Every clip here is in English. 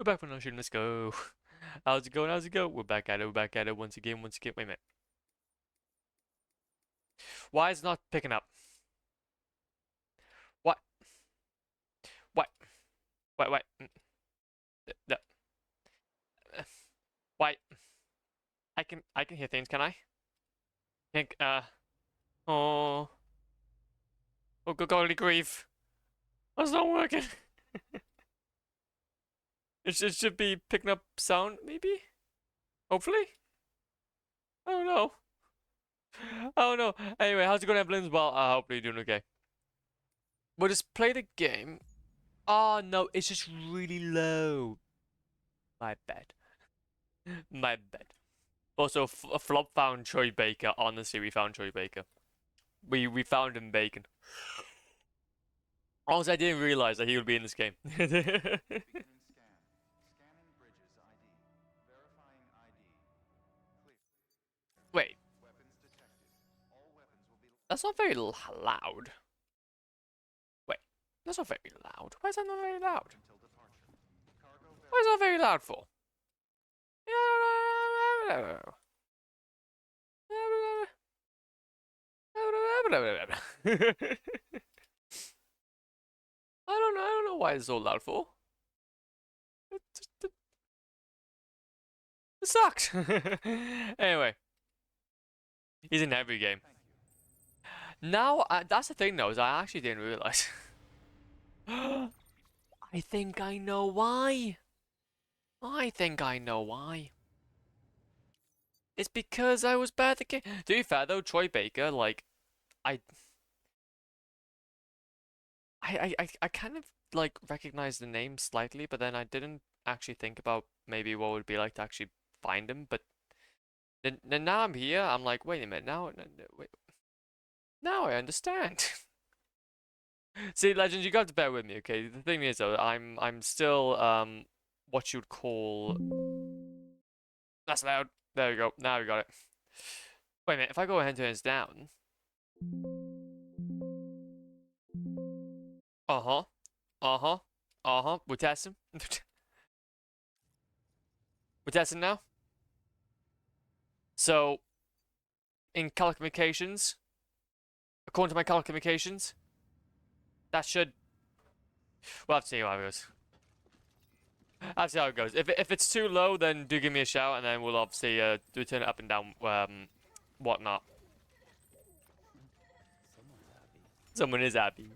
We're back from Ocean. Let's go. How's it going? How's it going? We're back at it. We're back at it once again. Once again. Wait a minute. Why is it not picking up? What? What? What? No. Why? I can hear things. Can I? Think. Oh. Oh, good golly grief. That's not working. It should be picking up sound, maybe. Hopefully. Oh no. Oh no. Anyway, how's it going, Evelyn? Well, hopefully you're doing okay. We'll just play the game. Oh no, it's just really low. My bad. My bad. Also, a flop found Troy Baker. Honestly, we found Troy Baker. We found him bacon. Also, I didn't realize that he would be in this game. Wait, that's not very loud. Wait, that's not very loud. Why is that not very loud? Why is that very loud for? I don't know why it's so loud for. It sucks. Anyway, he's in every game. Now, that's the thing though, is I actually didn't realize. I think I know why. I think I know why. It's because I was bad at the game. To be fair though, Troy Baker, like, I, I kind of like recognized the name slightly, but then I didn't actually think about maybe what it would be like to actually find him. But then now I'm here, I'm like, wait a minute, wait, now I understand. See, Legends, you got to bear with me, okay? The thing is though, I'm still what you'd call. That's loud. There we go. Now we got it. Wait a minute. If I go ahead and turn this down. Uh huh. Uh huh. Uh huh. We're testing. We're testing now. So, in color communications, according to my color communications, that should. We'll have to see how it goes. I'll see how it goes. If it's too low, then do give me a shout, and then we'll obviously do turn it up and down, whatnot. Someone is happy.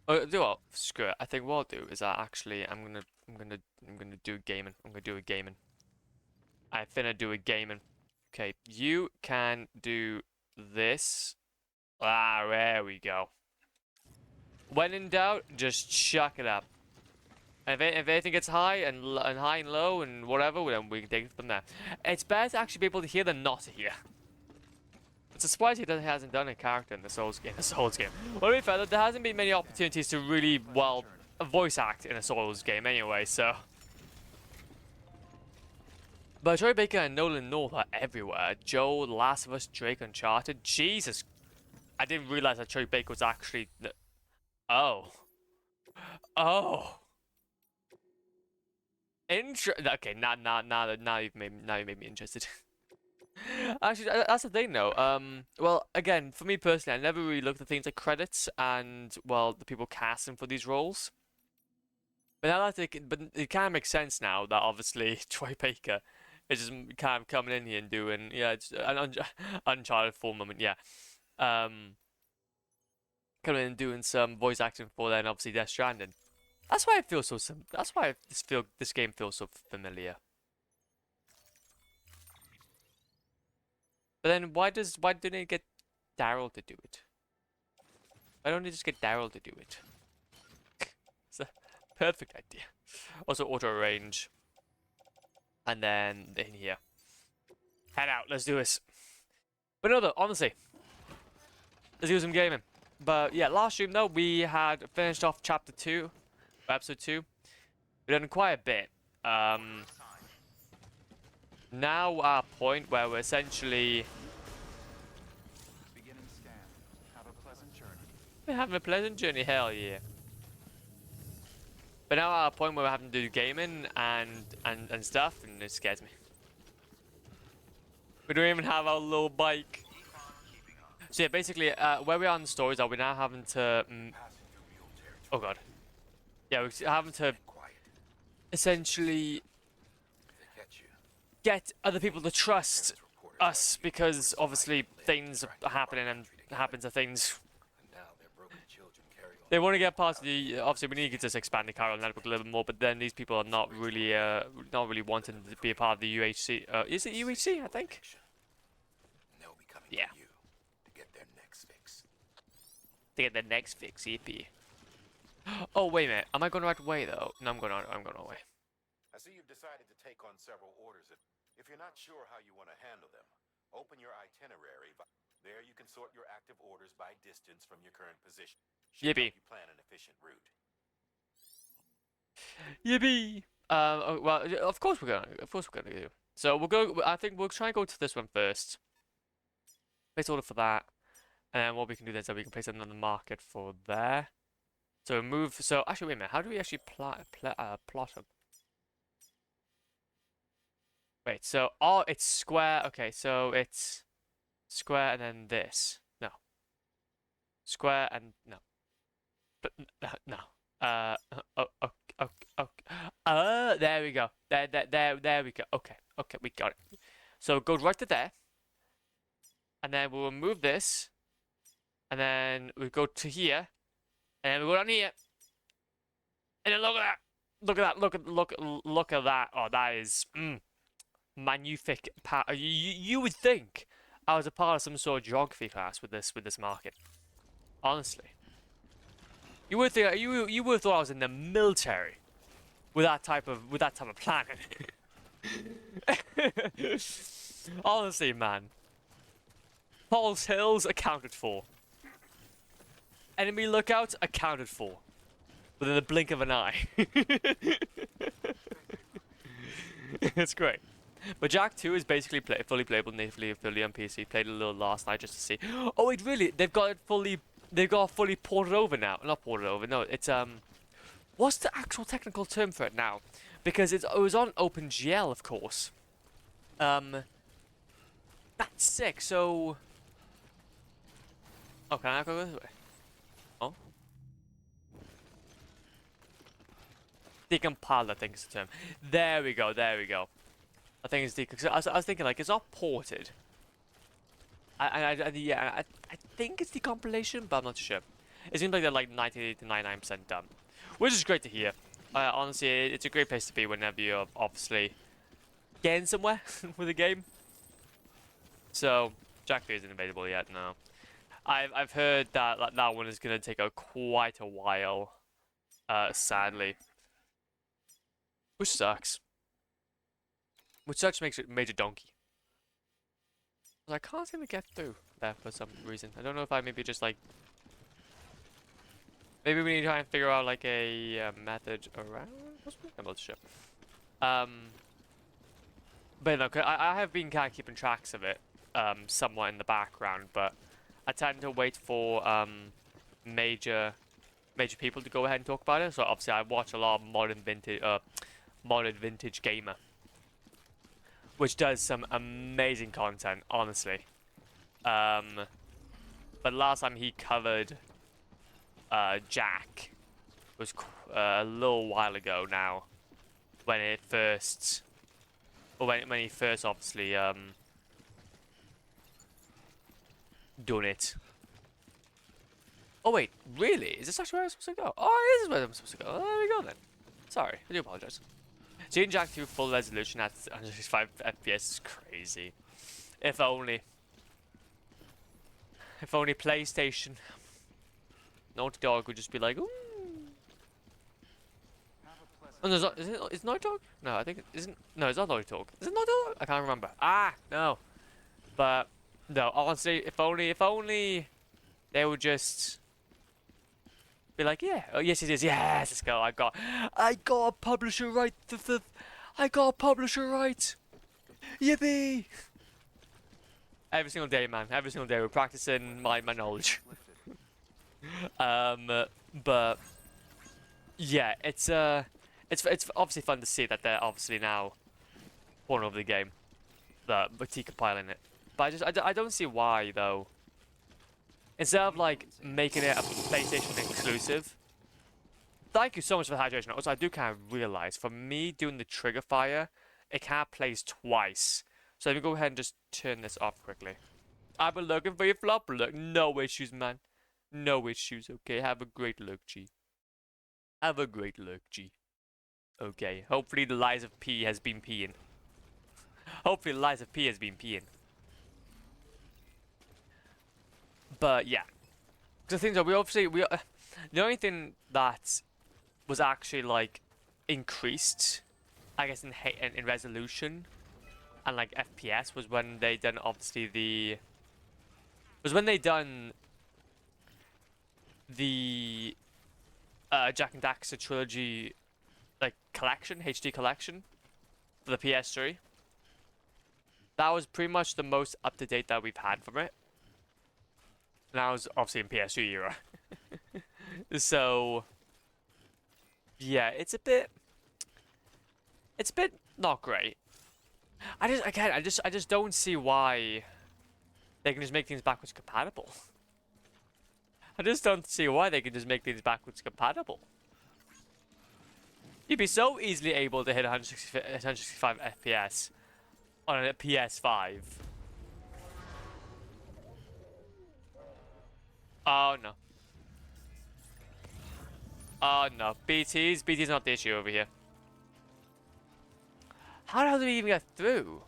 Do what? Screw it. I think what I'll do is I'm gonna do gaming. I'm gonna do a gaming. I finna do a gaming. Okay, you can do this. Ah, there we go. When in doubt, just chuck it up. And if anything gets high and high and low and whatever, then we can take it from there. It's better to actually be able to hear than not to hear. It's a surprise he hasn't done a character in the Souls game. Well, to be fair, there hasn't been many opportunities to really, well, voice act in a Souls game anyway, so. But Troy Baker and Nolan North are everywhere. Joe, The Last of Us, Drake, Uncharted. Jesus. I didn't realize that Troy Baker was actually. Oh. Oh. Okay, now you've made me interested. Actually, that's the thing though. Well, again, for me personally, I never really looked at things like credits and, well, the people casting for these roles. But now that but it kind of makes sense now that obviously Troy Baker is just kind of coming in here and doing, yeah, it's an Uncharted 4 moment, yeah. Coming in and doing some voice acting for then obviously Death Stranding. That's why it feels so That's why this game feels so familiar. But then why didn't it get Daryl to do it? Why don't they just get Daryl to do it? It's a perfect idea. Also auto range. And then in here. Head out, let's do this. But no though, honestly. Let's do some gaming. But yeah, last stream though, we had finished off chapter 2, episode 2. We've done quite a bit. Now our point where we're essentially we're having a pleasant journey, hell yeah. But now we're at a point where we're having to do gaming and stuff, and it scares me. We don't even have our little bike. So yeah, basically, where we are in the stories are we now having to... oh god. Yeah, we're having to essentially get other people to trust us because obviously things are happening and happen to things. They want to get past the... obviously, we need to just expand the Chiral network a little bit more, but then these people are not really wanting to be a part of the UHC. Is it UHC, I think? Yeah. To get their next fix, EP. Oh, wait a minute. Am I going the right way, though? No, I'm going away. I see you've decided to take on several orders. If you're not sure how you want to handle them, open your itinerary. There you can sort your active orders by distance from your current position. Yippee. You plan an efficient route. Yippee. Well, of course we're gonna do. So we'll go. I think we'll try and go to this one first. Place order for that, and then what we can do then is that we can place it on the market for there. So move. So actually, wait a minute. How do we actually plot them? Wait. So it's square. Okay. So it's square and then this. No. Square and no. But no. There we go. There we go. Okay, we got it. So go right to there, and then we'll remove this, and then we go to here, and then we go down here, and then look at that. Look at that. Oh, that is magnific. You would think I was a part of some sort of geography class with this market. Honestly. You would think you would have thought I was in the military with that type of planning. Honestly, man. Paul's Hills accounted for. Enemy lookouts accounted for. Within the blink of an eye. It's great. But Jack 2 is basically fully playable natively on PC. Played a little last night just to see. Oh wait, really? They've got it fully ported over now. Not ported over. No, it's what's the actual technical term for it now? Because it was on OpenGL, of course. That's sick. So, oh, can I go this way? Oh, decompiled, I think is the term. There we go. I think it's I was thinking like it's not ported. I think it's the compilation, but I'm not sure. It seems like they're like 98 to 99% done, which is great to hear. Honestly, it's a great place to be whenever you're obviously getting somewhere with a game. So, Jack 3 isn't available yet. No, I've heard that that one is gonna take quite a while. Sadly, which sucks. Which sucks makes it major donkey. I can't seem to get through there for some reason. I don't know if I maybe just like... maybe we need to try and figure out like a method around... I'm not sure. But no, I have been kind of keeping tracks of it somewhat in the background, but I tend to wait for major people to go ahead and talk about it. So obviously I watch a lot of modern vintage gamer, which does some amazing content, honestly. But last time he covered Jack was a little while ago now, when it first, or when he first obviously done it. Oh wait, really? Is this actually where I'm supposed to go? Oh, this is where I'm supposed to go. Oh, there we go then. Sorry, I do apologize. Seeing Jack 2 full resolution at 165 FPS is crazy. If only. If only PlayStation. Naughty Dog would just be like, ooh. Oh, no, is it Naughty Dog? No, I think it isn't. No, it's not Naughty Dog. Is it Naughty Dog? I can't remember. Ah, no. But, no, honestly, if only they would just be like, yeah, oh yes it is, yes, let's go. I got a publisher right. I got a publisher right. Yippee! Every single day, man. Every single day we're practicing my knowledge. But yeah, it's obviously fun to see that they're obviously now porting over the game, but decompiling it. But I don't see why though. Instead of like making it a PlayStation exclusive. Thank you so much for the hydration. Also, I do kind of realize for me doing the trigger fire, it can't plays twice. So let me go ahead and just turn this off quickly. I've been looking for your flop. Look, no issues, man. No issues. Okay, have a great look, G. Have a great look, G. Okay, hopefully the lies of P has been peeing. Hopefully the lies of P has been peeing. But yeah, the things are the only thing that was actually like increased, I guess in resolution and like FPS was when they done obviously the Jack and Daxter trilogy like collection, HD collection for the PS3. That was pretty much the most up to date that we've had from it. And that was obviously in PS3 era. So yeah, it's a bit not great. I just don't see why they can just make things backwards compatible. I just don't see why they can just make things backwards compatible. You'd be so easily able to hit 165 FPS on a PS5. Oh no. Oh no. BT's not the issue over here. How the hell did we even get through?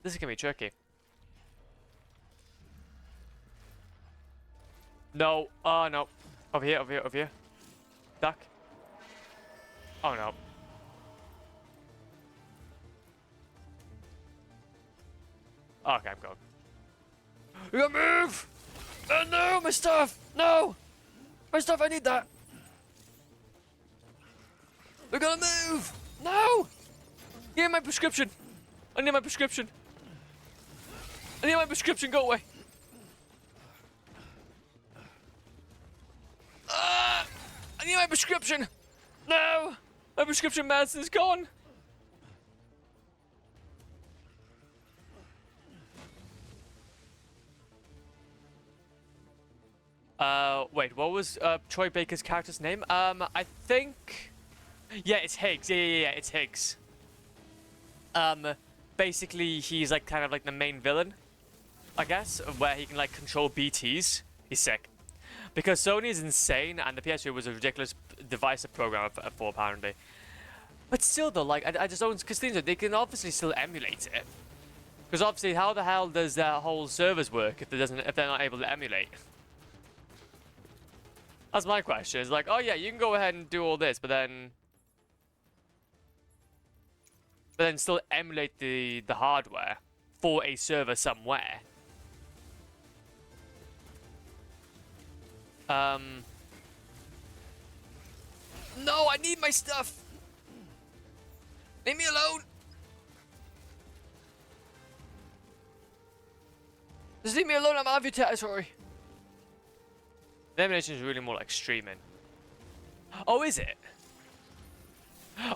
This is gonna be tricky. No. Oh no. Over here, over here, over here. Duck. Oh no. Okay, I'm going. We gotta move! Oh no, my stuff! No! My stuff, I need that! We gotta move! No! Give me my prescription! I need my prescription! I need my prescription, go away! Ah! I need my prescription! No! My prescription medicine is gone! Wait, what was Troy Baker's character's name? I think... Yeah, it's Higgs. Yeah, it's Higgs. Basically, he's like kind of like the main villain, I guess, where he can like control BTs. He's sick. Because Sony is insane, and the PS3 was a ridiculous device to program for apparently. But still, though, like, I just don't... Because things are, they can obviously still emulate it. Because obviously, how the hell does their whole servers work if they're not able to emulate? That's my question. It's like, oh yeah, you can go ahead and do all this, but then still emulate the hardware for a server somewhere. No, I need my stuff. Leave me alone. Just leave me alone. I'm out of your territory. The emulation is really more like streaming. Oh, is it?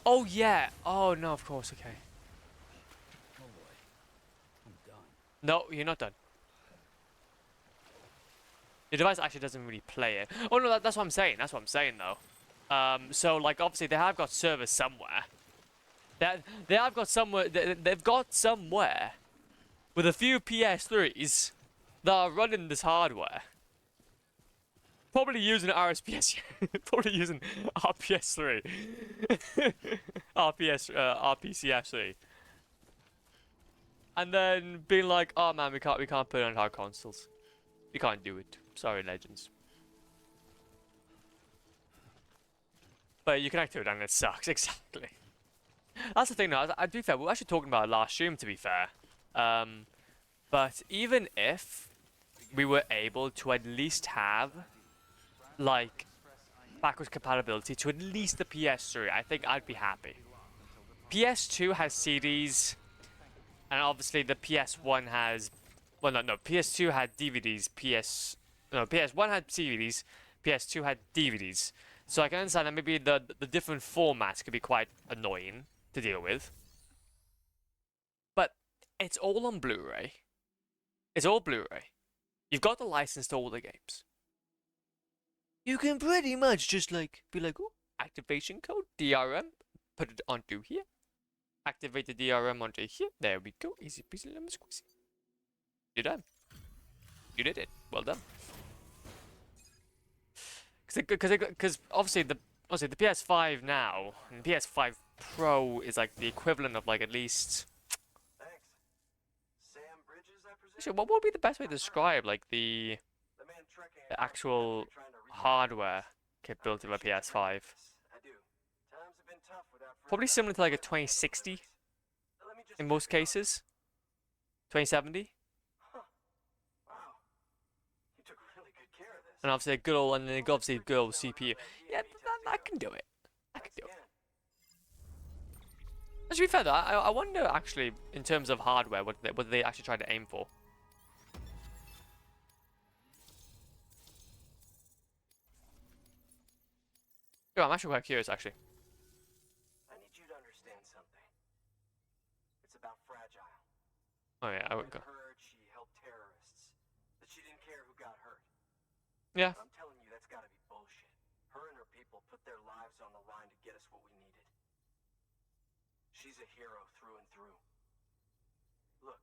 Oh, yeah. Oh, no, of course. Okay. Oh boy, I'm done. No, you're not done. Your device actually doesn't really play it. Oh, no, that's what I'm saying. That's what I'm saying, though. So, like, obviously, they have got servers somewhere. They have got somewhere... They've got somewhere with a few PS3s that are running this hardware. Probably using RSPS, probably using RPS3, RPCS3, and then being like, "Oh man, we can't put it on hard consoles. We can't do it. Sorry, legends." But you connect to it and it sucks. Exactly. That's the thing. Though. To be fair, we were actually talking about it last stream. To be fair, but even if we were able to at least have like backwards compatibility to at least the PS3, I think I'd be happy. PS2 has CDs, and obviously the PS1 has Well, no. PS2 had DVDs. PS1 had CVDs. PS2 had DVDs. So I can understand that maybe the different formats could be quite annoying to deal with. But it's all on Blu-ray. It's all Blu-ray. You've got the license to all the games. You can pretty much just like be like, oh, activation code DRM, put it onto here. Activate the DRM onto here. There we go. Easy peasy lemon squeezy. You're done. You did it. Well done. Because obviously the PS5 now and the PS5 Pro is like the equivalent of like at least. Thanks. Sam Bridges, I presume? Actually, what would be the best way to describe like the The man trekking the across actual country trying to reach hardware capability of a PS5? I do. Times have been tough without Probably similar to like a 2060 Let me just in most check it out. cases. 2070. Huh. Wow. You took really good care of this. And obviously a good old, and then obviously a good old CPU. Yeah, I can do it. I can do it. To be fair though, I wonder actually in terms of hardware what they actually try to aim for. Yeah, I'm actually quite curious actually. I need you to understand something. It's about Fragile. Oh yeah, I would go. I heard she helped terrorists. That she didn't care who got hurt. Yeah. I'm telling you, that's gotta be bullshit. Her and her people put their lives on the line to get us what we needed. She's a hero through and through. Look,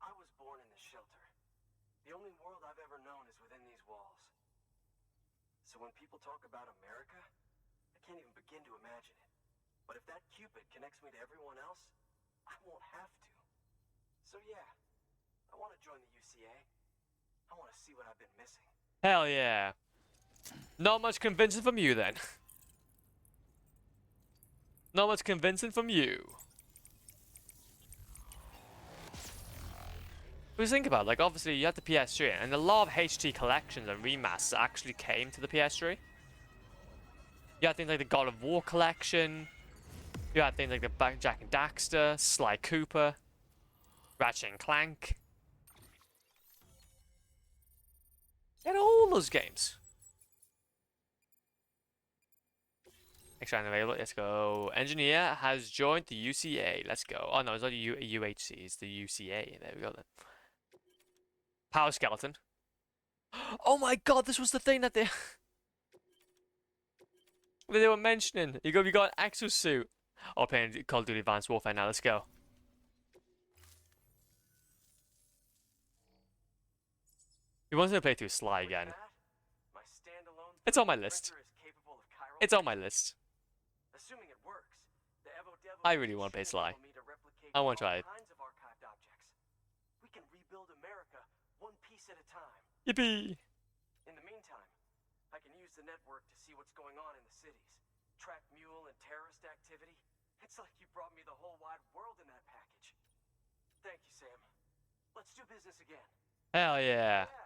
I was born in this shelter. The only world I've ever known is within these walls. So when people talk about America, I can't even begin to imagine it. But if that Cupid connects me to everyone else, I won't have to. So yeah, I want to join the UCA. I want to see what I've been missing. Hell yeah. Not much convincing from you then. Not much convincing from you. But think about it, like obviously you had the PS3 and a lot of HD collections and remasters actually came to the PS3. You had things like the God of War collection. You had things like the Jack and Daxter, Sly Cooper, Ratchet and Clank. You had all those games. Extra unavailable. Let's go. Engineer has joined the UCA. Let's go. Oh no, it's not UHC. It's the UCA. There we go then. Power skeleton. Oh my god, this was the thing that they that they were mentioning. You got an exosuit. Oh, playing Call of Duty Advanced Warfare now. Let's go. He wants to play through Sly again. My standalone It's on my list. printer is capable of chiral It's on my list. Assuming it works, the Evo Devo I really want to play should Sly. enable me to replicate I want to all try it. kinds of archived objects. We can rebuild America one piece at a time. Yippee! In the meantime, I can use the network to see what's going on in the cities, track mule and terrorist activity. It's like you brought me the whole wide world in that package. Thank you, Sam. Let's do business again. Hell yeah. Yeah.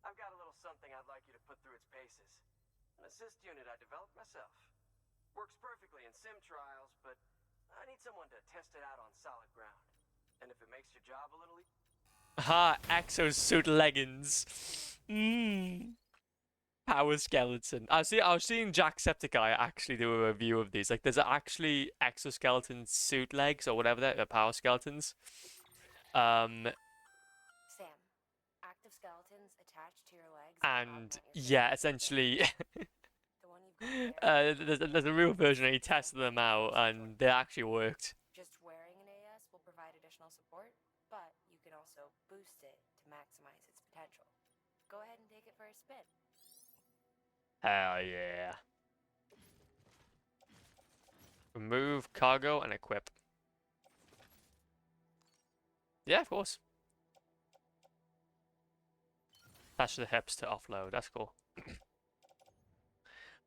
I've got a little something I'd like you to put through its paces. An assist unit I developed myself. Works perfectly in sim trials, but I need someone to test it out on solid ground. And if it makes your job a little Ha! Exosuit leggings. Mmm. Power skeleton. I was seeing Jacksepticeye actually do a review of these. Like, there's actually exoskeleton suit legs or whatever they're power skeletons. Sam, active skeletons attached to your legs. And yeah, essentially, The one you've got there, there's a real version and he tested them out and they actually worked. just wearing an AS will provide additional support, but you can also boost it to maximize its potential. Go ahead and take it for a spin. Hell yeah. Remove cargo and equip. Yeah, of course. Attach to the hips to offload. That's cool.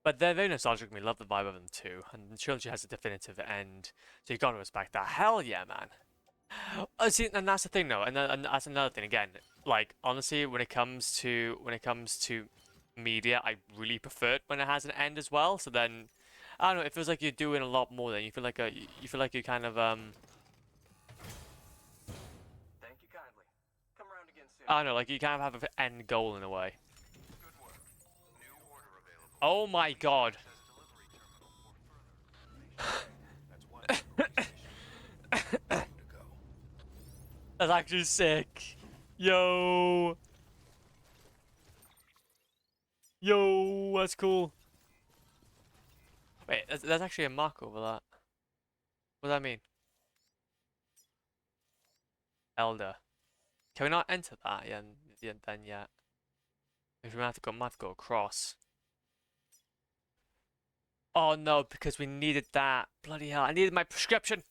But they're very nostalgic. We love the vibe of them too. And the trilogy has a definitive end. So you gotta respect that. Hell yeah, man. See, and that's the thing though. And that's another thing again. Like, honestly, when it comes to media, I really prefer it when it has an end as well. So then, I don't know, it feels like you're doing a lot more. Then you feel like you're kind of Thank you kindly. I don't know, like you kind of have an end goal in a way. Good work. New order available. Oh my god. That's one delivery station. Time to go. That's actually sick. Yo. Yo, that's cool. Wait, there's actually a mark over that. What does that mean? Elder. Can we not enter that then yet? If we might have to go across. Oh no, because we needed that. Bloody hell, I needed my prescription.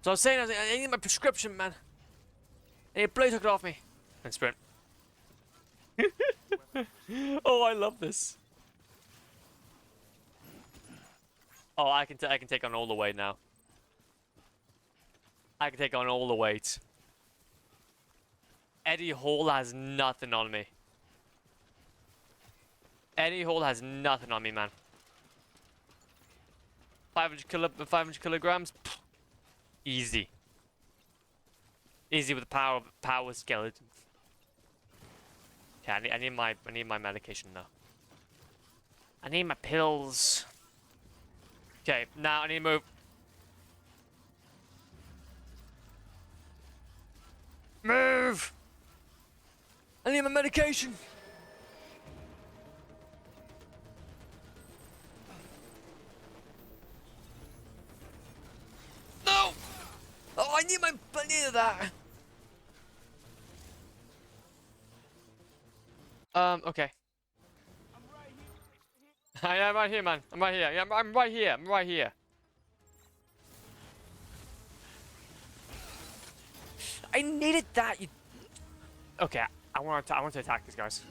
So I was saying, I need my prescription, man. I need Blade took it off me. And sprint. Oh, I love this. Oh, I can take on all the weight now. I can take on all the weight. Eddie Hall has nothing on me. Eddie Hall has nothing on me, man. 500 kilograms? Pfft. Easy. Easy with the power skeleton. Okay, I need my medication now. I need my pills. Okay, now I need to move. Move! I need my medication. No! Oh, I need that. Okay. I'm right here, man. I'm right here. Yeah, I'm right here. I'm right here. I needed that. You... Okay, I want to attack these guys.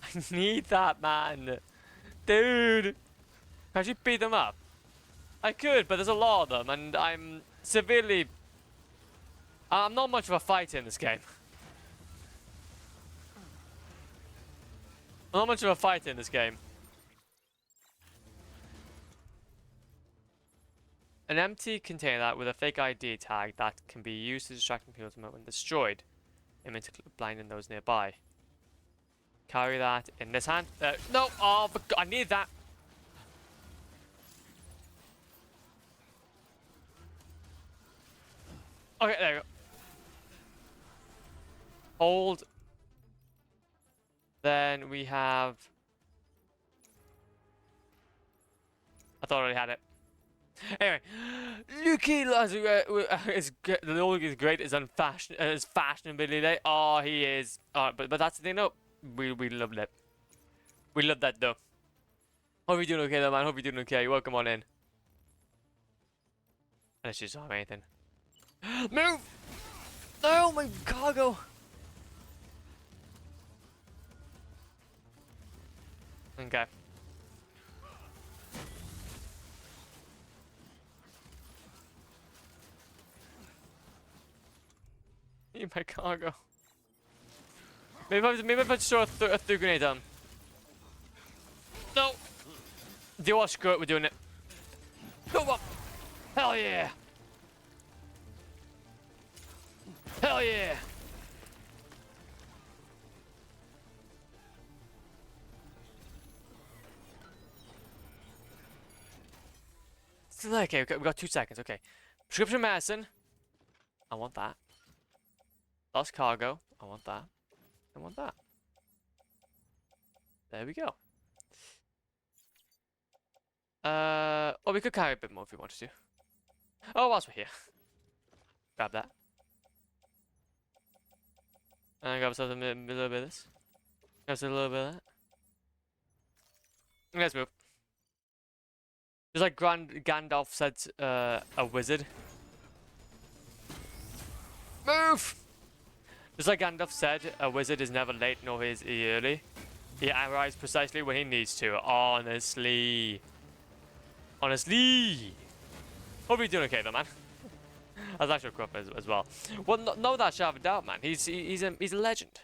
I need that, man. Dude. Can I actually beat them up? I could, but there's a lot of them, and I'm severely... I'm not much of a fighter in this game. I'm not much of a fighter in this game. An empty container with a fake ID tag that can be used to distract people when destroyed, aiming to blind those nearby. Carry that in this hand. No! Oh, I need that! Okay, there you go. Hold. Then we have... I thought I already had it. Anyway, Luki is great. Is his fashionability. Oh, he is. But that's the thing. No, we love that. We love that though. Hope you're doing okay, though, man. Hope you're doing okay. Welcome on in. Unless you saw anything. Move! No, my cargo. Okay. Need my cargo. Maybe if I just throw a through grenade down. No! Do you want screw it? We're doing it. Go on! Hell yeah! Hell yeah! Okay, we got 2 seconds. Okay. Prescription medicine. I want that. Lost cargo. I want that. I want that. There we go. Oh, we could carry a bit more if we wanted to. Oh, whilst we're here. Grab that. And grab ourselves a little bit of this. Grab us a little bit of that. Let's move. Just like Gandalf said, a wizard. Move! Just like Gandalf said, a wizard is never late nor is he early. He arrives precisely when he needs to. Honestly. Honestly. Hope you're doing okay though, man. That's actually crop as well. Well, no that shadow of a doubt, man. He's a legend.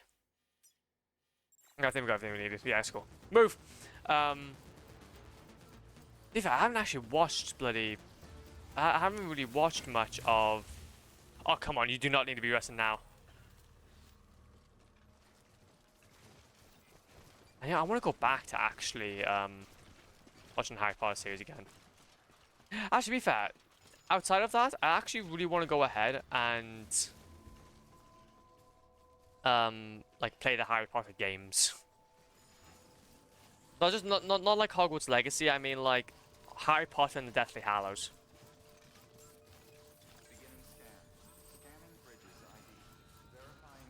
I think we got everything we needed. Yeah, it's cool. Move. If I haven't actually watched bloody I haven't really watched much of. Oh come on! You do not need to be resting now. I want to go back to actually watching Harry Potter series again. Actually, to be fair, outside of that, I actually really want to go ahead and like play the Harry Potter games. Not like Hogwarts Legacy. I mean like Harry Potter and the Deathly Hallows.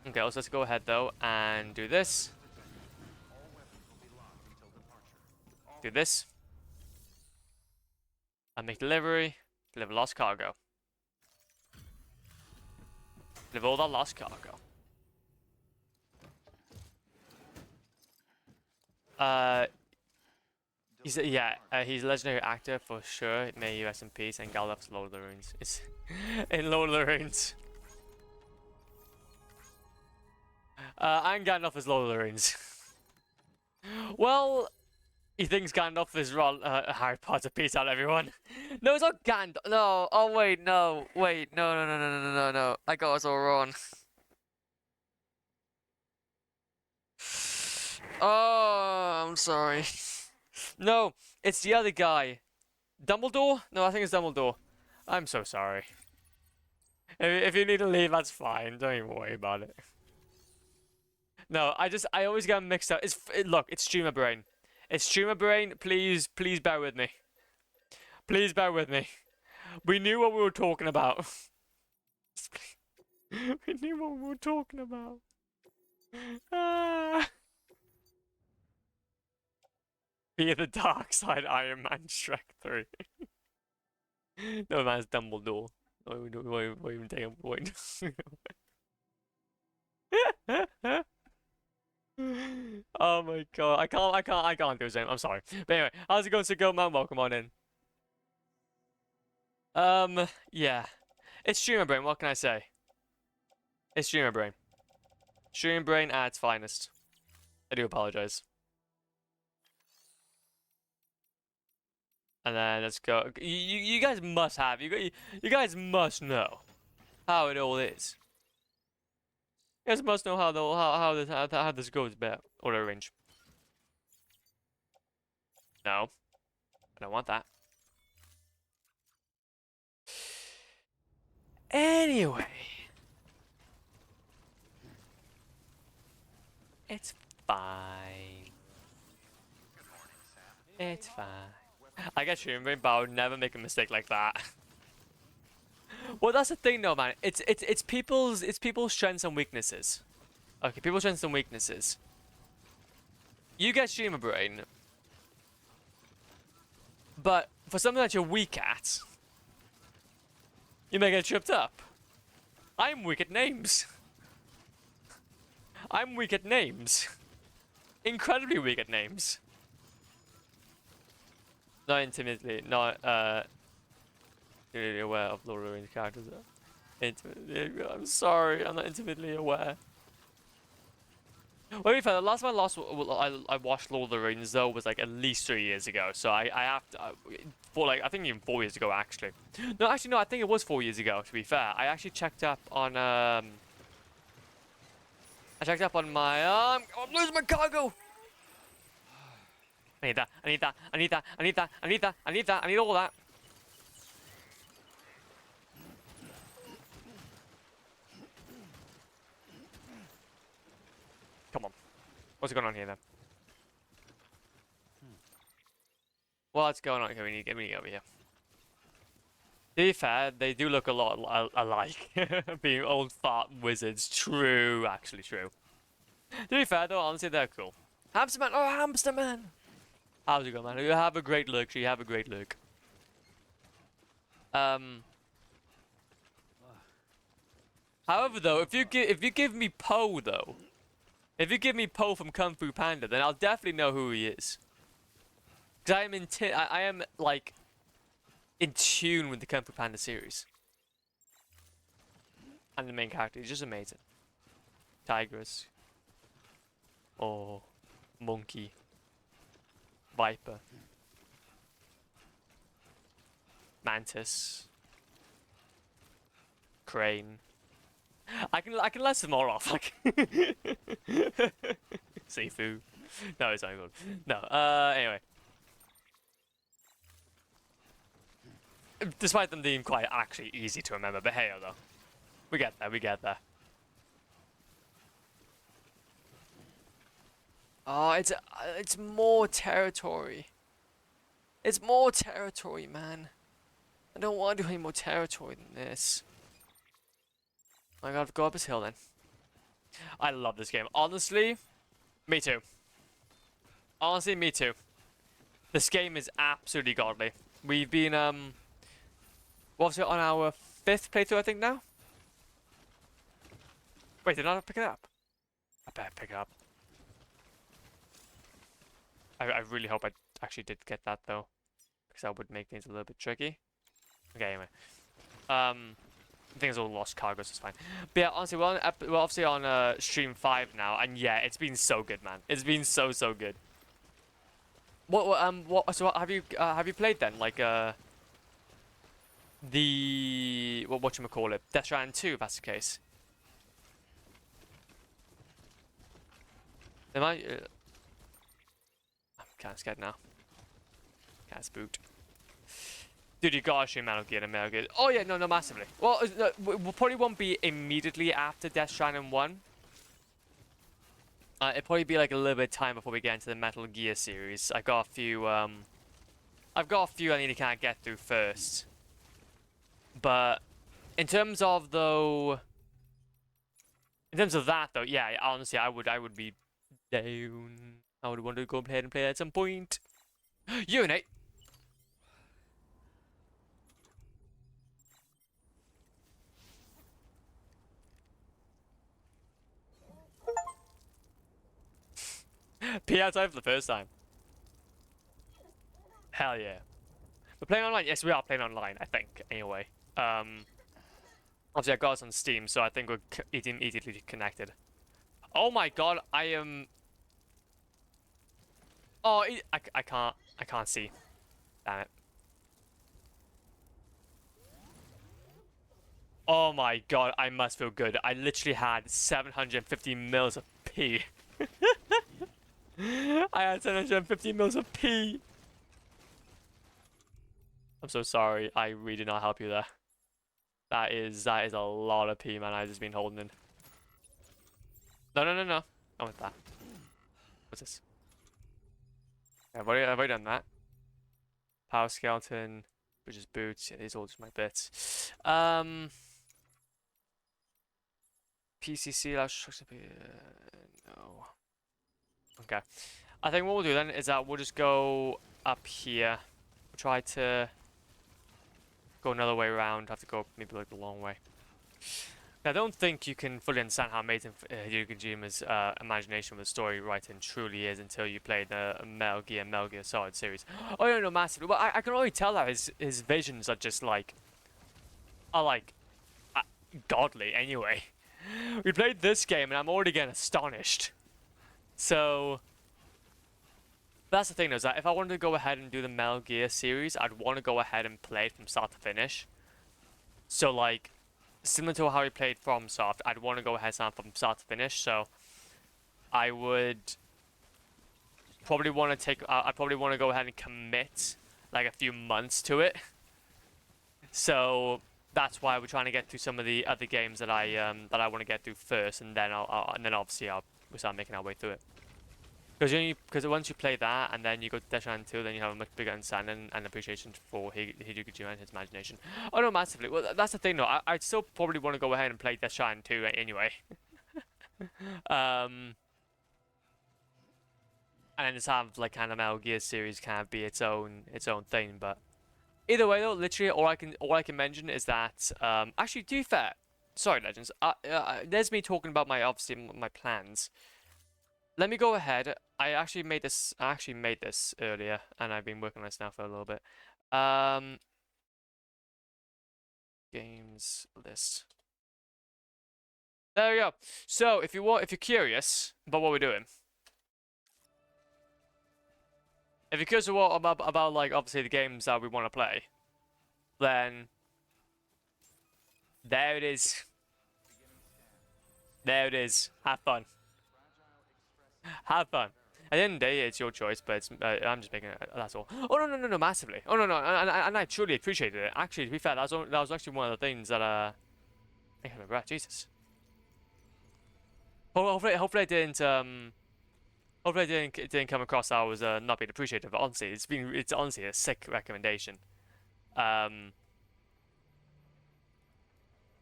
Okay, so let's go ahead though and do this. Do this. And make delivery. Deliver lost cargo. Deliver all that lost cargo. He's he's a legendary actor for sure. May you rest in peace. And Gandalf's Lord of the Rings. It's in Lord of the Rings. And Gandalf is Lord of the Rings. Well, he thinks Gandalf is Harry Potter. Peace out, everyone. No, it's not Gandalf. No. Oh wait, no. Wait, no. I got us all wrong. Oh, I'm sorry. No, it's the other guy. Dumbledore? No, I think it's Dumbledore. I'm so sorry. If you need to leave, that's fine. Don't even worry about it. No, I always get mixed up. Look, it's streamer brain. It's streamer brain. Please bear with me. Please bear with me. We knew what we were talking about. We knew what we were talking about. Ah. Be the dark side, Iron Man, Shrek 3. No, man's Dumbledore. Why even take a point? Oh my god, I can't do the same. I'm sorry. But anyway, how's it going, Go man? Welcome on in. Yeah, it's streamer brain. What can I say? It's streamer brain. Streamer brain at its finest. I do apologize. And then let's go. You guys must have. You guys must know how it all is. You guys must know how this goes about order range. No, I don't want that. Anyway, it's fine. It's fine. I get stream brain, but I would never make a mistake like that. Well, that's the thing, though, man. It's people's strengths and weaknesses. Okay, people's strengths and weaknesses. You get streamer brain, but for something that you're weak at, you may get tripped up. I'm weak at names. I'm weak at names. Incredibly weak at names. Not intimately, not intimately aware of Lord of the Rings characters. I'm sorry, I'm not intimately aware. Well, to be fair, the last time I watched Lord of the Rings though was like at least 3 years ago. So I have to, for like I think even 4 years ago actually. No, actually no, I think it was 4 years ago. To be fair, I actually checked up on I checked up on my I'm losing my cargo. I need that. I need that. I need that. I need that. I need that. I need that. I need all that. Come on. What's going on here then? What's going on here? We need to get over here. To be fair, they do look a lot alike. Being old fart wizards. True, actually true. To be fair though, honestly, they're cool. Hamster man! Oh, hamster man! How's it going, man? You have a great look. You have a great look. However, though, if you give me Poe, though, if you give me Poe from Kung Fu Panda, then I'll definitely know who he is. Cause I am like in tune with the Kung Fu Panda series, and the main character is just amazing. Tigress. Oh, monkey. Viper. Mantis. crane. I can list them all off. Like seafood. No, it's not good. No. Anyway. Despite them being quite actually easy to remember, but hey, though, we get there. We get there. Oh, it's more territory. It's more territory, man. I don't want to do any more territory than this. I gotta go up this hill then. I love this game. Honestly, me too. Honestly, me too. This game is absolutely godly. We've been, what was it, on our 5th playthrough, I think, now? Wait, did I not pick it up? I better pick it up. I really hope I actually did get that, though. Because that would make things a little bit tricky. Okay, anyway. I think it's all lost cargoes, it's fine. But yeah, honestly, we're obviously on stream 5 now, and yeah, it's been so good, man. It's been so good. So have you played then? Like, whatchamacallit, Death Stranding 2, if that's the case. Am I? I'm kind of scared now. Kind of spooked. Dude, you gotta stream Metal Gear and Metal Gear. Oh yeah, no, massively. Well, we probably won't be immediately after Death Stranding 1. It'll probably be like a little bit of time before we get into the Metal Gear series. I've got a few I need to kind of get through first. But in terms of that though, yeah, honestly, I would be down. I would want to go ahead and play at some point. Unite. P outside for the first time. Hell yeah. We're playing online? Yes, we are playing online, I think, anyway. Obviously, I got us on Steam, so I think we're immediately connected. Oh my god, I am... Oh, I can't see. Damn it. Oh my god, I must feel good. I literally had 750 mils of pee. I had 750 mils of pee. I'm so sorry. I really did not help you there. That is a lot of pee, man. I've just been holding in. No. I want that. What's this? Have I done that? Power skeleton, which is boots. Yeah, these are all just my bits. PCC, no. Okay. I think what we'll do then is that we'll just go up here. We'll try to go another way around. Have to go maybe like the long way. Now, I don't think you can fully understand how amazing Hideo Kojima's imagination with story writing truly is until you play the Metal Gear Solid series. Oh no, massively. Well, I can already tell that his visions are just like godly. Anyway, we played this game and I'm already getting astonished. So that's the thing, though, is that if I wanted to go ahead and do the Metal Gear series, I'd want to go ahead and play it from start to finish. So like, similar to how we played FromSoft, I'd want to go ahead and from start to finish. So I would probably want to I'd probably want to go ahead and commit like a few months to it. So that's why we're trying to get through some of the other games that I want to get through first, and then obviously we'll start making our way through it. Because once you play that and then you go to Death Stranding 2, then you have a much bigger understanding and appreciation for Hideo Kojima and his imagination. Oh no, massively. Well, that's the thing though. I'd still probably want to go ahead and play Death Stranding 2 anyway. And then just have like kind of Metal Gear series kind of be its own thing. But either way though, literally all I can mention is that actually, to be fair, sorry Legends, there's me talking about my plans. Let me go ahead. I actually made this earlier, and I've been working on this now for a little bit. Games list. There we go. So if you're curious about what we're doing, if you're curious about like obviously the games that we want to play, then There it is. There it is. Have fun. Have fun. At the end of the day, it's your choice, but it's, I'm just making it. That's all. Oh no, no, no, no, massively. Oh no, no, and I truly appreciated it. Actually, to be fair, that was actually one of the things that I can't remember. Jesus. Hopefully I didn't hopefully I didn't come across that I was not being appreciative. But honestly, it's honestly a sick recommendation. Um,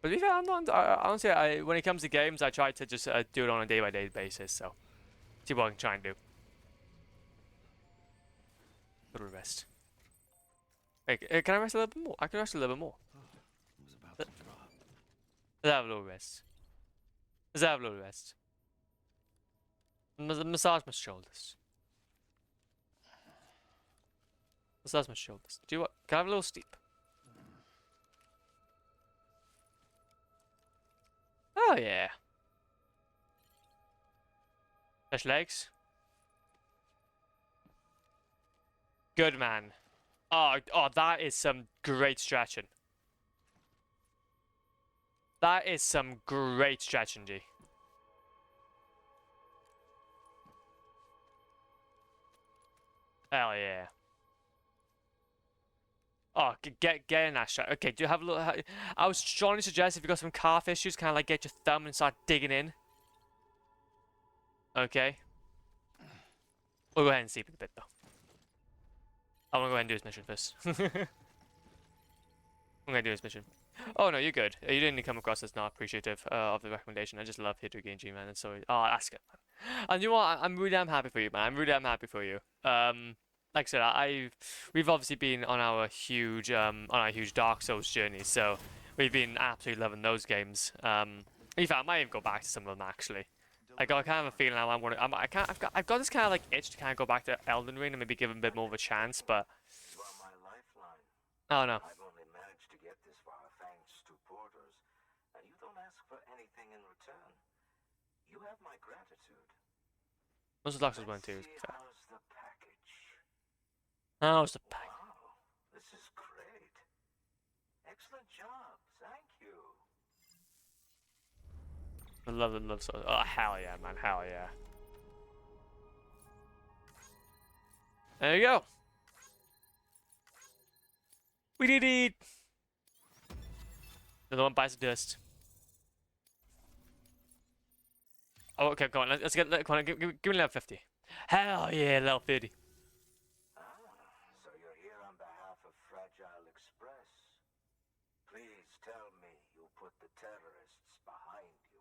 but to be fair, I'm not honestly. When it comes to games, I try to just do it on a day-by-day basis. So see what I can try and do. Little rest. Hey, can I rest a little bit more? I can rest a little bit more. I was about to drop. Let's have a little rest. Let's have a little rest. Massage my shoulders. Massage my shoulders. Do you what? Can I have a little sleep? Oh yeah. Fresh legs. Good man. Oh, that is some great stretching. That is some great stretching, G. Hell yeah. Oh, get in that shot. Okay, do you have a little? I was strongly suggest if you got some calf issues, kind of like get your thumb and start digging in. Okay. We'll go ahead and sleep in a bit though. I want to go ahead and do his mission first. I'm gonna do his mission. Oh no, you're good. You didn't come across as not appreciative of the recommendation. I just love Hitogenge, man. And so, oh, that's good, man. And you know what? I'm really damn happy for you, man. I'm really damn happy for you. Like I said, we've obviously been on our huge Dark Souls journey, so we've been absolutely loving those games. In fact, I might even go back to some of them actually. I got kind of a feeling I've got this kind of like itch to kind of go back to Elden Ring and maybe give him a bit more of a chance, but You are my lifeline. oh no. I've only managed to get this far thanks to porters, and you don't ask for anything in return. You have my gratitude. Most of the Dark Souls 1 Let's too. see, how's the package? How's the pack? Wow, this is great. Excellent job. Thank you. I love Souls. Oh hell yeah, man. Hell yeah. There you go. We did it. Another one bites the dust. Oh, okay, come on. Let's get. Come on, give me level 50. Hell yeah, level 50. So you're here on behalf of Fragile Express. Please tell me you put the terrorists behind you.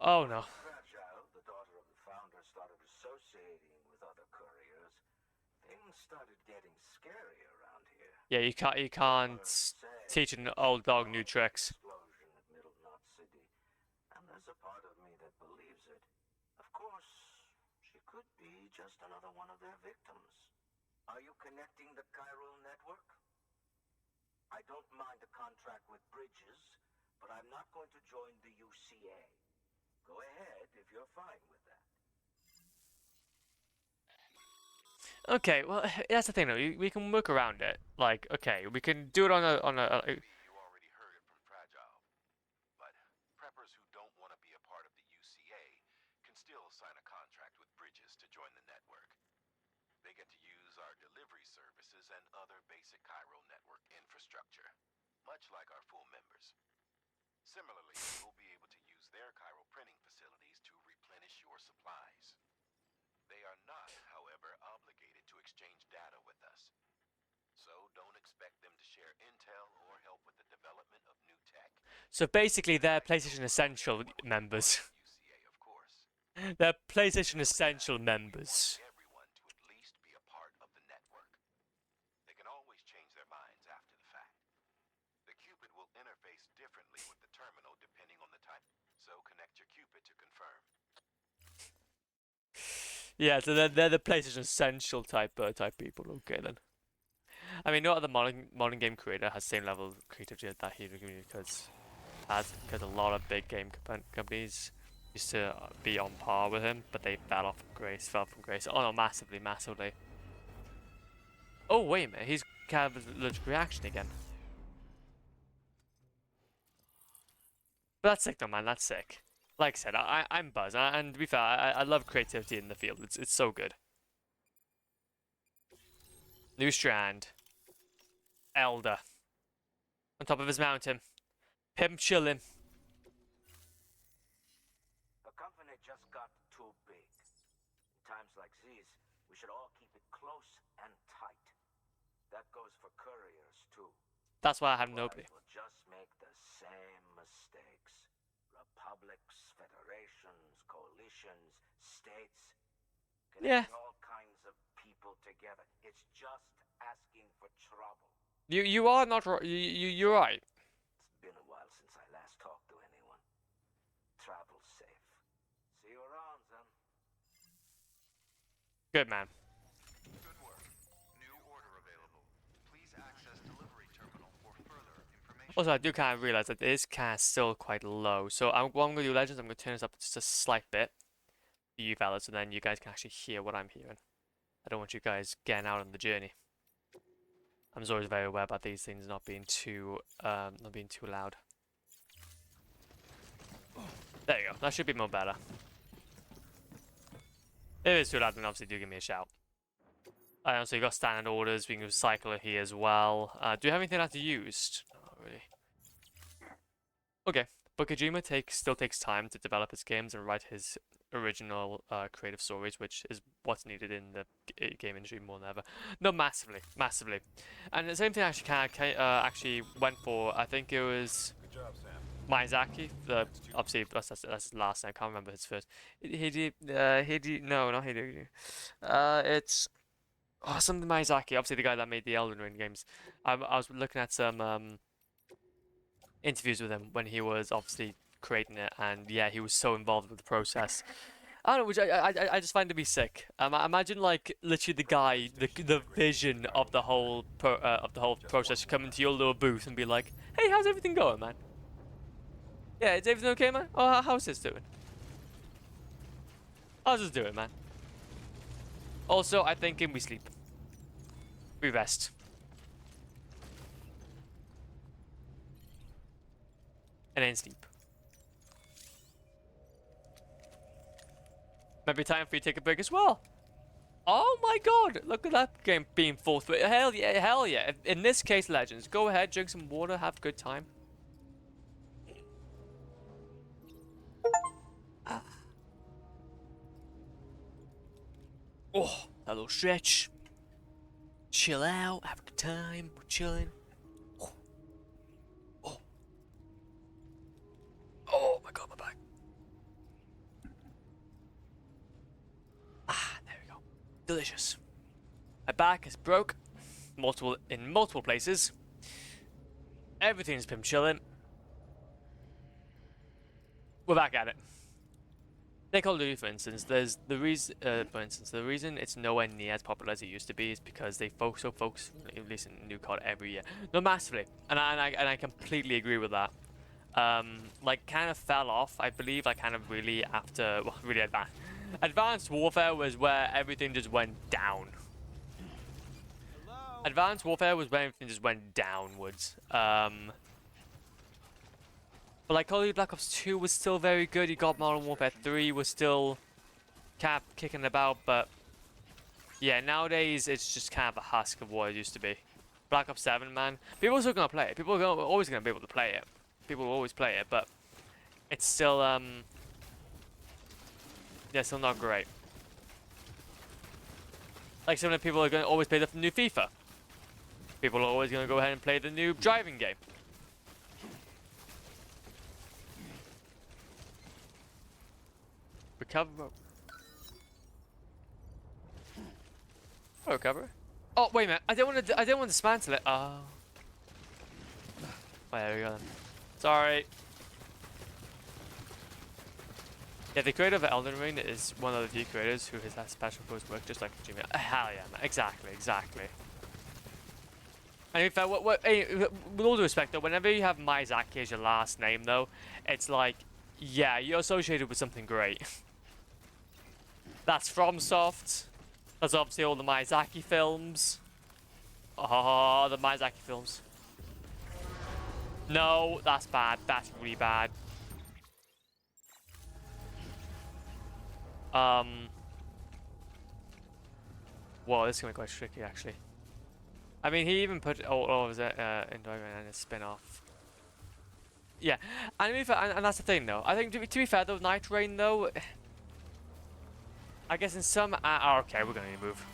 Oh no. Fragile, the daughter of the founder, started associating with other couriers. Things started getting scary around here. Yeah, you can't teach an old dog new tricks. Explosion at Middle Knot City, and there's a part of me that believes it. Of course, she could be just another one of their victims. Are you connecting the chiral network? I don't mind a contract with Bridges, but I'm not going to join the UCA. Go ahead if you're fine with that. Okay, well that's the thing though. We can work around it. Like, okay, we can do it on a Maybe you already heard it from Fragile, but preppers who don't want to be a part of the UCA can still sign a contract with Bridges to join the network. They get to use our delivery services and other basic chiral network infrastructure, much like our full members. Similarly, you'll be able to use their chiral printing facilities to replenish your supplies. They are not, however, obligated to exchange data with us. So don't expect them to share intel or help with the development of new tech. So basically, they're PlayStation Essential members. UCA, of course. They're PlayStation Essential members. Everyone to at least be a part of the network. They can always change their minds after the fact. The Cupid will interface differently with the terminal depending on the type, so connect your Cupid to confirm. Yeah, so they're the PlayStation Essential type people. Okay then. I mean, no other modern game creator has the same level of creativity that he because a lot of big game companies used to be on par with him, but they fell from grace. Oh no, massively. Oh wait a minute, he's kind of allergic reaction again. But that's sick though, man. That's sick. Like I said, I'm buzzed, and to be fair, I love creativity in the field. It's so good. New Strand. Elder. On top of his mountain. Him chilling. The company just got too big. In times like these, we should all keep it close and tight. That goes for couriers too. That's why I have nobody. Otherwise, we'll just make the same mistakes. Republics, federations, coalitions, states. Yeah. Connecting all kinds of people together. It's just asking for trouble. You are not right. You're right. It's been a while since I last talked to anyone. Travel safe. See you around, then. Good man. Good work. New order available. Please access delivery terminal for further information. Also, I do kind of realize that this cast still quite low. So what I'm gonna do, Legends, I'm gonna turn this up just a slight bit for you fellas, so then you guys can actually hear what I'm hearing. I don't want you guys getting out on the journey. I'm just always very aware about these things not being too loud. There you go. That should be more better. If it's too loud, then obviously do give me a shout. So you got standard orders. We can recycle it here as well. Do you have anything that's used? Not really. Okay. But Kojima still takes time to develop his games and write his original creative stories, which is what's needed in the game industry more than ever. No, massively, massively. And the same thing actually went for, I think it was Good job, Sam. Miyazaki. Obviously that's his last name. I can't remember his first. No, not Hideo. It's something Miyazaki. Obviously the guy that made the Elden Ring games. I was looking at some interviews with him when he was obviously creating it, and yeah, he was so involved with the process. I don't know, which I just find to be sick. Imagine like literally the guy, the vision of the whole process coming to your little booth and be like, "Hey, how's everything going, man? Yeah, is everything okay, man? Oh, how's this doing? How's this doing, man?" Also, I think we sleep, we rest, and then sleep. Maybe time for you to take a break as well. Oh my god, look at that game being forthwith. Hell yeah, hell yeah. In this case, Legends, go ahead, drink some water, have a good time. Oh, a little stretch. Chill out, have a good time, we're chilling. Oh. Oh. Oh my god, my back. There we go. Delicious. My back is broke. In multiple places. Everything's been chilling. We're back at it. Take Call of Duty, for instance. There's the reason. The reason it's nowhere near as popular as it used to be is because they focus, releasing a new COD every year. No, massively, and I completely agree with that. Like kind of fell off, I believe. Like kind of really after, well, really advanced. Advanced Warfare was where everything just went down. Hello? Advanced Warfare was where everything just went downwards. But like Call of Duty Black Ops 2 was still very good. You got Modern Warfare 3 was still kicking about, but yeah, nowadays it's just kind of a husk of what it used to be. Black Ops 7, man, people are still gonna play it. People are always gonna be able to play it. People will always play it, but it's still yeah, still not great. Like some of the people are gonna always play the new FIFA. People are always gonna go ahead and play the new driving game. Recover. Oh, recover. Oh, wait a minute. I didn't want to dismantle it. Oh. Oh, there we go then. Sorry. Yeah, the creator of Elden Ring is one of the few creators who has that special post work just like Kojima. Hell yeah, man. Exactly. And in fact, with all due respect though, whenever you have Miyazaki as your last name though, it's like, yeah, you're associated with something great. That's FromSoft. That's obviously all the Miyazaki films. Oh, the Miyazaki films. No, that's bad. That's really bad. Whoa, this is gonna be quite tricky actually. I mean, he even put all of his in Dragon and his spin-off. Yeah, and, and that's the thing though. I think to be fair though, Night Rain though, I guess in some. Okay, we're gonna need to move.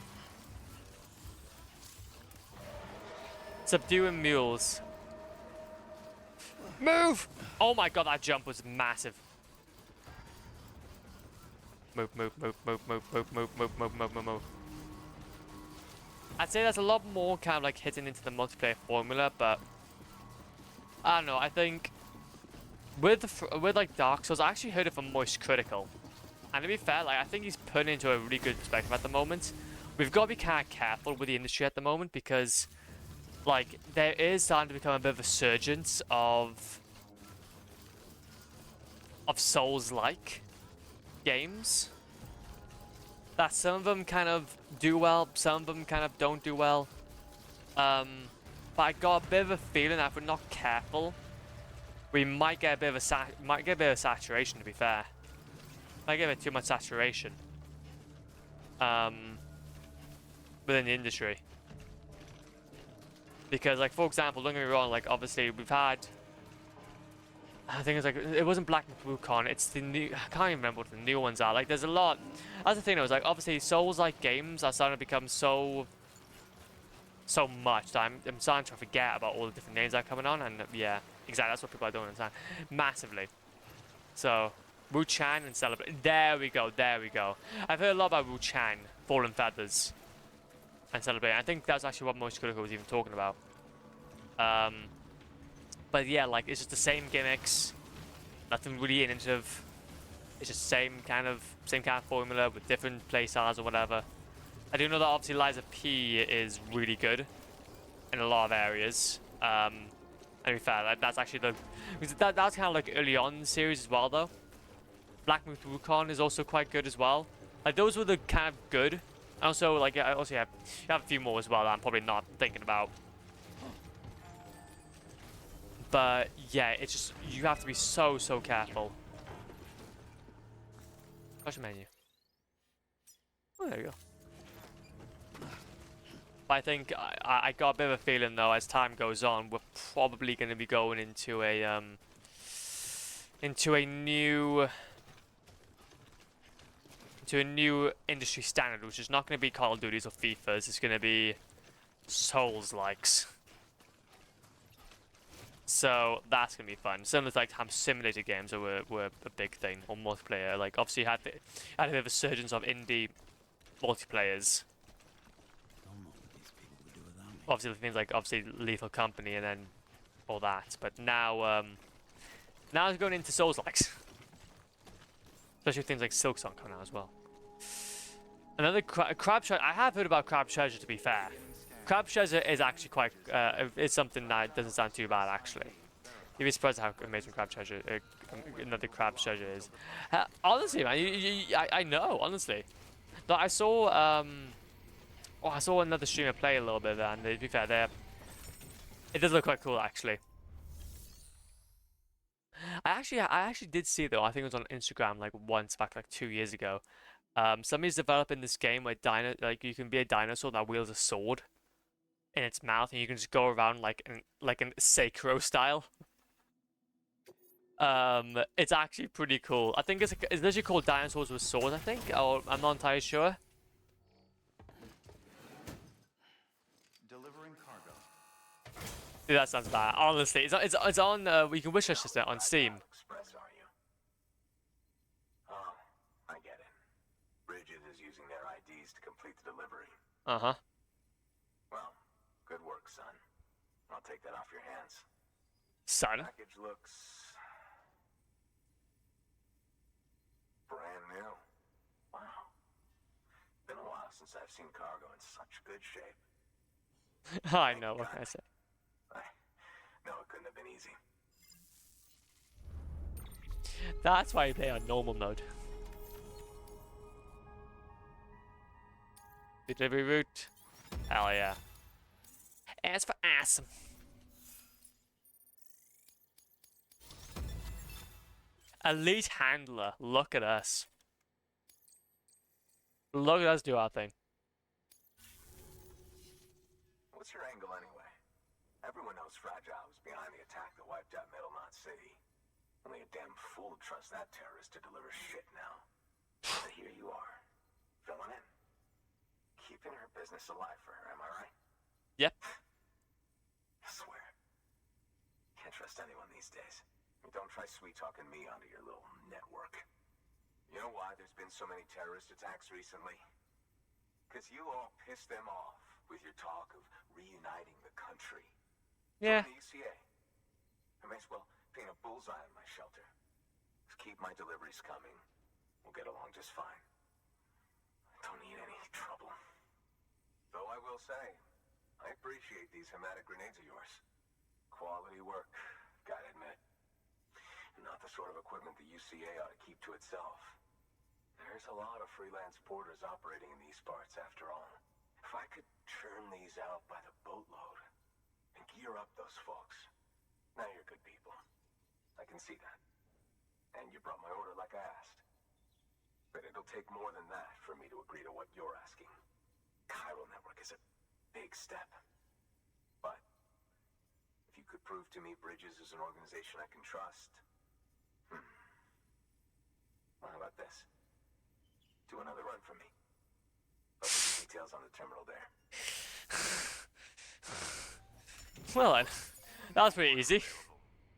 Subduing mules. Move! Oh my god, that jump was massive. Move, move, move, move, move, move, move, move, move, move, move, move. I'd say there's a lot more kind of like hitting into the multiplayer formula, but I don't know. I think with like Dark Souls, I actually heard it from Moist Critical, and to be fair, like I think he's putting it into a really good perspective at the moment. We've got to be kind of careful with the industry at the moment because, like, there is starting to become a bit of a resurgence of Souls-like games. That some of them kind of do well, some of them kind of don't do well. But I got a bit of a feeling that if we're not careful, we might get a bit of a saturation. To be fair, might get a bit too much saturation. Within the industry, because like for example, don't get me wrong, like obviously we've had. I think it's like it wasn't Black Myth Wukong. It's the new. I can't even remember what the new ones are. Like, there's a lot. That's the thing. Though, is like obviously Souls-like games are starting to become so much that I'm starting to forget about all the different names that are coming on. And yeah, exactly. That's what people don't understand massively. So Wu Chan and Celebrate. There we go. There we go. I've heard a lot about Wu Chan, Fallen Feathers, and Celebrate. I think that's actually what Most Critical was even talking about. But yeah, like, it's just the same gimmicks, nothing really innovative. It's just same kind of formula with different play styles or whatever. I do know that obviously Liza P is really good in a lot of areas. And to be fair, that's actually that's kind of like early on in the series as well though. Black Myth Wukong is also quite good as well. Like, those were the kind of good. And also, like, I also have a few more as well that I'm probably not thinking about. But yeah, it's just, you have to be so careful. What's your menu? Oh, there you go. But I think I got a bit of a feeling though, as time goes on, we're probably going to be going into a new industry standard, which is not going to be Call of Duties or FIFAs. It's going to be Souls-likes. So that's gonna be fun. Similar to like how simulator games were a big thing, or multiplayer. Like obviously you had a bit of a resurgence of indie multiplayers. Don't know what these people would do without me. Obviously things like Lethal Company and then all that. But now now it's going into Souls-likes. Especially things like Silksong coming out as well. Another Crab Treasure. I have heard about Crab Treasure, to be fair. Crab Treasure is actually quite, it's something that doesn't sound too bad, actually. You'd be surprised how amazing Crab Treasure, another Crab Treasure is. Honestly, man, I know, honestly. No, I saw, I saw another streamer play a little bit there, and to be fair, it does look quite cool, actually. I actually did see, though, I think it was on Instagram, like, once back, like, 2 years ago. Somebody's developing this game where you can be a dinosaur that wields a sword in its mouth, and you can just go around like in Sekiro style. It's actually pretty cool. I think it's literally called Dinosaurs with Swords, I think, or I'm not entirely sure. Delivering cargo. Dude, that sounds bad. Honestly, it's on. We can wish us just on Steam. Express, are you? Oh, I get it. Bridges is using their IDs to complete the delivery. Uh-huh. Well, good work, son. I'll take that off your hands. Son. Package looks brand new. Wow. Been a while since I've seen cargo in such good shape. I know. What can I say? No, it couldn't have been easy. That's why you play on normal mode. Delivery route. Hell yeah. As for awesome. Elite handler. Look at us. Look at us do our thing. What's your angle anyway? Everyone knows Fragile was behind the attack that wiped out Middlemount City. Only a damn fool would trust that terrorist to deliver shit now. But here you are, filling in. Keeping her business alive for her, am I right? Yep. I swear. Can't trust anyone these days. Don't try sweet-talking me onto your little network. You know why there's been so many terrorist attacks recently? Because you all pissed them off with your talk of reuniting the country. Yeah. Join the UCA. I may as well paint a bullseye on my shelter. Just keep my deliveries coming. We'll get along just fine. I don't need any trouble. Though I will say, I appreciate these hematic grenades of yours. Quality work, gotta admit. Not the sort of equipment the UCA ought to keep to itself. There's a lot of freelance porters operating in these parts, after all. If I could churn these out by the boatload and gear up those folks. Now you're good people. I can see that. And you brought my order like I asked. But it'll take more than that for me to agree to what you're asking. Chiral Network is a big step. But if you could prove to me Bridges is an organization I can trust... Well, how about this? Do another run for me. I'll put the details on the terminal there. Well then, that was pretty easy.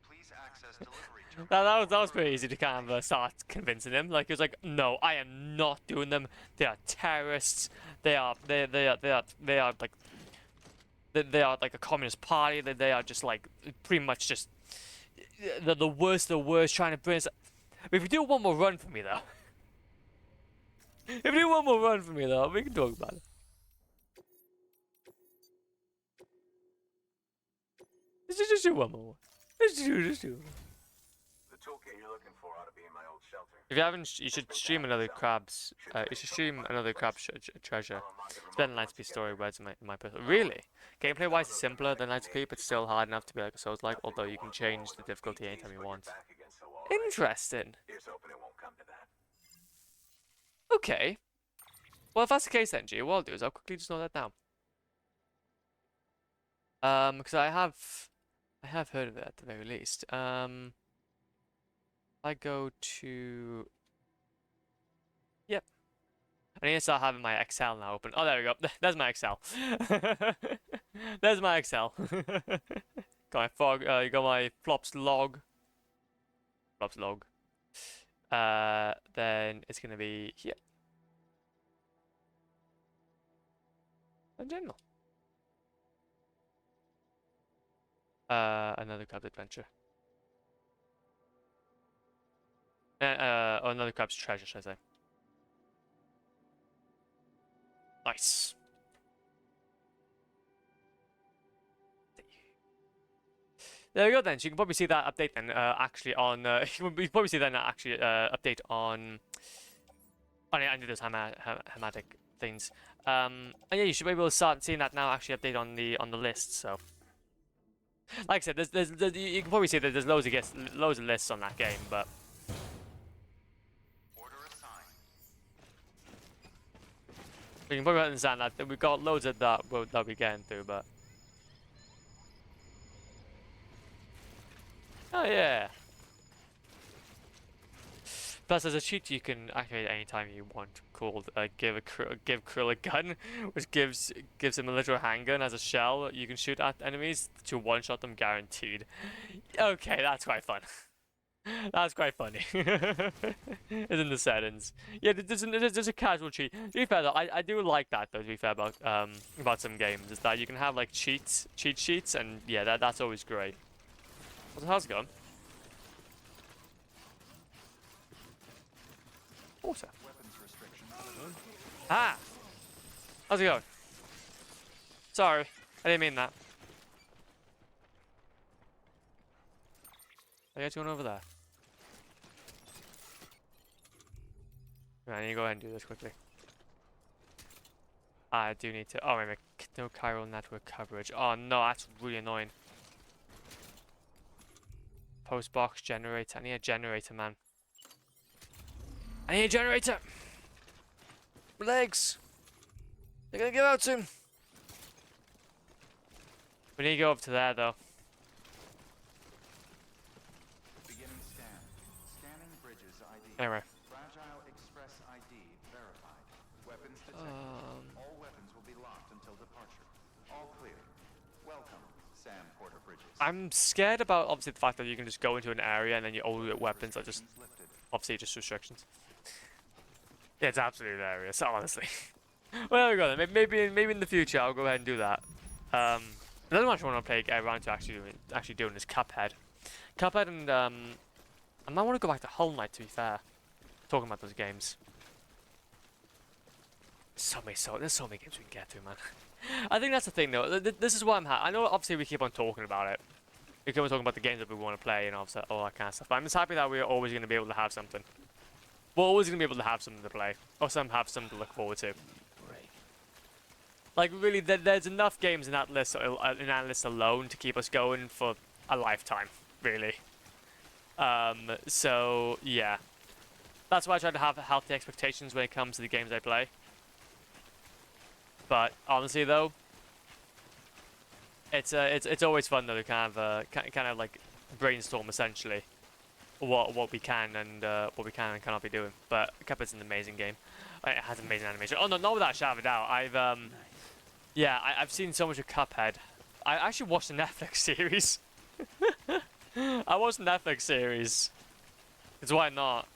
Please access delivery terminal. That was pretty easy to kind of start convincing him. Like he was like, no, I am not doing them. They are terrorists. They are like they are like a communist party. They are just like pretty much just the worst of the worst, trying to bring us. If you do one more run for me though, we can talk about it. Just do one more. Just do. The toolkit you're looking for ought to be in my old shelter. If you haven't, you should stream another crabs. You should stream another crabs treasure. It's better than Lightspeed story. Where's my personal? Really? Gameplay wise, it's simpler than Lightspeed, but still hard enough to be like a Souls-like. Although you can change the difficulty anytime you want. Interesting. Here's hoping it won't come to that. Okay. Well, if that's the case then, G, what I'll do is I'll quickly just note that down. Because I have heard of it at the very least. I go to... Yep. I need to start having my Excel now open. Oh, there we go. There's my Excel. There's my Excel. Got my fog. You got my flops log. Flops log. Then it's gonna be here. In general. Another crab's adventure. Or another crab's treasure, should I say. Nice. There we go then. So you can probably see that update then actually on you can probably see that actually update on any of those hematic things. And yeah, you should be able to start seeing that now actually update on the list. So like I said, there's you can probably see that there's loads of lists on that game, but Order assigned. you can probably understand that we've got loads of that we're getting through, but oh yeah. Plus, there's a cheat you can activate anytime you want called give Krill a gun, which gives him a literal handgun as a shell that you can shoot at enemies to one-shot them guaranteed. Okay, that's quite fun. That's quite funny. It's in the settings. Yeah, there's a casual cheat. To be fair though, I do like that though. To be fair about some games is that you can have like cheat sheets, and yeah, that's always great. How's it going? Water. Ah! How's it going? Sorry, I didn't mean that. I guess going over there. I need to go ahead and do this quickly. I do need to. Oh, wait, no chiral network coverage. Oh no, that's really annoying. Post box generator. I need a generator, man. I need a generator! My legs. They're gonna give out soon. We need to go up to there though. Beginning scan. Scanning bridges ID. Anyway. Fragile Express ID verified. Weapons detected. All weapons will be locked until departure. All clear. Welcome, Sam Porter Bridges. I'm scared about obviously the fact that you can just go into an area and then you only get weapons that just Lifted. obviously just restrictions. Yeah, it's absolutely hilarious, honestly. Well, there we go then. Maybe in the future I'll go ahead and do that. Another one I want to play around to actually doing is Cuphead. Cuphead and I might want to go back to Hollow Knight, to be fair. Talking about those games. There's so many games we can get through, man. I think that's the thing though. This is why I'm happy. I know obviously we keep on talking about it. We keep on talking about the games that we want to play and obviously all that kind of stuff. But I'm just happy that we're always going to be able to have something. We're always going to be able to have something to play. Or have something to look forward to. Like really, there's enough games in that list alone to keep us going for a lifetime, really. So yeah, that's why I try to have healthy expectations when it comes to the games I play. But honestly, though, it's always fun though to kind of like brainstorm essentially what we can and cannot be doing. But Cuphead's an amazing game. It has amazing animation. Oh no, not without a shadow of a doubt. I've seen so much of Cuphead. I actually watched the Netflix series. I watched the Netflix series. Because why not?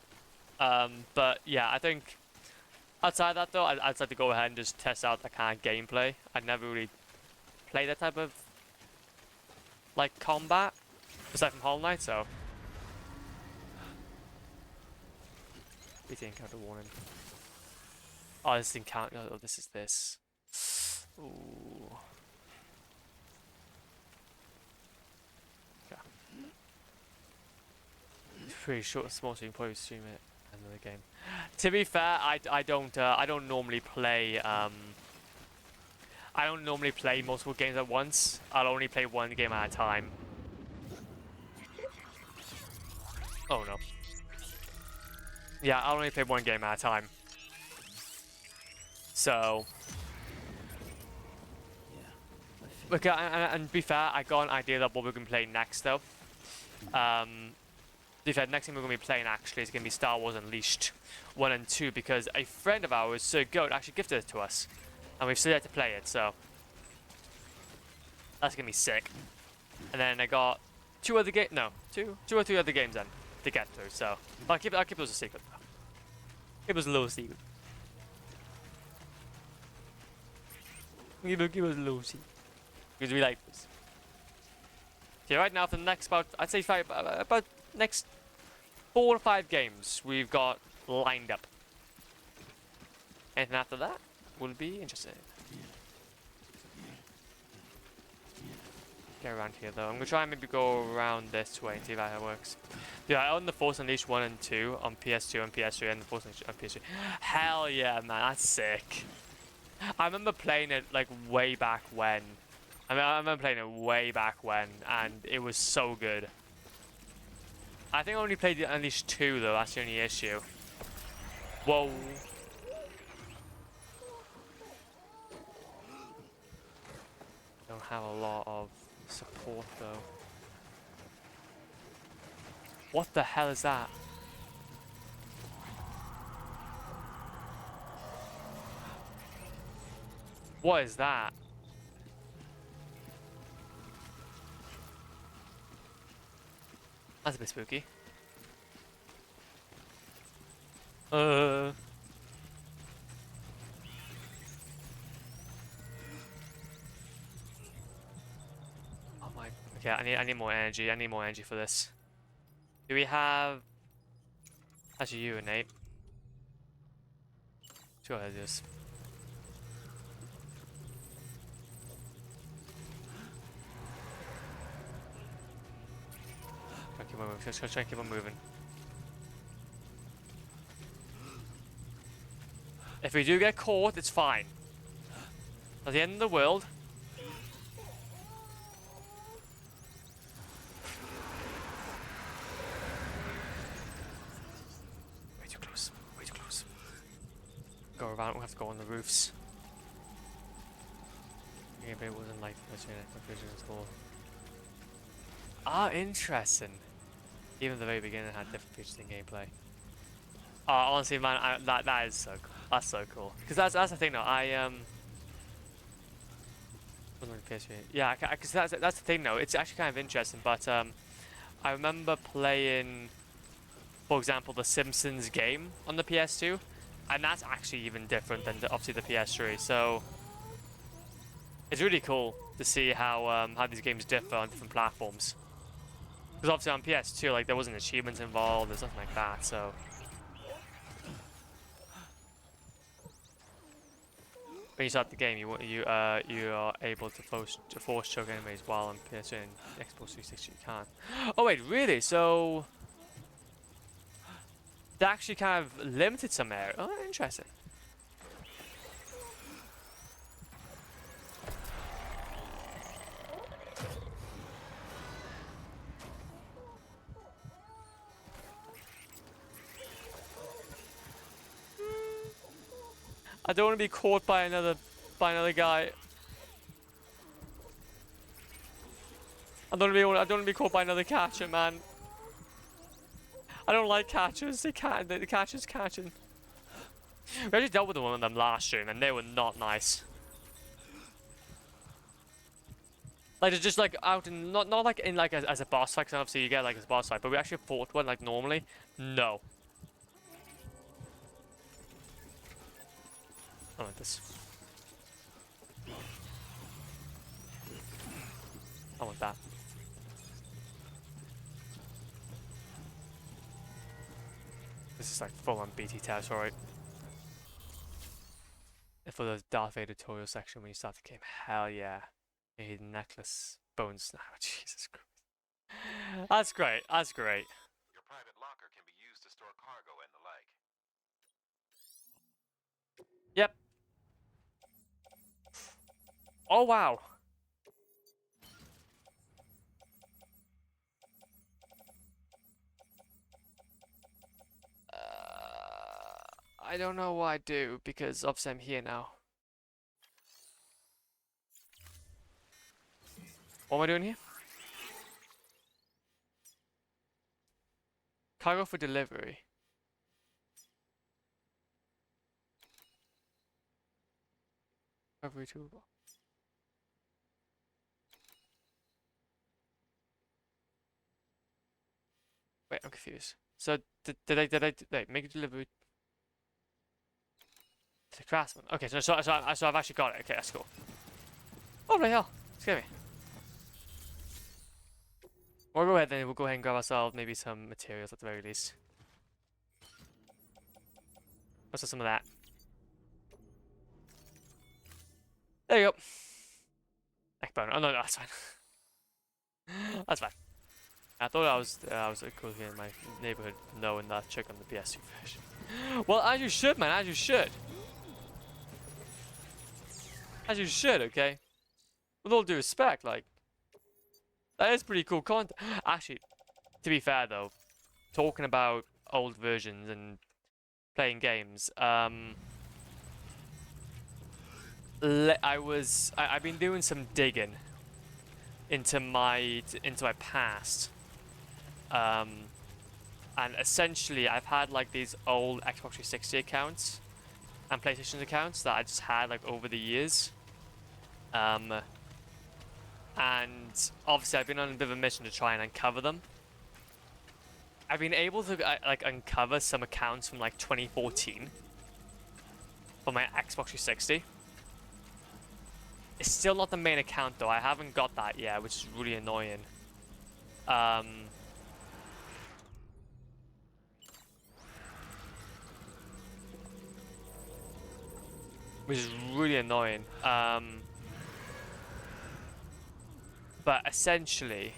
But yeah, I think outside that though, I'd like to go ahead and just test out that kind of gameplay. I'd never really played that type of like combat aside from Hollow Knight, so. We think encounter warning. Oh, this encounter. Oh, this is this. Ooh. Yeah. It's pretty short and small, so you can probably stream it another game. To be fair, I don't normally play I don't normally play multiple games at once. I'll only play one game at a time. Oh no. Yeah, I'll only play one game at a time. So. Okay, and to be fair, I got an idea of what we're going to play next, though. To be fair, next thing we're going to be playing, actually, is going to be Star Wars Unleashed 1 and 2, because a friend of ours, Sir Goat, actually gifted it to us. And we've still yet to play it, so... That's going to be sick. And then I got two or three other games then to get through, so... I'll keep those a secret, though. Keep those a little secret. Keep those a little secret. Because we like this. Okay, right now for the next I'd say about next 4 or 5 games we've got lined up. Anything after that will be interesting. Get around here though. I'm gonna try and maybe go around this way and see if that works. Yeah, I own the Force Unleashed 1 and 2 on PS2 and PS3 and the Force Unleashed on PS3. Hell yeah, man, that's sick. I remember playing it like way back when. I remember playing it way back when, and it was so good. I think I only played at least 2 though, that's the only issue. Whoa. Don't have a lot of support though. What the hell is that? What is that? That's a bit spooky. Oh my. Okay, I need more energy. I need more energy for this. Do we have? Actually, you and Nate. Let's go ahead and do this. Keep on moving. Just try and keep on moving. If we do get caught, it's fine. At the end of the world. Way too close. Way too close. Go around. We have to go on the roofs. Yeah, but it wasn't like vision at all. Ah, interesting. Even at the very beginning, it had different features in gameplay. Oh, honestly, man, that is so cool. That's so cool. Because that's the thing, though. Wasn't like PS3. Yeah, because that's the thing, though. It's actually kind of interesting. But I remember playing, for example, the Simpsons game on the PS2, and that's actually even different than obviously the PS3. So it's really cool to see how these games differ on different platforms. Because obviously on PS2, like there wasn't achievements involved, there's nothing like that. So when you start the game, you are able to force choke enemies while on PS3 and Xbox 360 you can't. Oh wait, really? So they actually kind of limited some area. Oh, interesting. I don't want to be caught by another guy. I don't want to be caught by another catcher, man. I don't like catchers. The catchers catching. We actually dealt with one of them last stream, and they were not nice. Like it's just like out in not like in like as a boss fight, 'cause obviously you get like as a boss fight, but we actually fought one like normally. No. I want this. I want that. This is like full on BT territory. For the Darth Vader tutorial section when you start the game, hell yeah. You need necklace, bone snap. Jesus Christ. That's great. That's great. Your private locker can be used to store cargo and the like. Yep. Oh wow. I don't know what I do because obviously I'm here now. What am I doing here? Cargo for delivery. Recovery toolbar. Wait, I'm confused. So did I make a delivery to the craftsman? Okay, so I've actually got it. Okay, that's cool. Oh the hell! Scare me. We'll go ahead then. We'll go ahead and grab ourselves maybe some materials at the very least. Let's some of that. There you go. Neck bone. Oh no, that's fine. That's fine. I thought I was cool here in my neighborhood knowing that chick on the PS2 version. Well, as you should, man. As you should. As you should. Okay. With all due respect, like that is pretty cool content. Actually, to be fair though, talking about old versions and playing games, I've been doing some digging into my past, and essentially I've had like these old Xbox 360 accounts and PlayStation accounts that I just had like over the years, and obviously I've been on a bit of a mission to try and uncover them. I've been able to like uncover some accounts from like 2014 for my Xbox 360. It's still not the main account though. I haven't got that yet, which is really annoying. Which is really annoying. But essentially,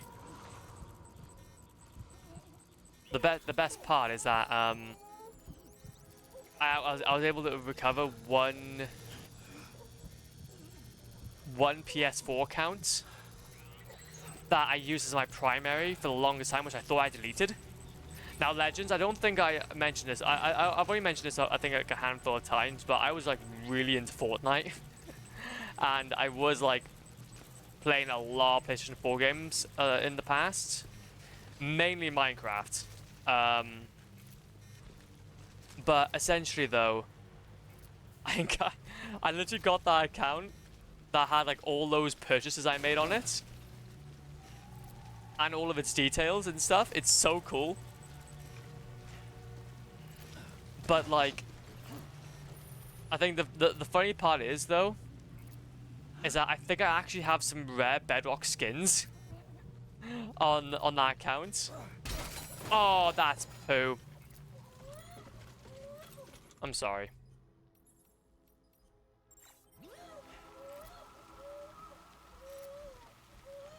the best part is that I was able to recover one PS4 account that I used as my primary for the longest time, which I thought I deleted. Now, Legends, I don't think I mentioned this. I've only mentioned this, I think, like a handful of times, but I was, like, really into Fortnite. And I was, like, playing a lot of PlayStation 4 games in the past. Mainly Minecraft. But essentially, though, I literally got that account that had, like, all those purchases I made on it. And all of its details and stuff. It's so cool. But, like, I think the funny part is, though, is that I think I actually have some rare Bedrock skins on that account. Oh, that's poo. I'm sorry.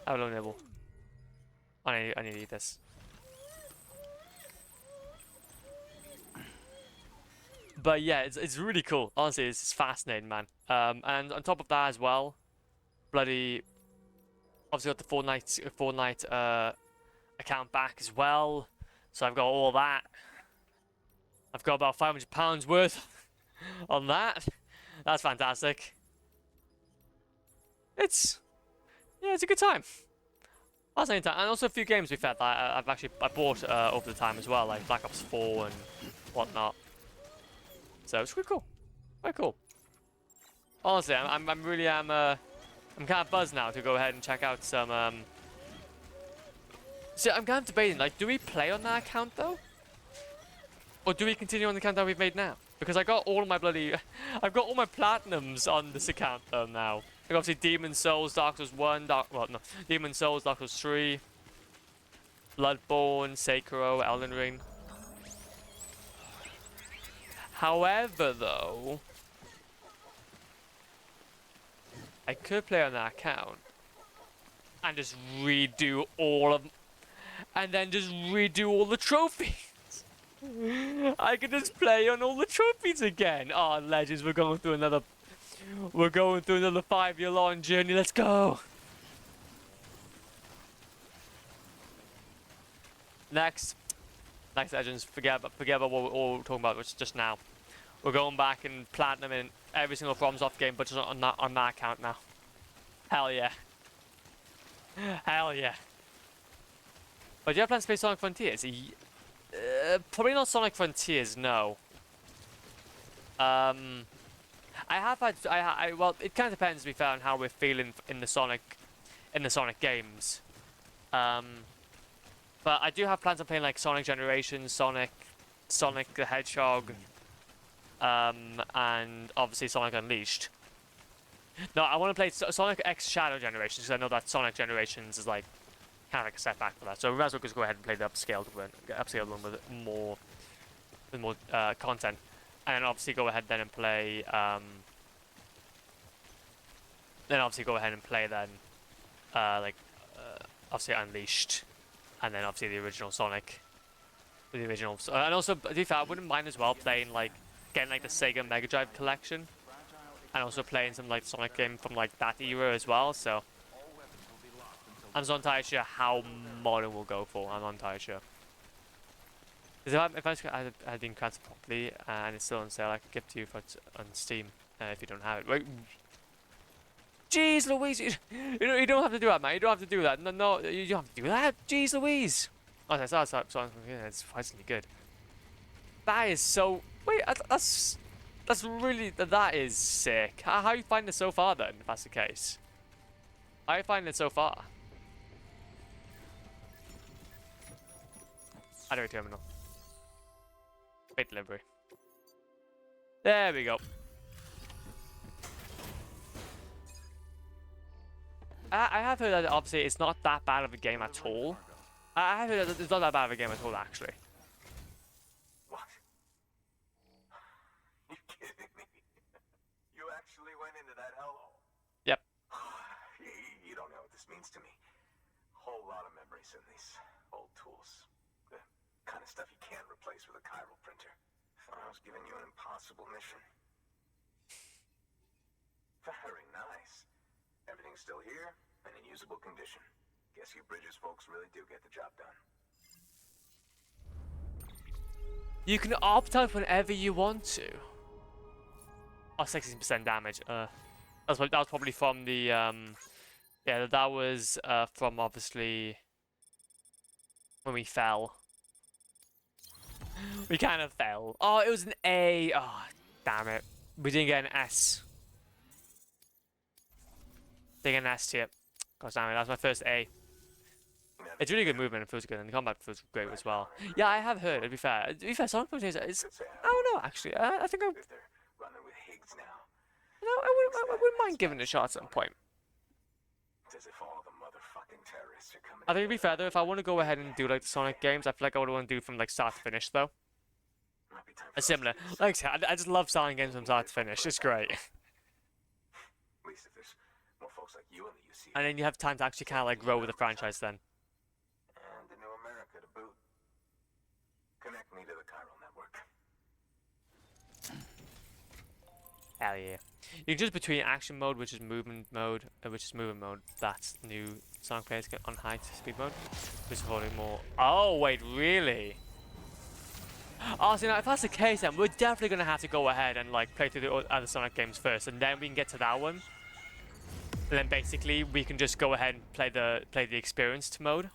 Have a little nibble. I need to eat this. But yeah, it's really cool. Honestly, it's fascinating, man. And on top of that as well, bloody obviously got the Fortnite account back as well. So I've got all that. I've got about £500 worth on that. That's fantastic. It's a good time. Fascinating time, and also a few games we've had that I bought over the time as well, like Black Ops 4 and whatnot. So it's quite cool. Quite cool. Honestly, I'm kind of buzzed now to go ahead and check out some. See, I'm kind of debating, like, do we play on that account though, or do we continue on the account that we've made now? Because I got all my bloody, I've got all my platinums on this account though now. Like obviously Demon Souls, Dark Souls 1, Demon Souls, Dark Souls 3, Bloodborne, Sekiro, Elden Ring. However, though, I could play on that account and just redo all of, and then just redo all the trophies. I could just play on all the trophies again. Oh, Legends, we're going through another 5-year long journey. Let's go. Next Legends, forget about what we're talking about, which is just now. We're going back and platinum in every single FromSoft game, but just on that account now. Hell yeah. Hell yeah. But do you have plans to play Sonic Frontiers? Probably not Sonic Frontiers, no. I have had, well, it kind of depends, to be fair, on how we're feeling in the Sonic games. But I do have plans on playing like Sonic Generations, Sonic the Hedgehog, and obviously Sonic Unleashed. No, I want to play Sonic X Shadow Generations because I know that Sonic Generations is like kind of like a setback for that. So we might as well just go ahead and play the upscaled one with more content, and then obviously go ahead then and play. Obviously Unleashed, and then obviously the original Sonic. The original, and also to be fair, I wouldn't mind as well playing like getting like the Sega Mega Drive collection. And also playing some like Sonic game from like that era as well, so I'm not entirely sure how modern we'll go for. I'm not entirely sure. Because if I had been crafted properly and it's still on sale, I could give it to you on Steam if you don't have it. Wait, jeez Louise, you don't have to do that, man. You don't have to do that. No, you don't have to do that. Jeez Louise. Oh, that's it's surprisingly good. That is so. Wait, that's really, that is sick. How you find it so far then, if that's the case? How you find it so far? Hideaway terminal. Wait delivery. There we go. I have heard that obviously it's not that bad of a game at all. I have heard that it's not that bad of a game at all, actually. What? You kidding me? You actually went into that hellhole? Yep. You don't know what this means to me. Whole lot of memories in these old tools. The kind of stuff you can't replace with a chiral printer. Thought I was giving you an impossible mission. Very nice. Everything's still here and in usable condition. Guess you Bridges folks really do get the job done. You can opt out whenever you want to. Oh, 16% damage. That was probably from the yeah, that was from obviously when we fell. We kind of fell. Oh, it was an A. Oh, damn it. We didn't get an S. Didn't get an S tier. God damn it, that was my first A. It's really good movement, it feels good, and the combat feels great as well. Yeah, I have heard, to be fair. To be fair, Sonic Punch is... I don't know, actually. I think I... No, I wouldn't mind giving it a shot at some point. I think to be fair, though, if I want to go ahead and do, like, the Sonic games, I feel like I would want to do from, like, start to finish, though. A similar. Like I said, I just love Sonic games from start to finish. It's great. And then you have time to actually kind of, like, grow with the franchise then. And the new America to boot. Connect me to the chiral network. Hell yeah. You can choose between action mode, which is movement mode, That's new Sonic players get on high speed mode. Which is holding more. Oh, wait, really? Oh, so now if that's the case, then we're definitely gonna have to go ahead and like play through the other Sonic games first, and then we can get to that one. And then basically we can just go ahead and play the experienced mode,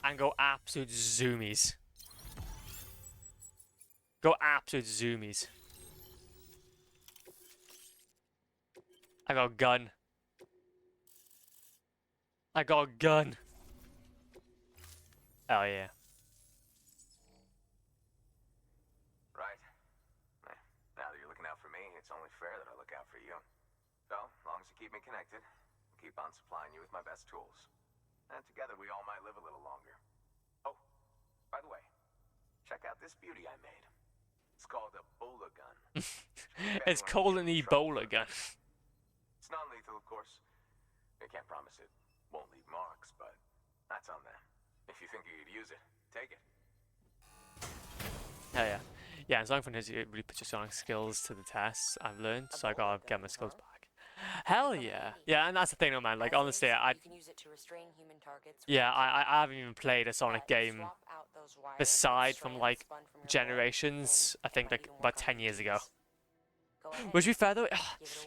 and go absolute zoomies. Go absolute zoomies. I got a gun. I got a gun. Oh yeah. Right. Now that you're looking out for me, it's only fair that I look out for you. So, as long as you keep me connected, I'll keep on supplying you with my best tools. And together we all might live a little longer. Oh, by the way, check out this beauty I made. It's called a bowler gun. It's called an Ebola gun. It's non-lethal, of course. I can't promise it won't leave marks, but that's on them. If you think you could use it, take it. Hell yeah. Yeah, and Sonic Frontiers, it really puts your Sonic skills to the test, I've learned, so I gotta get my skills back. Hell yeah. Yeah, and that's the thing, though, man. Like, honestly, I haven't even played a Sonic game aside from, like, Generations, I think, like, about 10 years ago. Which, to be fair, though,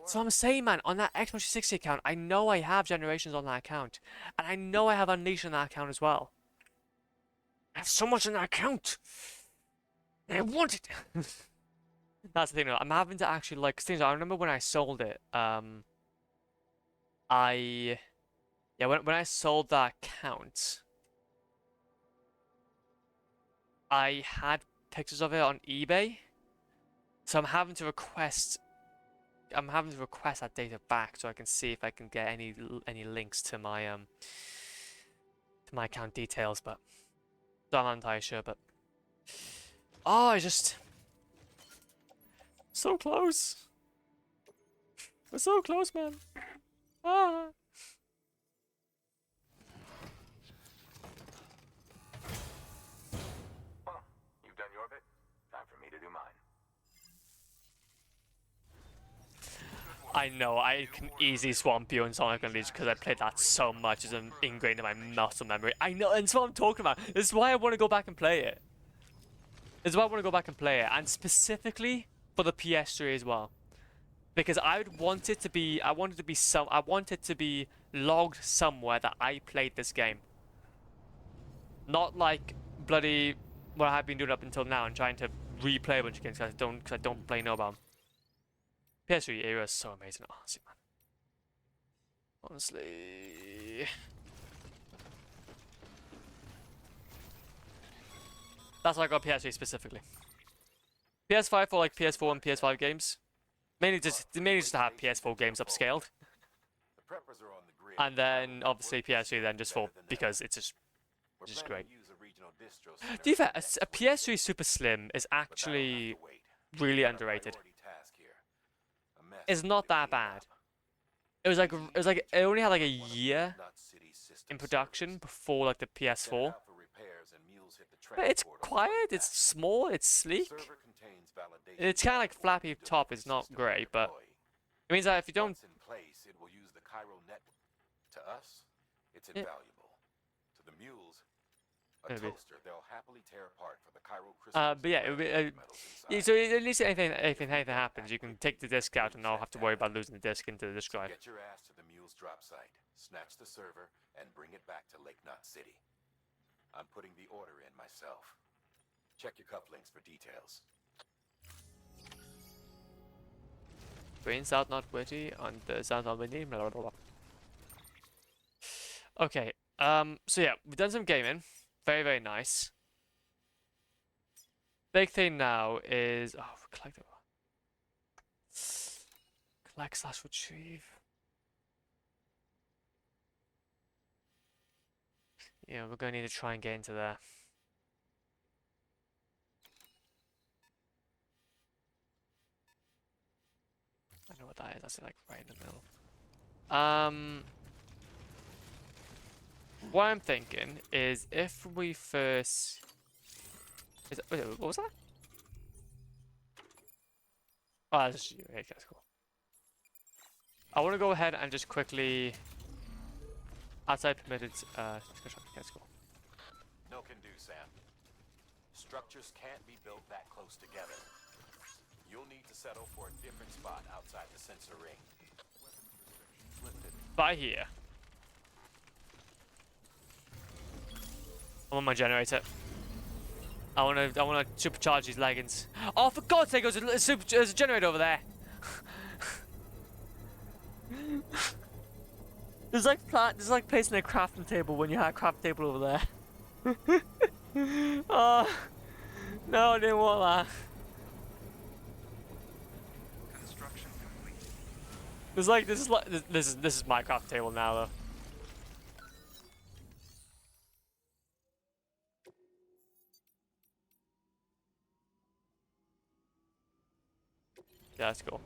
so I'm saying, man, on that Xbox 360 account, I know I have Generations on that account. And I know I have Unleashed on that account as well. I have so much on that account! And I want it! That's the thing, though. I'm having to actually, like, things. I remember when I sold it, yeah, when I sold that account, I had pictures of it on eBay. So I'm having to request that data back so I can see if I can get any links to my account details, but I'm not entirely sure. But oh, I just so close. We're so close, man. Ah. Well, you've done your bit. Time for me to do mine. I know, I can easily swamp you in Sonic Unleashed because I played that so much, it's ingrained in my muscle memory. I know, and that's what I'm talking about. This is why I want to go back and play it. This is why I want to go back and play it, and specifically for the PS3 as well. Because I would want it to be, I want it to be logged somewhere that I played this game. Not like bloody what I've been doing up until now and trying to replay a bunch of games because I don't play no about them. PS3 era is so amazing, honestly, man. Honestly. That's why I got PS3 specifically. PS5 for like PS4 and PS5 games. Mainly just to have PS4 games upscaled. And then obviously PS3 then just for because it's just great. To be fair, a PS3 Super Slim is actually really underrated. It's not that bad. It only had like a year in production before like the PS4. But it's quiet, it's small, it's sleek. It's kind of like flappy top, it's not great, but it means that if you don't... Once in place, it will use the chiral network. To us, it's invaluable. To the mules, A Maybe. toaster they'll happily tear apart for the chiral crystals But yeah, and it would be, rare metals yeah, inside. so at least anything happens, you can take the disc out and not have to worry about losing the disc into the disc So drive. get your ass to the mule's drop site, snatch the server, and bring it back to Lake Knot City. I'm putting the order in myself. Check your cufflinks for details. Green, south, not witty, on the south, not witty, blah, blah, blah, blah. Okay, so yeah, we've done some gaming. Very, very nice. Big thing now is, oh, collect it. Collect / retrieve. Yeah, we're gonna need to try and get into there. I know what that is. That's like right in the middle. What I'm thinking is if we first, wait, what was that? Oh, that's just you. Okay, that's cool. I want to go ahead and just quickly outside permitted. That's cool. No can do, Sam. Structures can't be built that close together. You'll need to settle for a different spot outside the sensor ring. By here. I'm on my generator. I wanna supercharge these leggings. Oh, for God's sake, there's a generator over there. There's like placing a crafting table when you have a crafting table over there. Oh no, I didn't want that. Construction complete. There's like this is my crafting table now though. Yeah, that's cool.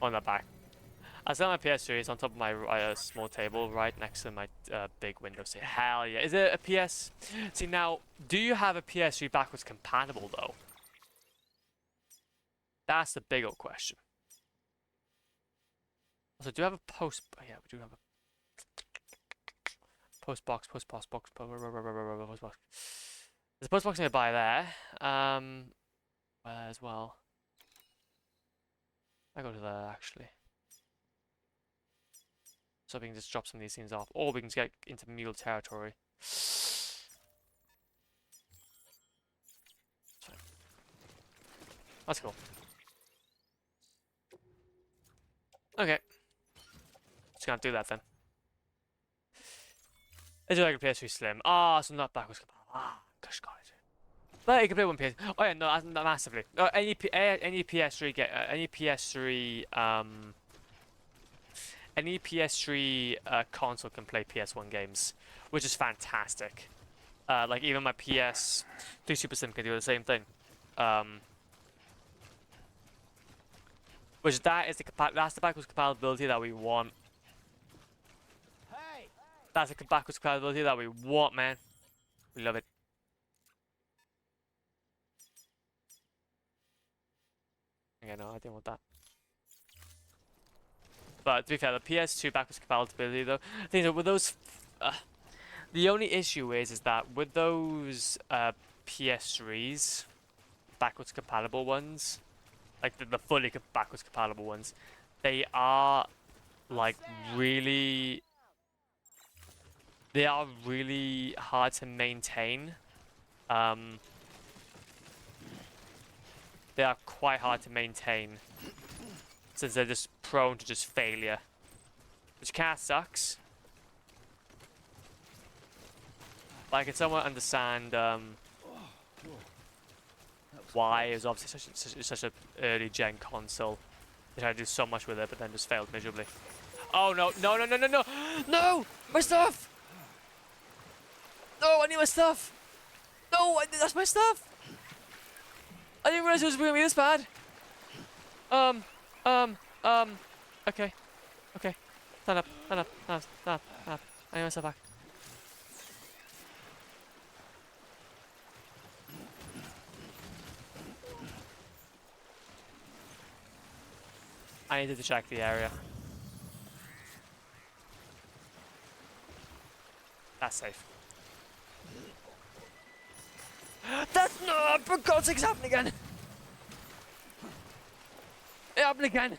On the back. I set my PS3 is on top of my small table right next to my big window. Say, hell yeah. Is it a PS? See, now, do you have a PS3 backwards compatible, though? That's the big old question. Also, do you have a post? Oh, yeah, we do have a post box. Post box. There's a post box nearby there. As well. I go to there, actually. So we can just drop some of these things off. Or we can get into mule territory. That's cool. Okay. Just gonna do that then. Is it like a PS3 Slim? Ah, so not backwards compatible. Ah, gosh, got it. But you can play one PS. Oh yeah, no, not massively. Any PS3 get any PS3 any PS3 console can play PS1 games, which is fantastic. Like even my PS3 Super Slim can do the same thing. Which that's the backwards compatibility that we want. Hey! That's the backwards compatibility that we want, man. We love it. Okay, no, I didn't want that. But to be fair, the PS2 backwards compatibility though, I think with those, the only issue is that with those PS3s, backwards compatible ones, like the fully backwards compatible ones, they are like really hard to maintain. They are quite hard to maintain since they're just prone to just failure, which kind of sucks. But I can somewhat understand why it was obviously such an early gen console. They tried to do so much with it, but then just failed miserably. Oh no, no, no, no, no, no! No! My stuff! No, I need my stuff! No, that's my stuff! I didn't realize it was going to be this bad. Okay. Okay. Stand up, stand up, stand up, stand up, stand up. I need my stuff back. I needed to check the area. That's safe. That's no, for God's sake, it's happening again. It happened again.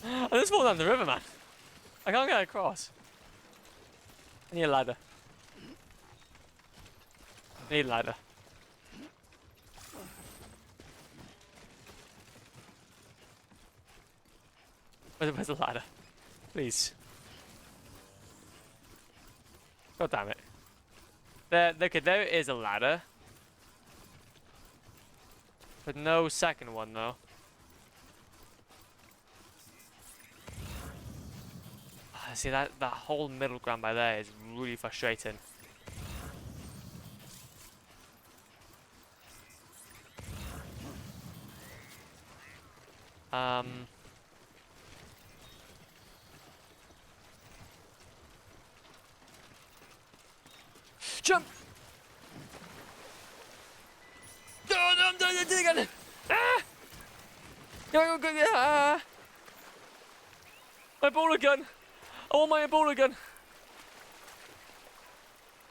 I just fall down the river, man. I can't get across. I need a ladder. I need a ladder. Where's the ladder? Please. God damn it. Okay, there is a ladder. But no second one, though. See, that whole middle ground by there is really frustrating. Jump! No, I'm doing it again! Ah! Go, go, go, ah! My Ebola gun! I want my Ebola gun!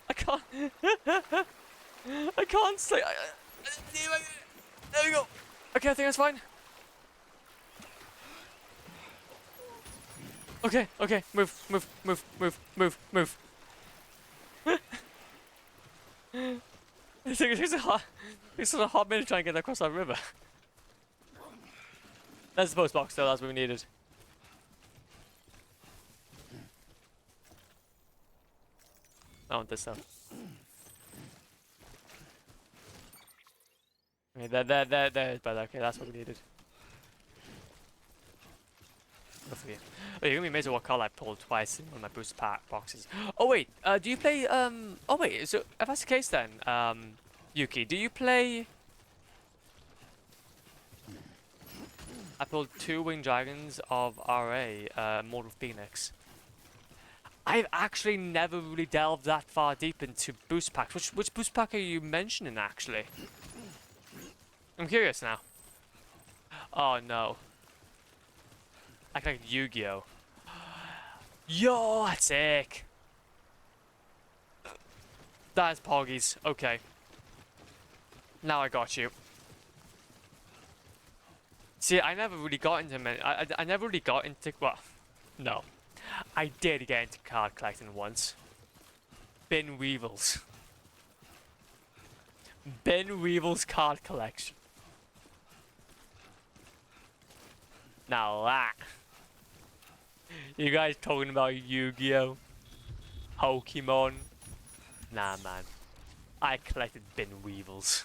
I can't. I can't stay. There we go. Okay, I think that's fine. Okay, okay, move, move, move, move, move, move. It's a hot minute trying to get across that river. That's the post box though, that's what we needed. I want this stuff. Okay, there is better. Okay, that's what we needed. Good for you. Oh, you're gonna be amazed at what card I pulled twice in one of my booster pack boxes. Oh wait, do you play oh wait, so if that's the case then, Yuki, do you play? I pulled 2 Winged Dragons of RA, Mortal Phoenix. I've actually never really delved that far deep into boost packs. Which boost pack are you mentioning actually? I'm curious now. Oh no. I like Yu-Gi-Oh. Yo, that's sick. That's Poggies. Okay. Now I got you. See, I never really got into many. I never really got into. Well, no. I did get into card collecting once. Ben Weevils. Ben Weevils card collection. Now that. You guys talking about Yu-Gi-Oh? Pokemon? Nah, man. I collected Ben Weevils.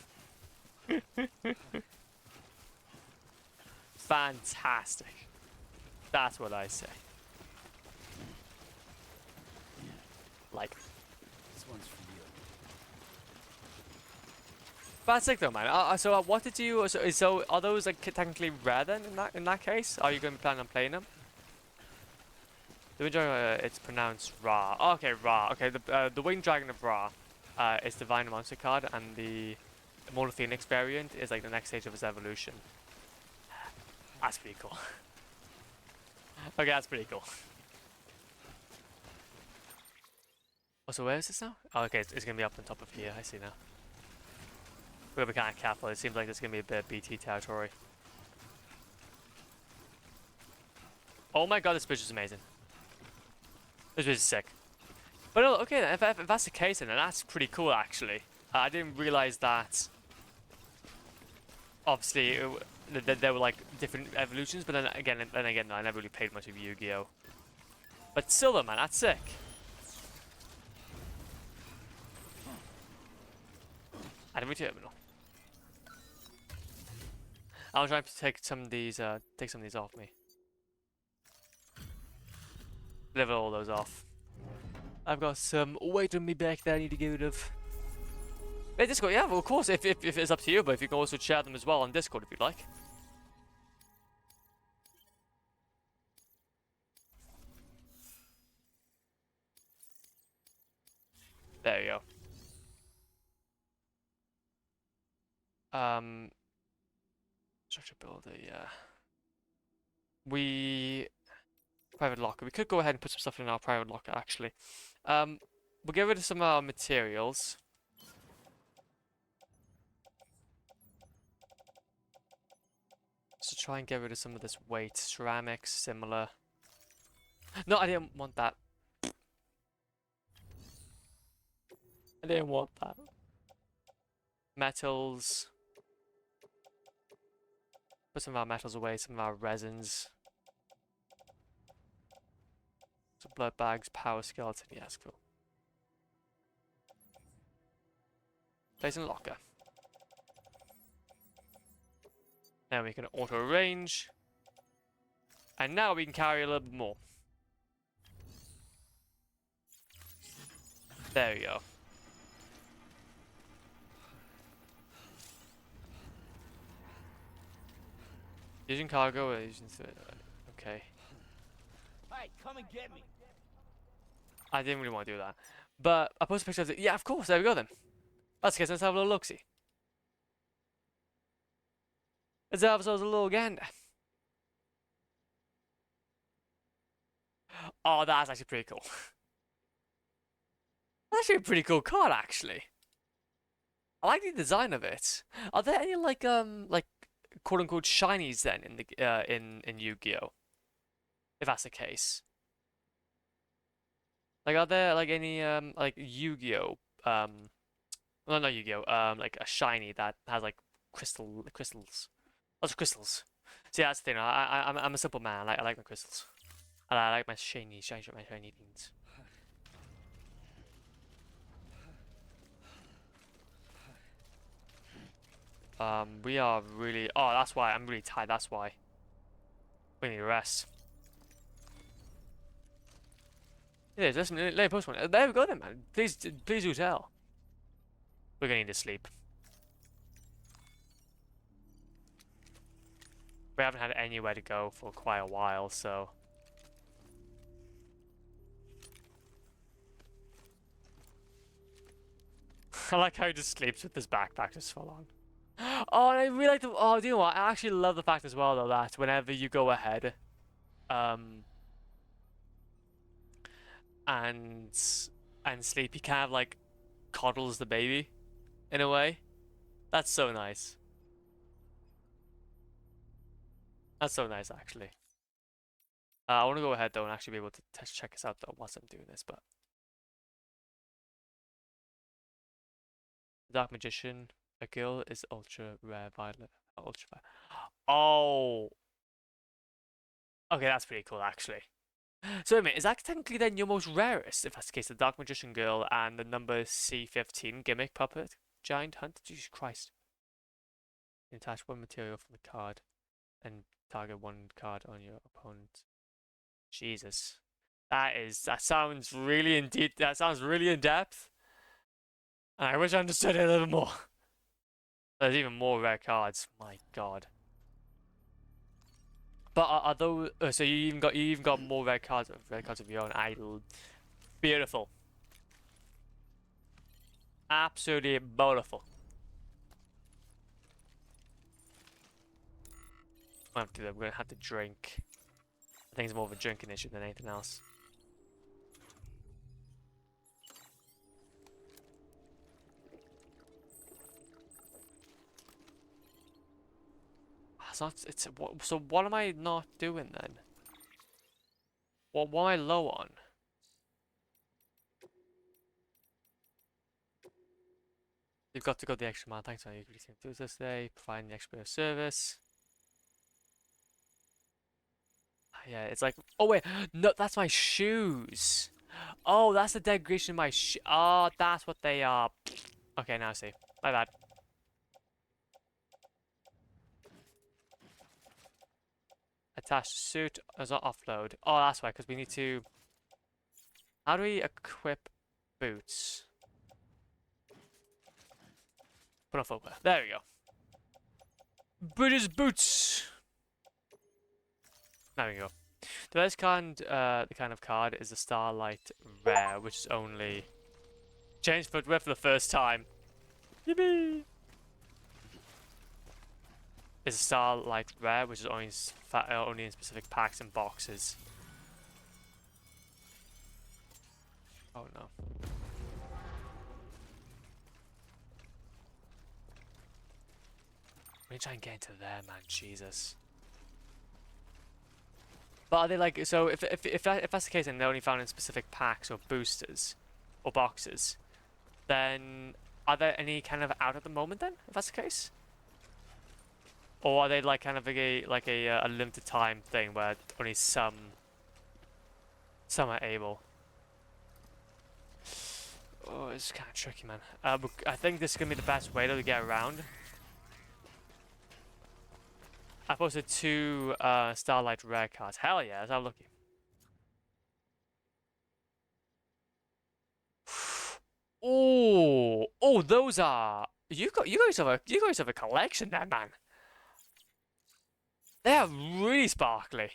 Fantastic. That's what I say. Like. This one's for you. That's sick though, man. So what did you? So are those like technically rare then in that case? Are you going to plan on playing them? The Winged Dragon, it's pronounced Ra. Oh, okay, Ra. Okay, the Winged Dragon of Ra is Divine Monster card, and the Immortal Phoenix variant is like the next stage of its evolution. That's pretty cool. Okay, that's pretty cool. Oh, so where is this now? Oh, okay, it's gonna be up on top of here. I see now. We're kind of careful. It seems like there's gonna be a bit of BT territory. Oh my god, this bridge is amazing. This bridge is sick. But okay, then, if that's the case, then that's pretty cool actually. I didn't realize that. Obviously, there were like different evolutions, but then again, I never really played much of Yu-Gi-Oh. But still, though, man, that's sick. Enemy terminal. I'll try to take some of these off me. Level all those off. I've got some weight on me back that I need to get rid of. Hey, Discord, yeah, well, of course, if it's up to you, but if you can also share them as well on Discord if you'd like. There you go. Structure builder, yeah. Private locker. We could go ahead and put some stuff in our private locker, actually. We'll get rid of some of our materials. So try and get rid of some of this weight. Ceramics, similar. No, I didn't want that. I didn't want that. Metals. Put some of our metals away, some of our resins. Some blood bags, power skeleton. Yeah, that's cool. Place in a locker. Now we can auto arrange. And now we can carry a little bit more. There we go. Using cargo or using... Okay. Hey, come and get me. I didn't really want to do that. But I posted a picture of it. Yeah, of course. There we go then. Let's have a little look-see. Let's have ourselves a little gander. Oh, that's actually pretty cool. That's actually a pretty cool card, actually. I like the design of it. Are there any like quote unquote shinies then in the in Yu-Gi-Oh? If that's the case. Like are there like any like Yu-Gi-Oh well not Yu-Gi-Oh like a shiny that has like crystals. Lots of crystals. See that's the thing. I'm a simple man. I like my crystals. And I like my shiny things. We are really... Oh, that's why. I'm really tired. That's why. We need to rest. Yeah, listen, let me post one. There we go then, man. Please do tell. We're gonna need to sleep. We haven't had anywhere to go for quite a while, so... I like how he just sleeps with his backpack just full on. Oh, and I really like the... Oh, do you know what? I actually love the fact as well, though, that whenever you go ahead, and sleep, he kind of, like, coddles the baby, in a way. That's so nice. That's so nice, actually. I want to go ahead, though, and actually be able to check this out, though, whilst I'm doing this, but... Dark Magician, a girl is ultra rare, violet, ultra rare. Oh! Okay, that's pretty cool, actually. So wait a minute, is that technically then your most rarest, if that's the case, the Dark Magician Girl and the number C15 gimmick puppet giant hunt? Jesus Christ. Attach one material from the card and target one card on your opponent. Jesus. That sounds really that sounds really in depth. And I wish I understood it a little more. There's even more rare cards. My God. But are those? So you even got more rare cards of your own. Beautiful. Absolutely beautiful. We're gonna have to drink. I think it's more of a drinking issue than anything else. So what am I not doing then? What am I low on? You've got to go the extra mile. Thanks for your do this today. Providing the expert service. Yeah, it's like, oh wait, no, that's my shoes. Oh, that's the degradation of my oh, that's what they are. Okay, now I see. My bad. Attach suit as an offload. Oh, that's why, because we need to... How do we equip boots? Put on footwear. There we go. British boots! There we go. The best kind, the kind of card is the Starlight Rare, which is only... Change footwear for the first time. Yippee! It's a Starlight Rare, which is only in specific packs and boxes. Oh no. Let me try and get into there, man. Jesus. But are they like, so if that's the case and they're only found in specific packs or boosters or boxes, then are there any kind of out at the moment then, if that's the case? Or are they like kind of a limited time thing where only some are able? Oh, it's kind of tricky, man. I think this is gonna be the best way to get around. I posted 2 Starlight rare cards. Hell yeah, that's how lucky. Oh, those are you guys have a collection there, man. They are really sparkly.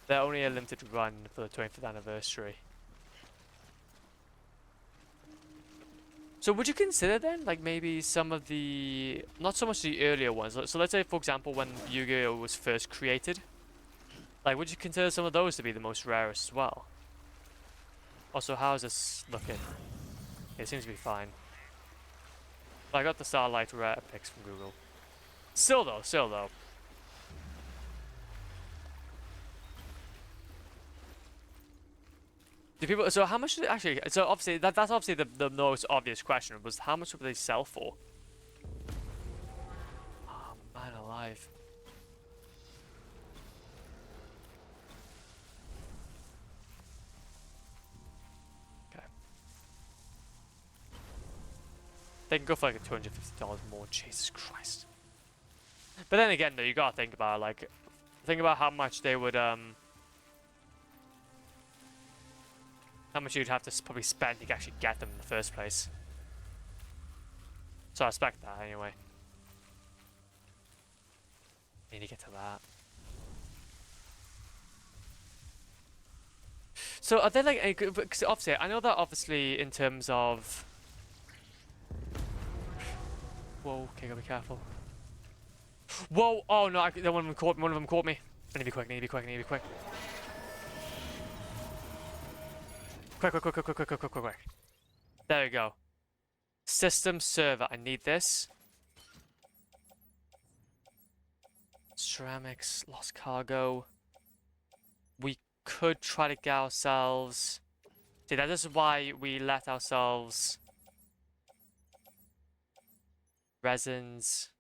They're only a limited run for the 20th anniversary. So would you consider then, like maybe some of the, not so much the earlier ones. So let's say, for example, when Yu-Gi-Oh was first created, like would you consider some of those to be the most rarest as well? Also, how's this looking? It seems to be fine. I got the Starlight rare picks from Google. Still though. Do people? So how much? Actually, so obviously that's obviously the most obvious question was how much would they sell for? Oh man alive. Okay. They can go for like $250 more. Jesus Christ. But then again, though, you gotta think about how much they would how much you'd have to probably spend to actually get them in the first place. So I expect that anyway. Need to get to that. So are they like? Because obviously, I know that obviously in terms of. Whoa! Okay, gotta be careful. Whoa! Oh no! One of them caught me. One of them caught me. I need to be quick. Quick. There we go. System server. I need this. Ceramics. Lost cargo. We could try to get ourselves. See, that is why we let ourselves. Resins.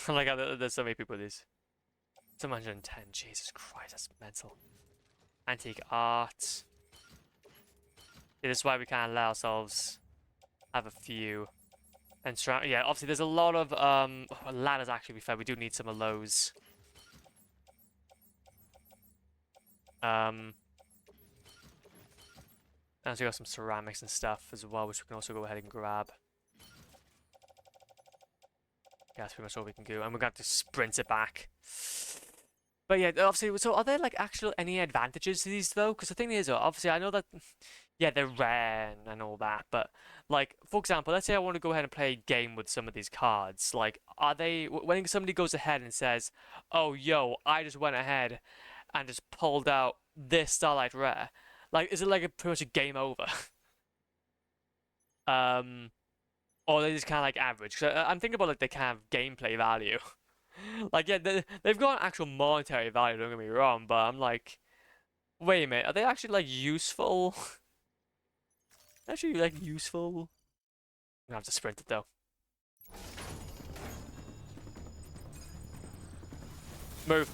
Like, there's so many people with these. 710. Jesus Christ, that's mental. Antique art. Yeah, this is why we kind of let ourselves have a few. And yeah, obviously there's a lot of ladders. Actually, to be fair, we do need some of those. And we got some ceramics and stuff as well, which we can also go ahead and grab. Yeah, that's pretty much all we can do, and we're gonna have to sprint it back. But yeah, obviously, so are there like actual any advantages to these though? Because the thing is, obviously, I know that, yeah, they're rare and all that, but like, for example, let's say I want to go ahead and play a game with some of these cards. Like, are they, when somebody goes ahead and says, oh, yo, I just went ahead and just pulled out this Starlight Rare, like, is it like pretty much a game over? Or they just kind of like average? Cause I'm thinking about like the kind of gameplay value. Like, yeah, they've got an actual monetary value, don't get me wrong, but I'm like, wait a minute, are they actually like useful? Actually, like useful? I'm gonna have to sprint it though. Move.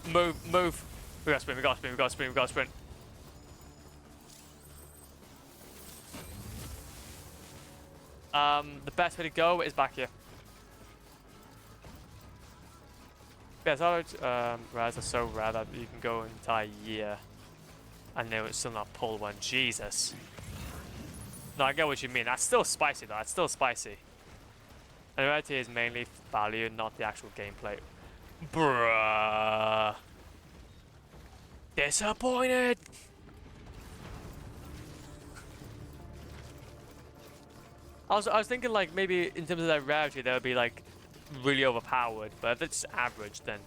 We gotta sprint. The best way to go is back here. Yeah, so rares are so rare that you can go an entire year and they would still not pull one. Jesus. No, I get what you mean. That's still spicy though. That's still spicy. And the reality is mainly value, not the actual gameplay. Bruh. Disappointed. I was thinking like maybe in terms of their rarity they would be like really overpowered, but if it's average then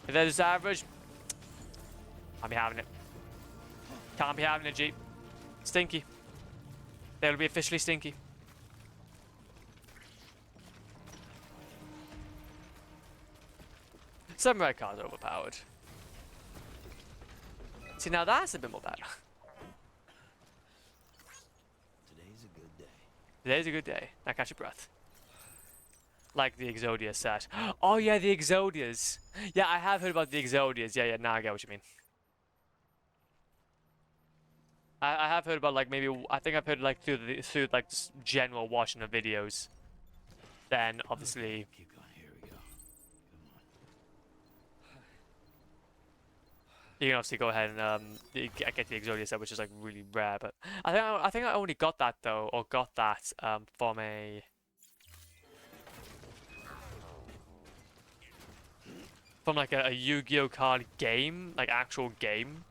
If that is average, can't be having it. Can't be having it, G. Stinky. They'll be officially stinky. Samurai cards are overpowered. See, now that's a bit more better. Today's a good day. Today's a good day. Now catch your breath. Like the Exodia set. Oh yeah, the Exodias. Yeah, I have heard about the Exodias. Yeah, now I get what you mean. I have heard about, like, maybe, I think I've heard, like, through like just general watching of videos. Then obviously Keep going. Here we go. Come you can obviously go ahead and get the Exodia set, which is like really rare. But I think I only got that though, or got that from like a Yu-Gi-Oh card game, like actual game.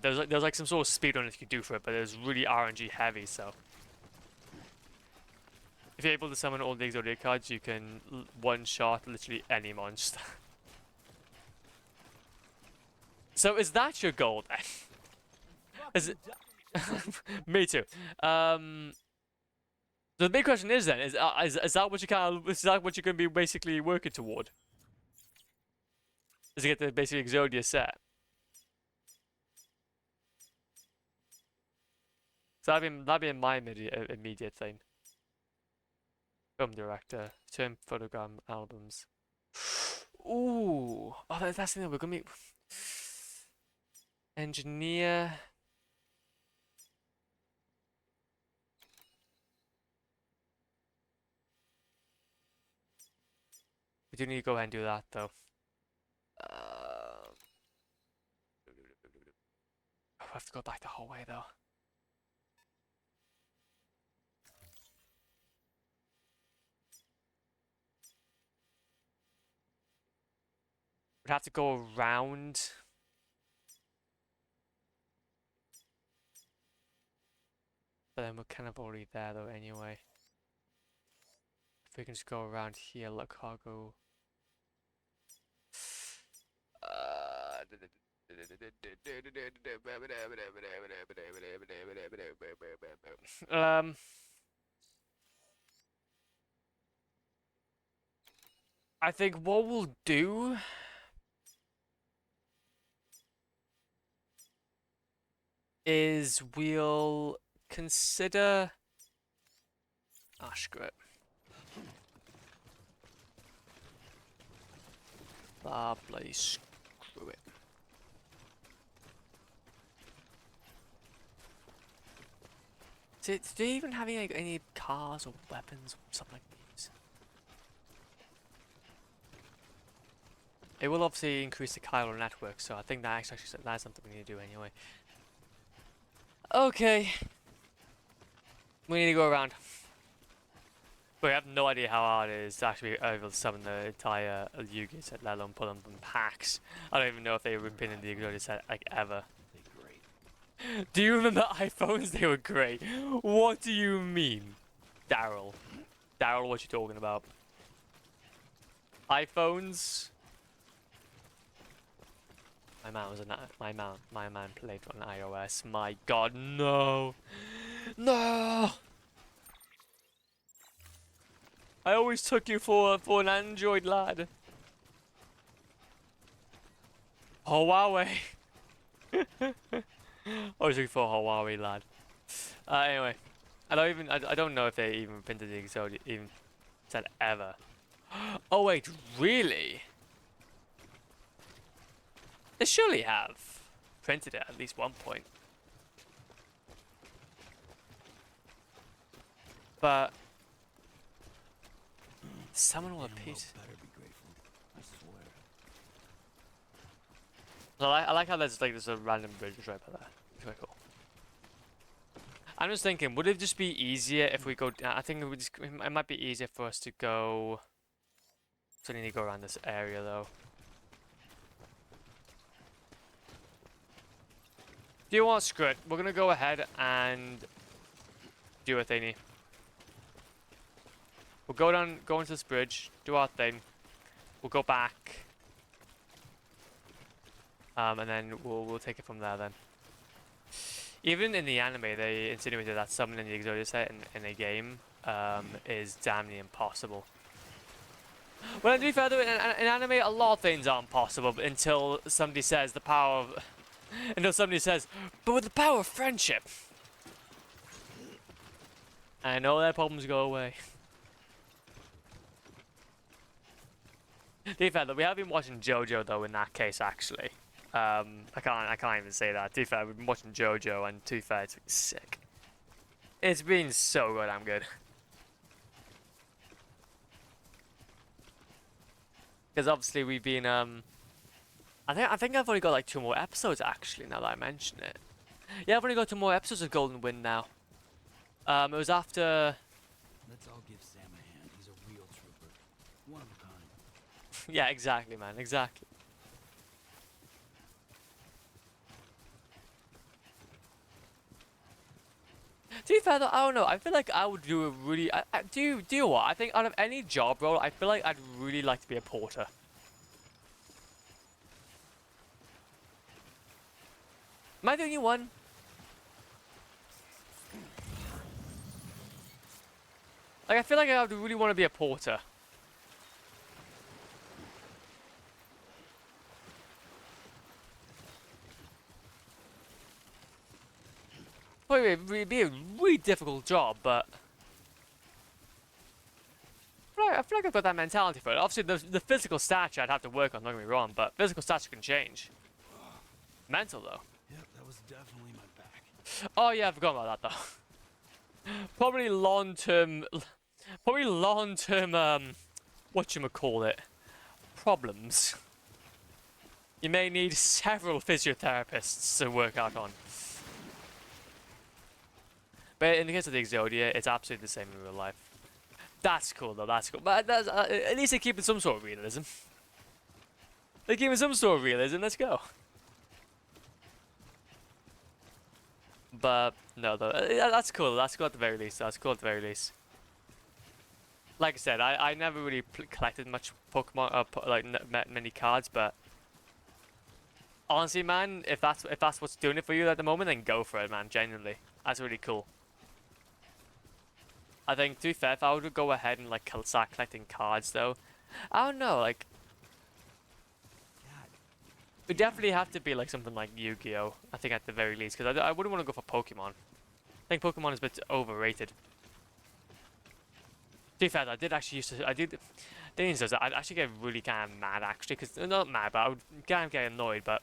There's like some sort of speedrun that you could do for it, but it was really RNG heavy. So if you're able to summon all the Exodia cards, you can one-shot literally any monster. So is that your goal then? Is it? Me too. The big question is then: is that what is that what you're going to be basically working toward? Is to get the basic Exodia set? So that'd be my immediate thing. Film director, turn photogram albums. Ooh, oh, that's the thing. We're gonna be engineer. We do need to go ahead and do that though. I have to go back the whole way though. We'd have to go around. But then we're kind of already there though anyway. If we can just go around here, let cargo. I think what we'll do is we'll consider. Ah, screw it. Ah, bloody screw it. Do they even have any cars or weapons or something like these? It will obviously increase the chiral network, so I think that's something we need to do anyway. Okay. We need to go around. But we have no idea how hard it is to actually be able to summon the entire Yu-Gi-Oh set, let alone pull them from packs. I don't even know if they were been in the Exodia set, like, ever. They're great. Do you remember iPhones? They were great. What do you mean? Daryl. Daryl, what you talking about? iPhones? My man played on iOS. My god, no. No. I always took you for an Android lad. Huawei. Always looking for a Huawei lad. Anyway, I don't know if they even printed the Exodia even said ever. Oh wait, really? They surely have printed it at least one point. But someone will appear. Better be grateful. I swear. So I like how there's a random bridge right by there. It's quite cool. I'm just thinking, would it just be easier if we go? I think it might be easier for us to go. So we need to go around this area though. Do you want screw it? We're gonna go ahead and do a thingy. We'll go into this bridge, do our thing. we'll go back. And then we'll take it from there then. Even in the anime, they insinuated that summoning the Exodia set in a game is damn near impossible. Well, to be fair though, in anime, a lot of things aren't possible until somebody says the power of... until somebody says, but with the power of friendship. I know their problems go away. To be fair though, we have been watching JoJo though in that case actually. I can't even say that. To be fair, we've been watching JoJo and to be fair, it's been sick. It's been so goddamn good. Because obviously we've been I think I've only got like 2 more episodes actually now that I mention it. Yeah, I've only got 2 more episodes of Golden Wind now. It was after Let's all give Sam a hand. He's a real trooper. One of a kind. yeah, exactly man, exactly. To be fair though, I don't know, I feel like I would do a really do you know what? I think out of any job role, I feel like I'd really like to be a porter. Am I the only one? Like, I feel like I would really want to be a porter. Probably be a really difficult job, but I feel like I've got that mentality for it. Obviously, the physical stature I'd have to work on, don't get me wrong, but physical stature can change. Mental, though. Yep, that was definitely my back. Oh, yeah, I forgot about that, though. Probably long-term, whatchamacallit, problems. You may need several physiotherapists to work out on. But in the case of the Exodia, it's absolutely the same in real life. That's cool, though. That's cool. But that's, at least they're keeping some sort of realism. They're keeping some sort of realism. Let's go. But no, though, that's cool. That's cool at the very least. That's cool at the very least. Like I said, I never really collected much Pokemon, met many cards, but honestly, man, if that's what's doing it for you at the moment, then go for it, man. Genuinely, that's really cool. I think, to be fair, if I were to go ahead and like start collecting cards, though, I don't know, like, it would definitely have to be like something like Yu-Gi-Oh! I think at the very least, because I wouldn't want to go for Pokemon. I think Pokemon is a bit overrated. To be fair, I did actually the thing is, I'd actually get really kind of mad, actually, because, not mad, but I would kind of get annoyed, but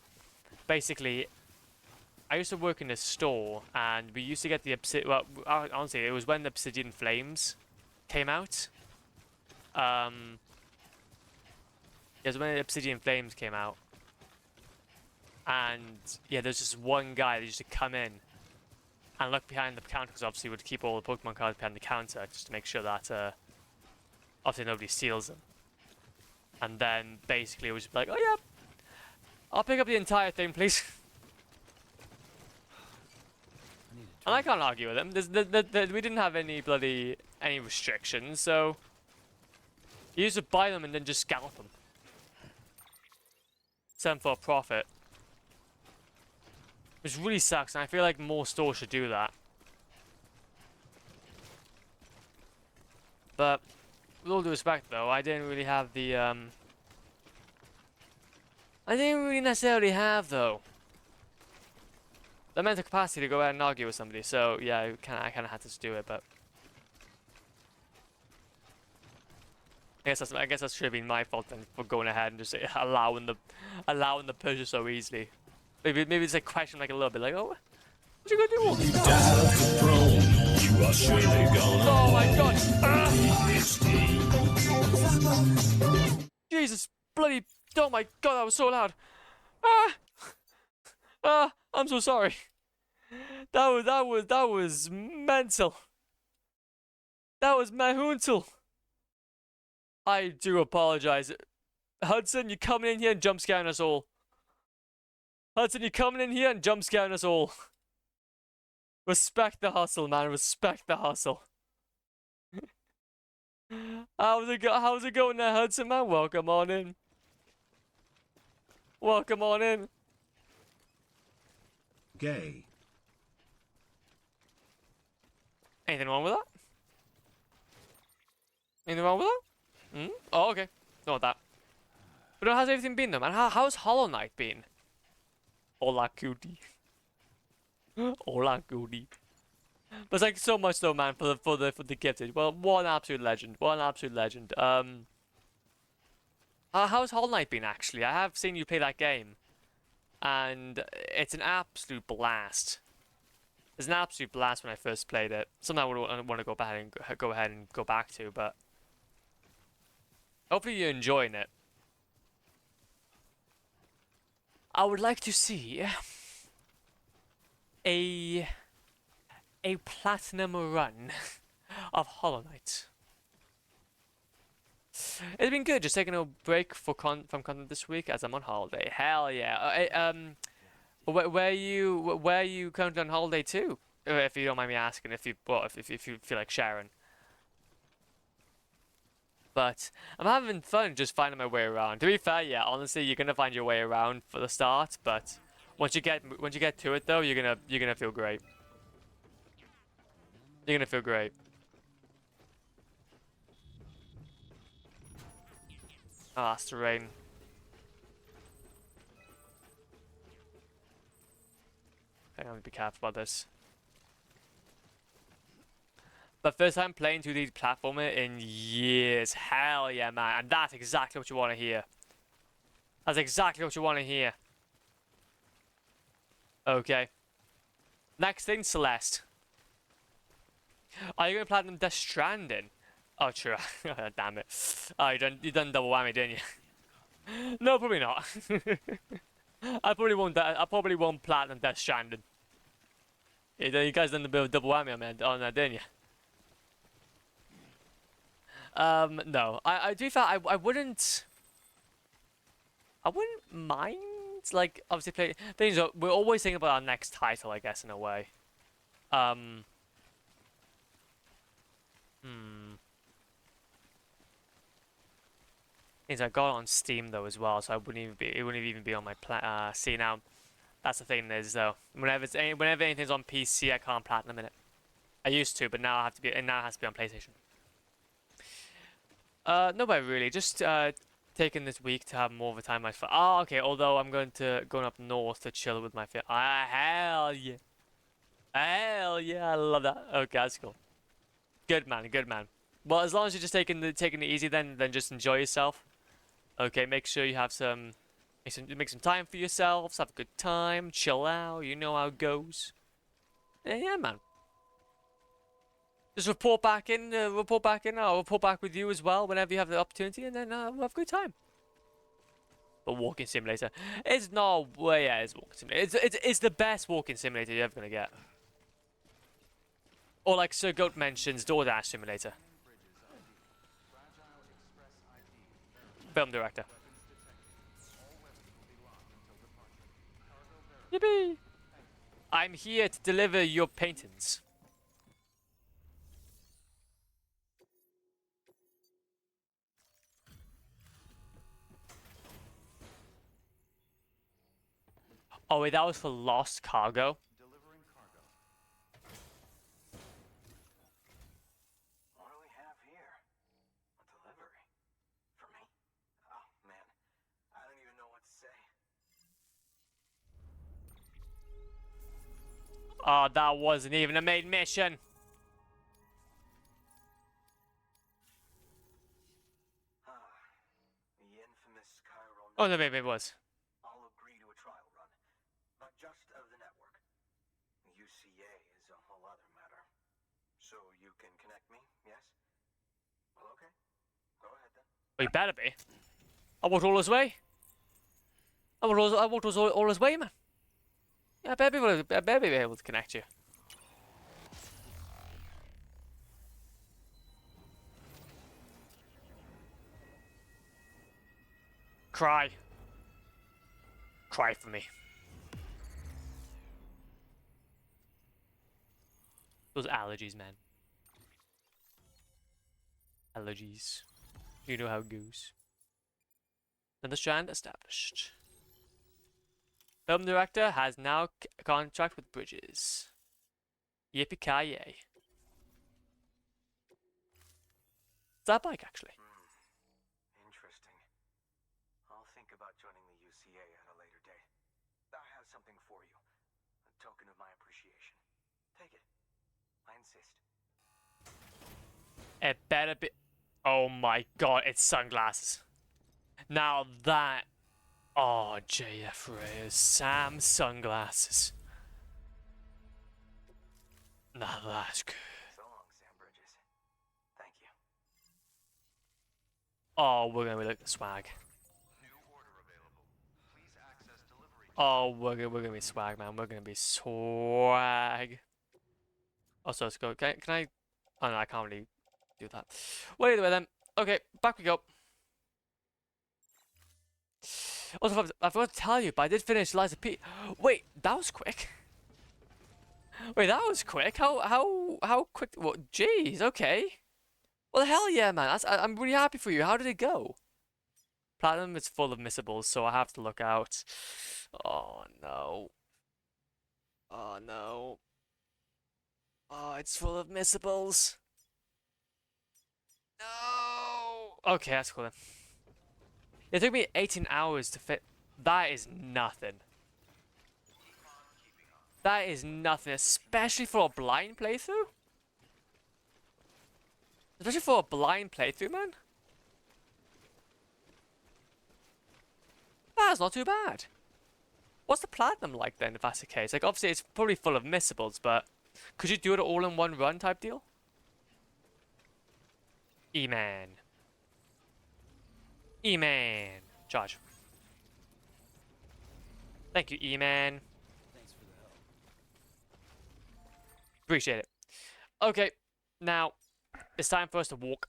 basically, I used to work in a store, and we used to get the Obsidian, well, honestly, it was when the Obsidian Flames came out. It was when the Obsidian Flames came out. And, yeah, there's just one guy that used to come in and look behind the counter, because obviously would keep all the Pokemon cards behind the counter, just to make sure that, obviously nobody steals them. And then, basically, it was just like, oh yeah, I'll pick up the entire thing, please. And I can't argue with him. We didn't have any restrictions, so you used to buy them and then just scalp them. Sell them for a profit. Which really sucks, and I feel like more stores should do that. But with all due respect, though, I didn't really have the I didn't really necessarily have, though, the mental capacity to go out and argue with somebody, so yeah, I kind of had to just do it, but I guess that should have been my fault then for going ahead and just allowing the purchase so easily. Maybe it's a question like a little bit like, oh, what you gonna do? All this oh my god! Jesus bloody! Oh my god, that was so loud! I'm so sorry. That was mental. That was mahuntal. I do apologize. Hudson, you're coming in here and jump scaring us all. Hudson, you're coming in here and jump scaring us all. Respect the hustle, man. Respect the hustle. How's it going there, Hudson man? Welcome on in. Welcome on in. Gay. Anything wrong with that? Anything wrong with that? Hmm? Oh, okay. Not that. But how's everything been though, man? How's Hollow Knight been? Hola, cutie. Hola, cutie. But thank you so much though, man, for the gifted. Well, what an absolute legend. What an absolute legend. How's Hollow Knight been actually? I have seen you play that game, and it's an absolute blast. It's an absolute blast when I first played it. Something I would want to go back and go ahead and go back to, but hopefully you're enjoying it. I would like to see a platinum run of Hollow Knight. It's been good, just taking a break from content this week as I'm on holiday. Hell yeah! Where you currently on holiday to? If you don't mind me asking, if you feel like sharing. But I'm having fun just finding my way around. To be fair, yeah, honestly, you're gonna find your way around for the start, but once you get to it though, you're gonna feel great. You're gonna feel great. Ah, it's the rain. I'm gonna be careful about this. But first time playing 2D platformer in years. Hell yeah, man. And that's exactly what you want to hear. That's exactly what you want to hear. Okay. Next thing, Celeste. Are you going to platinum Death Stranding? Oh, true. Damn it. Oh, you done double whammy, didn't you? No, probably not. I probably won't platinum Death Stranding. You guys done the bit of double whammy on that, didn't you? No. I do feel I wouldn't mind, like, obviously play things. We're always thinking about our next title, I guess, in a way. Means I got it on Steam though as well, so it wouldn't even be on my see now. That's the thing is though, whenever anything's on PC, I can't platinum in it. I used to, but now it has to be on PlayStation. Nobody really, just taking this week to have more of a time with my. Oh, okay. Although I'm going up north to chill with my family. Hell yeah, hell yeah, I love that. Okay, that's cool. Good man, good man. Well, as long as you're just taking it easy, then just enjoy yourself. Okay, make sure you have make some time for yourselves, have a good time, chill out. You know how it goes. Yeah, man. Just report back in. I'll report back with you as well whenever you have the opportunity, and then we'll have a good time. But walking simulator, it's not. Well, yeah, it's walking simulator. It's the best walking simulator you're ever gonna get. Or like Sir Goat mentions, DoorDash simulator. Film director. Yippee! I'm here to deliver your paintings. Oh wait, that was for lost cargo. Delivering cargo. What do we have here? A delivery? For me? Oh, man. I don't even know what to say. Oh, that wasn't even a main mission. The infamous Cairo. Oh no, maybe it was. I'll agree to a trial run, but just of the network. UCA is a whole other matter. So you can connect me, yes? Well, okay. Go ahead then. Well, you better be. I walked all this way. I walked all this way, man. Yeah, I better be able to connect you. Cry. Cry for me. Those allergies, man. Allergies. You know how it goes. Another strand established. Film director has now contract with Bridges. Yippee-ki-yay. It's that bike, actually. Interesting. I'll think about joining the UCA at a later date. I have something for you. A token of my appreciation. Take it. I insist. It better be... Oh my god, it's sunglasses. Now that... Oh, JF Reyes. Sam sunglasses. Now that's good. So long, Sam Bridges. Thank you. Oh, we're gonna be like the swag. New order available. Please access delivery. Oh, we're gonna be swag, man. We're gonna be swag. Also, let's go. Can I? Oh no, I can't really do that. Well, either way then. Okay, back we go. Also, I forgot to tell you, but I did finish Liza P. Wait, that was quick. Wait, that was quick. How quick? What? Jeez. Okay. Well, hell yeah, man. I'm really happy for you. How did it go? Platinum is full of missables, so I have to look out. Oh no. Oh no. Oh, it's full of missables. No. Okay, that's cool then. It took me 18 hours to fit. That is nothing. That is nothing, especially for a blind playthrough. Especially for a blind playthrough, man. That's not too bad. What's the platinum like then, if that's the case? Like, obviously, it's probably full of missables, but could you do it all in one run type deal? E-man. E-man. Charge. Thank you, E-man. Thanks for the help. Appreciate it. Okay, now it's time for us to walk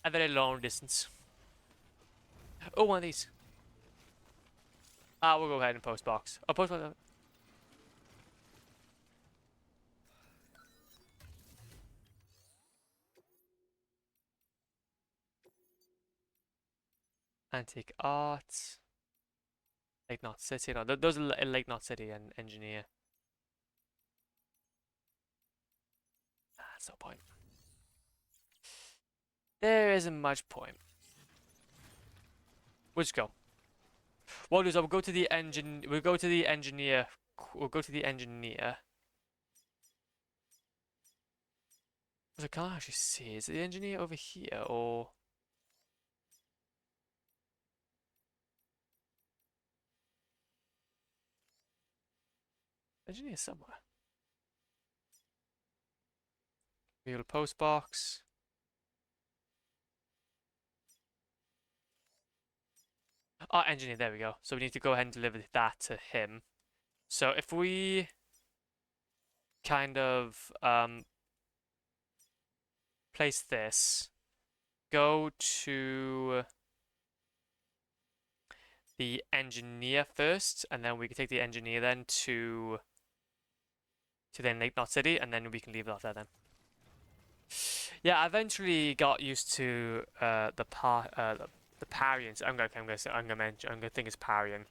a very long distance. Oh, one of these. We'll go ahead and post box. Oh, post box. Antique art. Lake Knot City. No, those are Lake Knot City and Engineer. That's no point. There isn't much point. We'll just go. What we'll do is we'll go to the engine. We'll go to the engineer. We'll go to the engineer. I can't actually see. Is it the engineer over here or? Engineer somewhere. Wheel post box. Oh, engineer, there we go. So we need to go ahead and deliver that to him. So if we kind of place this, go to the engineer first, and then we can take the engineer then to then Lake Knot City, and then we can leave it off there then. Yeah, I eventually got used to the Parians. I'm gonna think it's Parian.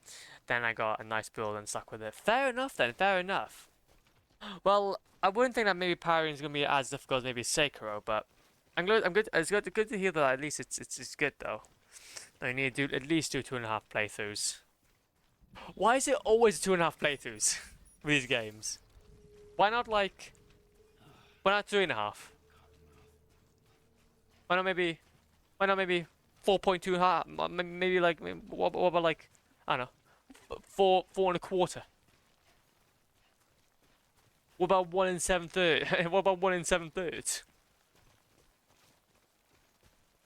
Then I got a nice build and stuck with it. Fair enough then. Fair enough. Well, I wouldn't think that maybe Parian's gonna be as difficult as maybe Sekiro, but I'm good. It's good to hear that at least it's good though. I need to at least do 2.5 playthroughs. Why is it always 2.5 playthroughs with these games? Why not 3.5? Why not maybe 4.2? Maybe what about I don't know, 4.25? What about 1 in 7/3? What about 1 in 7/3?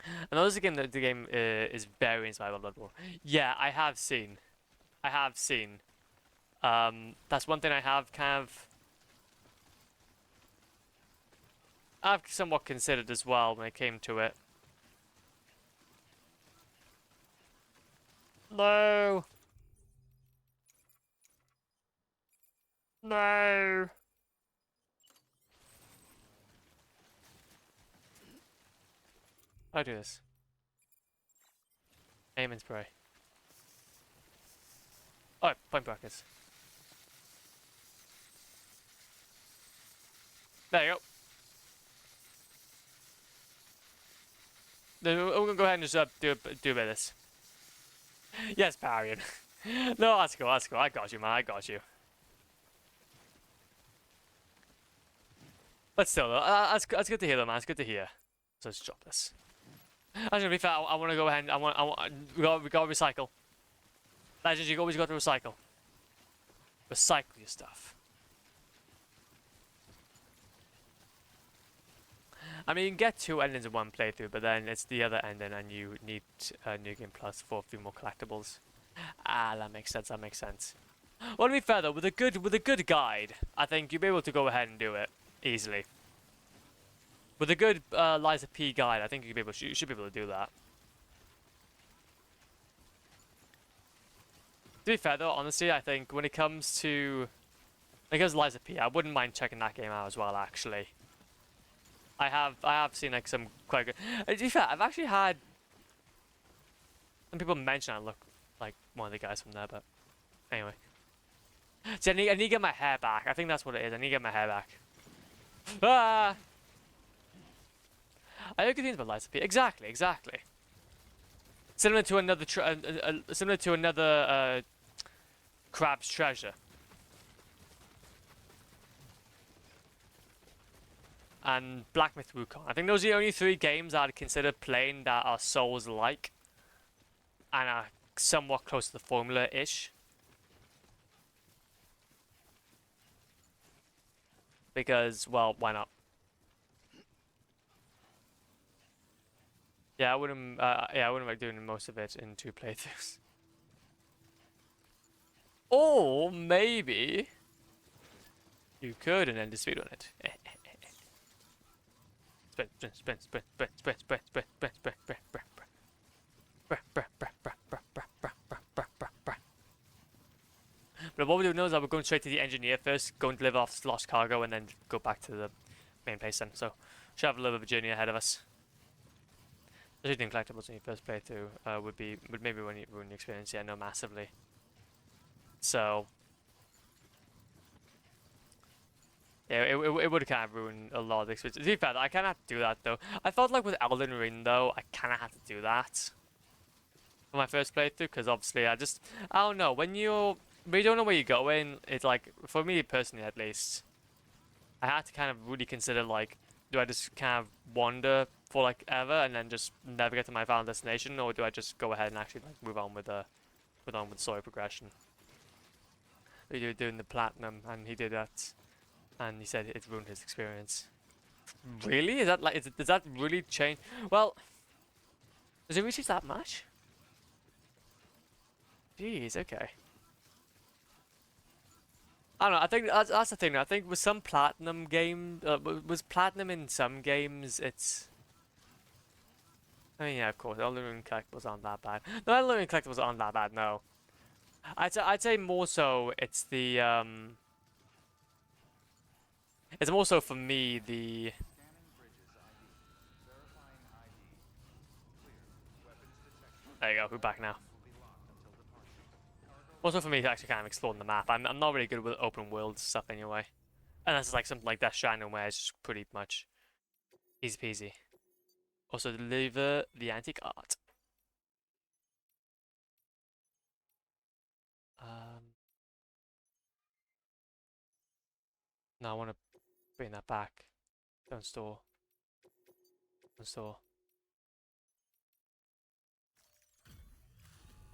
And those again, the game is very inspired by Bloodborne. Yeah, I have seen. That's one thing I've somewhat considered as well when it came to it. No. No. How do I do this? Aim and spray. Oh, point brackets. There you go. Then we're gonna go ahead and just do a bit of this. Yes, Parian. No, that's cool, that's cool. I got you, man, I got you. But still, though, that's good to hear, though, man. It's good to hear. So let's drop this. Actually, to be fair, I want to go ahead and we gotta recycle. Legends, you always got to recycle. Recycle your stuff. I mean, you can get 2 endings in one playthrough, but then it's the other ending, and you need New Game Plus for a few more collectibles. Ah, that makes sense. That makes sense. Well, to be fair though, with a good guide, I think you'll be able to go ahead and do it easily. With a good Liza P guide, I think you should be able to do that. To be fair though, honestly, I think when it comes to Liza P, I wouldn't mind checking that game out as well. Actually, I have seen like some quite good. To be fair, I've actually had some people mention I look like one of the guys from there, but anyway. See, I need to get my hair back. I think that's what it is. I need to get my hair back. Ah! I heard good things about Liza P. Exactly, exactly. Similar to another Crab's Treasure. And Black Myth Wukong. I think those are the only 3 games that I'd consider playing that are Souls-like and are somewhat close to the formula-ish. Because, well, why not? Yeah, I wouldn't like doing most of it in 2 playthroughs. Or maybe you could and then dispute on it. Spin. But what we're doing now is that we're going straight to the engineer first, go and deliver off lost cargo, and then go back to the main place then. So, should have a little bit of a journey ahead of us. Especially doing collectibles in your first playthrough would maybe when you ruin the experience, yeah, no, massively. So, yeah, it would kind of ruin a lot of the experience. To be fair, I kind of have to do that though. I felt like with Elden Ring though, I kind of had to do that for my first playthrough because obviously I don't know, when you don't know where you're going, it's like, for me personally at least, I had to kind of really consider like, do I just kind of wander for like ever and then just never get to my final destination, or do I just go ahead and actually like move on with story progression? We were doing the platinum and he did that, and he said it ruined his experience. Really? Is that like, does that really change? Well, does it really change that much? Jeez, okay. I don't know. I think that's the thing. I think with some platinum game, was platinum in some games, it's. I mean, yeah, of course, Elden Ring collectibles aren't that bad. No, Elden Ring collectibles aren't that bad. No, I'd say more so. It's the It's more so for me the. There you go. We're back now. Also for me to actually kind of exploring the map. I'm not really good with open world stuff anyway. Unless it's like something like Death Stranding where it's just pretty much easy peasy. Also deliver the antique art. No, I want to bring that back. Don't store. Don't store.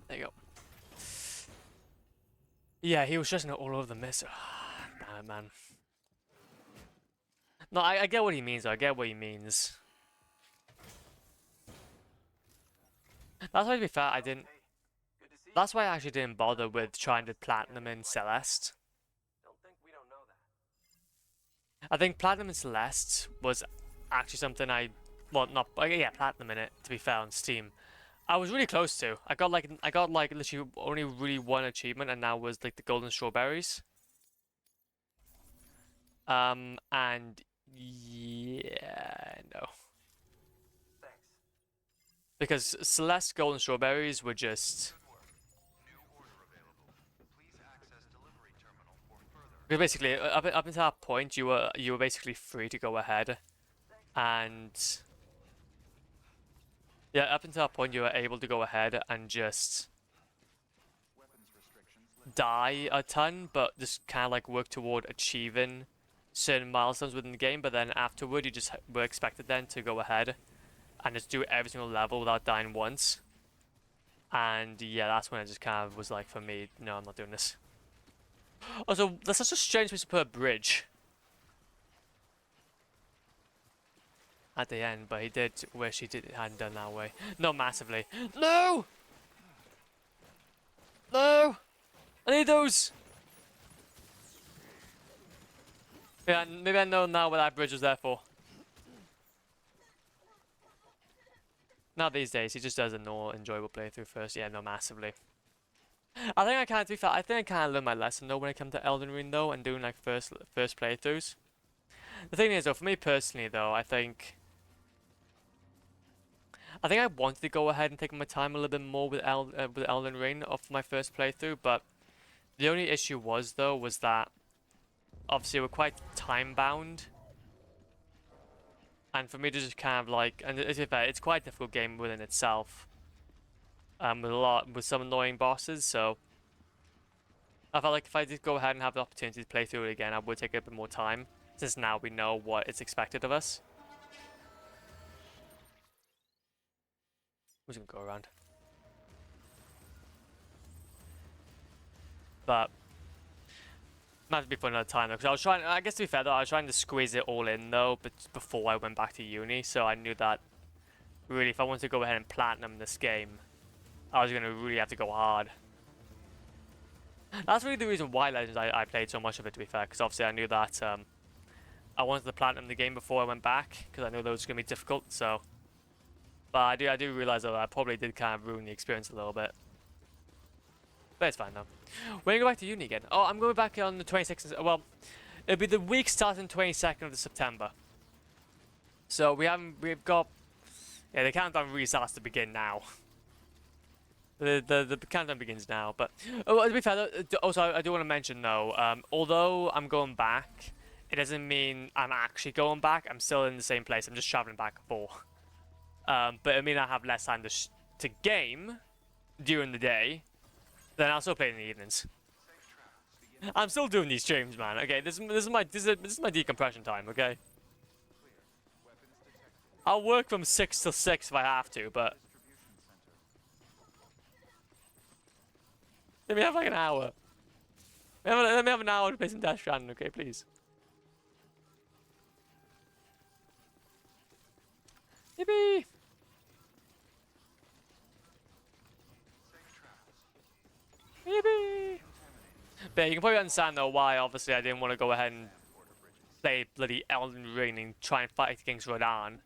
There you go. Yeah, he was just all over the mess. Damn it, man. No, I get what he means though. I get what he means. That's why, to be fair, I didn't. Good to see you. That's why I actually didn't bother with trying to platinum in Celeste. Don't think we don't know that. I think platinum in Celeste was actually something well, not, yeah, platinum in it, to be fair, on Steam. I was really close to. I got like literally only really one achievement, and that was like the golden strawberries. And yeah, no. Thanks. Because Celeste Golden Strawberries were just... Because basically, up until that point, you were basically free to go ahead, and yeah, up until that point, you were able to go ahead and just die a ton, but just kind of like work toward achieving certain milestones within the game. But then afterward, you just were expected then to go ahead and just do every single level without dying once. And yeah, that's when it just kind of was like, for me, no, I'm not doing this. Also, that's such a strange place to put a bridge at the end, but he did wish he hadn't done that way. Not massively. No! No! I need those! Yeah, maybe I know now what that bridge was there for. Not these days, he just does a more enjoyable playthrough first. Yeah, no, massively. I think I kind of, to be fair, I think I kind of learned my lesson though when it comes to Elden Ring though, and doing like first playthroughs. The thing is though, for me personally though, I think I wanted to go ahead and take my time a little bit more with Elden Ring of my first playthrough, but the only issue was though was that obviously we're quite time bound, and for me to just kind of like, and it's quite a difficult game within itself, with some annoying bosses, so I felt like if I did go ahead and have the opportunity to play through it again, I would take a bit more time, since now we know what is expected of us. Who's gonna go around? But might be for another time though, because I was trying. I guess to be fair though, I was trying to squeeze it all in though, but before I went back to uni, so I knew that really, if I wanted to go ahead and platinum this game, I was gonna really have to go hard. That's really the reason why Legends I played so much of it, to be fair, because obviously I knew that I wanted to platinum the game before I went back, because I knew that was gonna be difficult. So, but I do realize that I probably did kind of ruin the experience a little bit. But it's fine though. When you go back to uni again? Oh, I'm going back on the 26th. Well, it'll be the week starting 22nd of September. So we've got, yeah, the countdown really starts to begin now. The countdown begins now. But oh, to be fair, also I do want to mention though, although I'm going back, it doesn't mean I'm actually going back. I'm still in the same place. I'm just traveling back and forth. But it means I have less time to game during the day. Then I'll still play in the evenings. I'm still doing these streams, man. Okay, this is my decompression time. Okay. I'll work from 6 till 6 if I have to, but let me have like an hour. Let me have an hour to play some Death Stranding, okay, please. Yippee! Yippee! But you can probably understand though why, obviously, I didn't want to go ahead and play bloody Elden Ring and try and fight against Rodan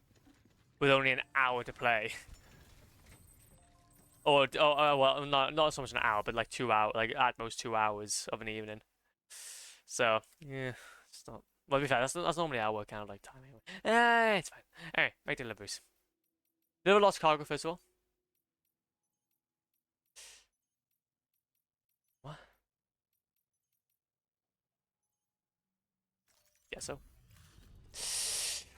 with only an hour to play. Or well, not so much an hour, but like 2 hours, like at most 2 hours of an evening. So yeah, it's not. Well, to be fair, that's normally our kind of like time anyway. It's fine. Anyway, make deliveries. Deliver lost cargo first of all. What? Yeah, so.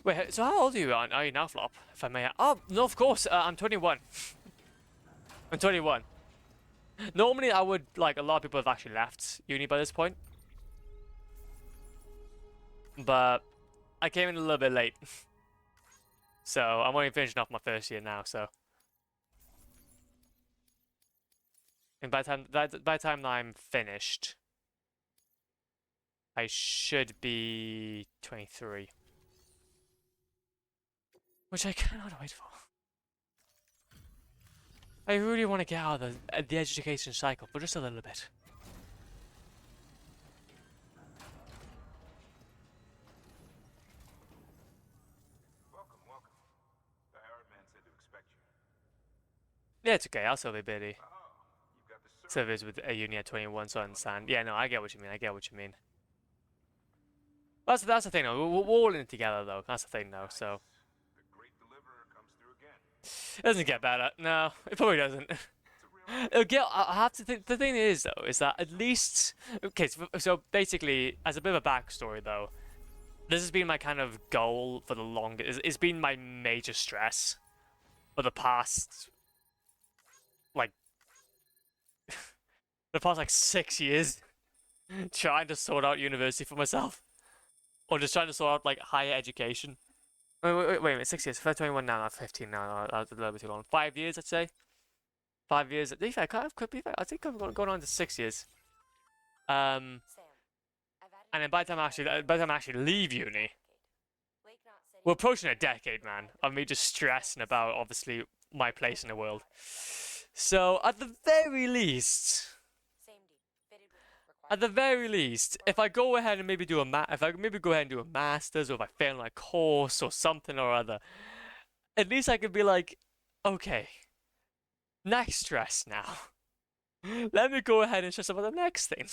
Wait, so how old are you now, Flop? If I may. Oh no, of course. I'm 21. I'm 21. Normally, I would like a lot of people have actually left uni by this point, but I came in a little bit late, so I'm only finishing off my first year now. So, and by the time I'm finished, I should be 23, which I cannot wait for. I really want to get out of the education cycle for just a little bit. Welcome, welcome. The Herald man said to expect you. Yeah, it's okay. I'll still be busy. Oh, you've got the Service with a uni at 21, so I understand. Yeah, no, I get what you mean. I get what you mean. That's the thing, though. We're all in it together, though. That's the thing, though. So. The great deliverer comes through again. It doesn't get better. No, it probably doesn't. It'll get, I have to think. The thing is, though, is that at least okay. So basically, as a bit of a backstory, though, this has been my kind of goal for the longest. It's been my major stress for the past like like 6 years, trying to sort out university for myself, or just trying to sort out like higher education. Wait a minute, 6 years. 21 now, not 15 now. That's a little bit too long. 5 years, I'd say. 5 years. To be fair, could be fair. I think I'm going on to 6 years. Sam, I've added And then by the time I actually leave uni, Lake Knot City. we're approaching a decade, man, of me just stressing about obviously my place in the world. So at the very least, Same deed. Fitted with at the required. very least, if I go ahead and maybe do if I maybe go ahead and do a master's, or if I fail my course or something or other, at least I could be like, okay, next stress now. Let me go ahead and stress about the next thing.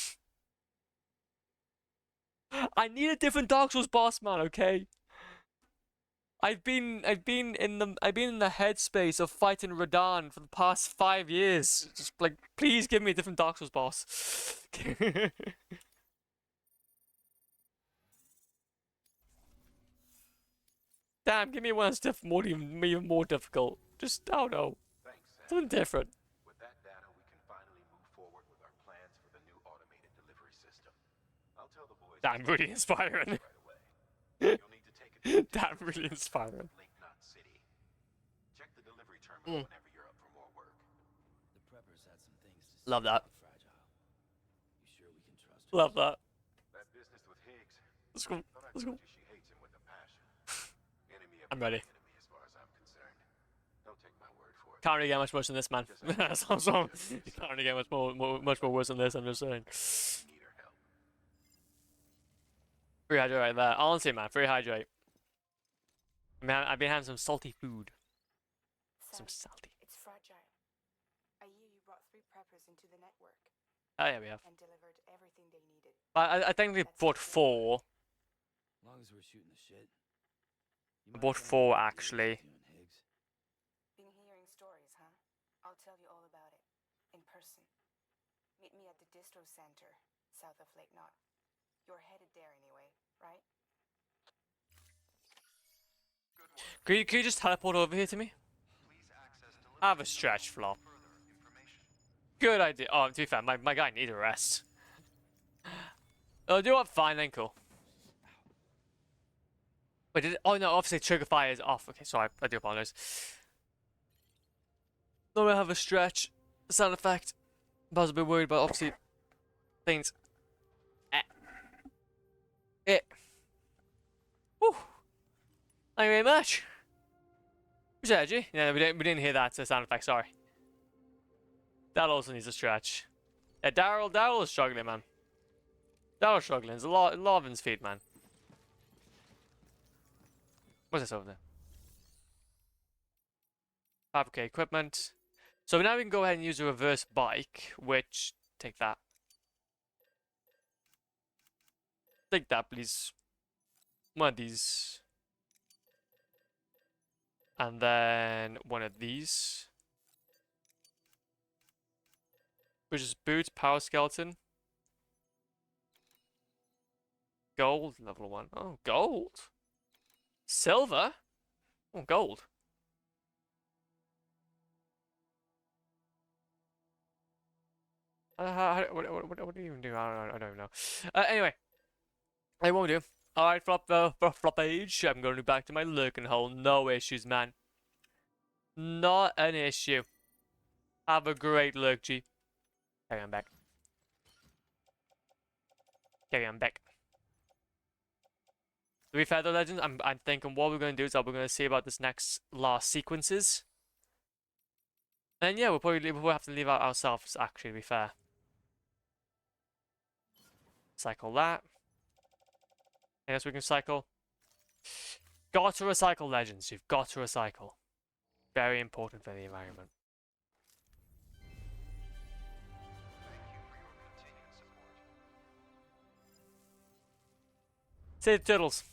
I need a different Dark Souls boss, man. Okay. I've been in the headspace of fighting Radahn for the past 5 years. Just like, please give me a different Dark Souls boss. Damn, give me one that's even more difficult. Just, I don't know, Thanks, Sam. something different. With that data, we can finally move forward with our plans for the new automated delivery system. I'll tell the boys. Damn, really inspiring. Right away. You'll need to take a Damn, really inspiring. Lake Knot City. Check the delivery terminal whenever you're up for more work. The preppers had some things to say Love that. about Fragile. You sure we can trust her? Love that. That business with Higgs. Let's go. Thought I Let's told go. you she hates him with a passion. Enemy of I'm my ready. enemy, as far as I'm concerned. Don't take my word for it. Can't really get much worse than this, man. You can't really get much more worse than this. I'm just saying. Need her help. Free hydrate right there. Honestly, man, free hydrate. Man, I've been having some salty food. Some Sam, salty. it's fragile. I hear you brought 3 preppers into the network Oh yeah, we have. and delivered everything they needed. I think we bought 4. As long as we're shooting the shit. I bought 4 actually. Been hearing stories, huh? I'll tell you all about it. In person. Meet me at the distro center, south of Lake Knot. You're headed there anyway, right? Can you just teleport over here to me? I have a stretch flop. Good idea. Oh, to be fair, my guy needs a rest. Oh, do you know what? Fine, then cool. Wait, did it? Oh no, obviously trigger fire is off. Okay, sorry, I do apologize. No, I have a stretch sound effect. I was a bit worried, but obviously things. Whew. Thank you very much. Who's that, G? Yeah, we didn't hear that sound effect. Sorry. That also needs a stretch. Yeah, Daryl is struggling, man. Daryl's struggling. There's a lot of his feet, man. What's this over there? Fabricate equipment. So now we can go ahead and use a reverse bike, which take that. Take that, please. One of these. And then one of these. Which is boots, power skeleton. Gold, level 1. Oh, gold. Silver? Oh, gold. What do you even do? I don't even know. Anyway. I won't do. Alright, flop age. I'm going back to my lurking hole. No issues, man. Not an issue. Have a great lurk, G. Okay, I'm back. Okay, I'm back. To be fair though, Legends, I'm thinking what we're going to do is we're going to see about this next last sequences. And yeah, we'll have to leave out ourselves, actually, to be fair. Cycle that. I guess we can cycle. Got to recycle, Legends. You've got to recycle. Very important for the environment. Save the turtles.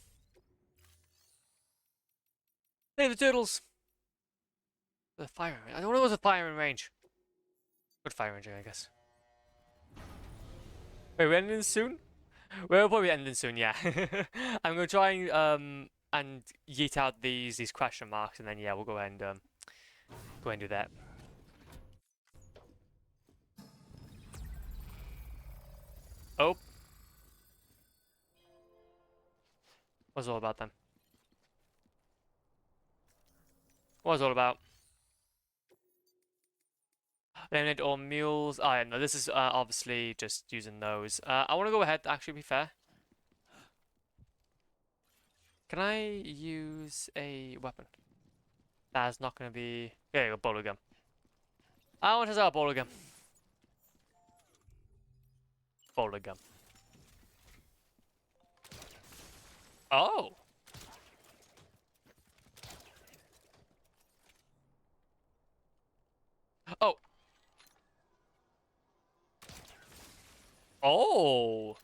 Save the turtles. The firing range. I don't know what's a firing range. Good firing range, I guess. Wait, we're ending soon? We're probably ending soon, yeah. I'm gonna try and yeet out these question marks, and then yeah, we'll go ahead and go ahead and do that. Oh, what's it all about then? What's it all about? Eliminate all mules. Oh yeah, no, this is obviously just using those. I want to go ahead. Actually, be fair. Can I use a weapon? That's not gonna be. Yeah, you go, bowler gun. I want to say a bowler gun. Bowler gun. Oh. Oh. Oh.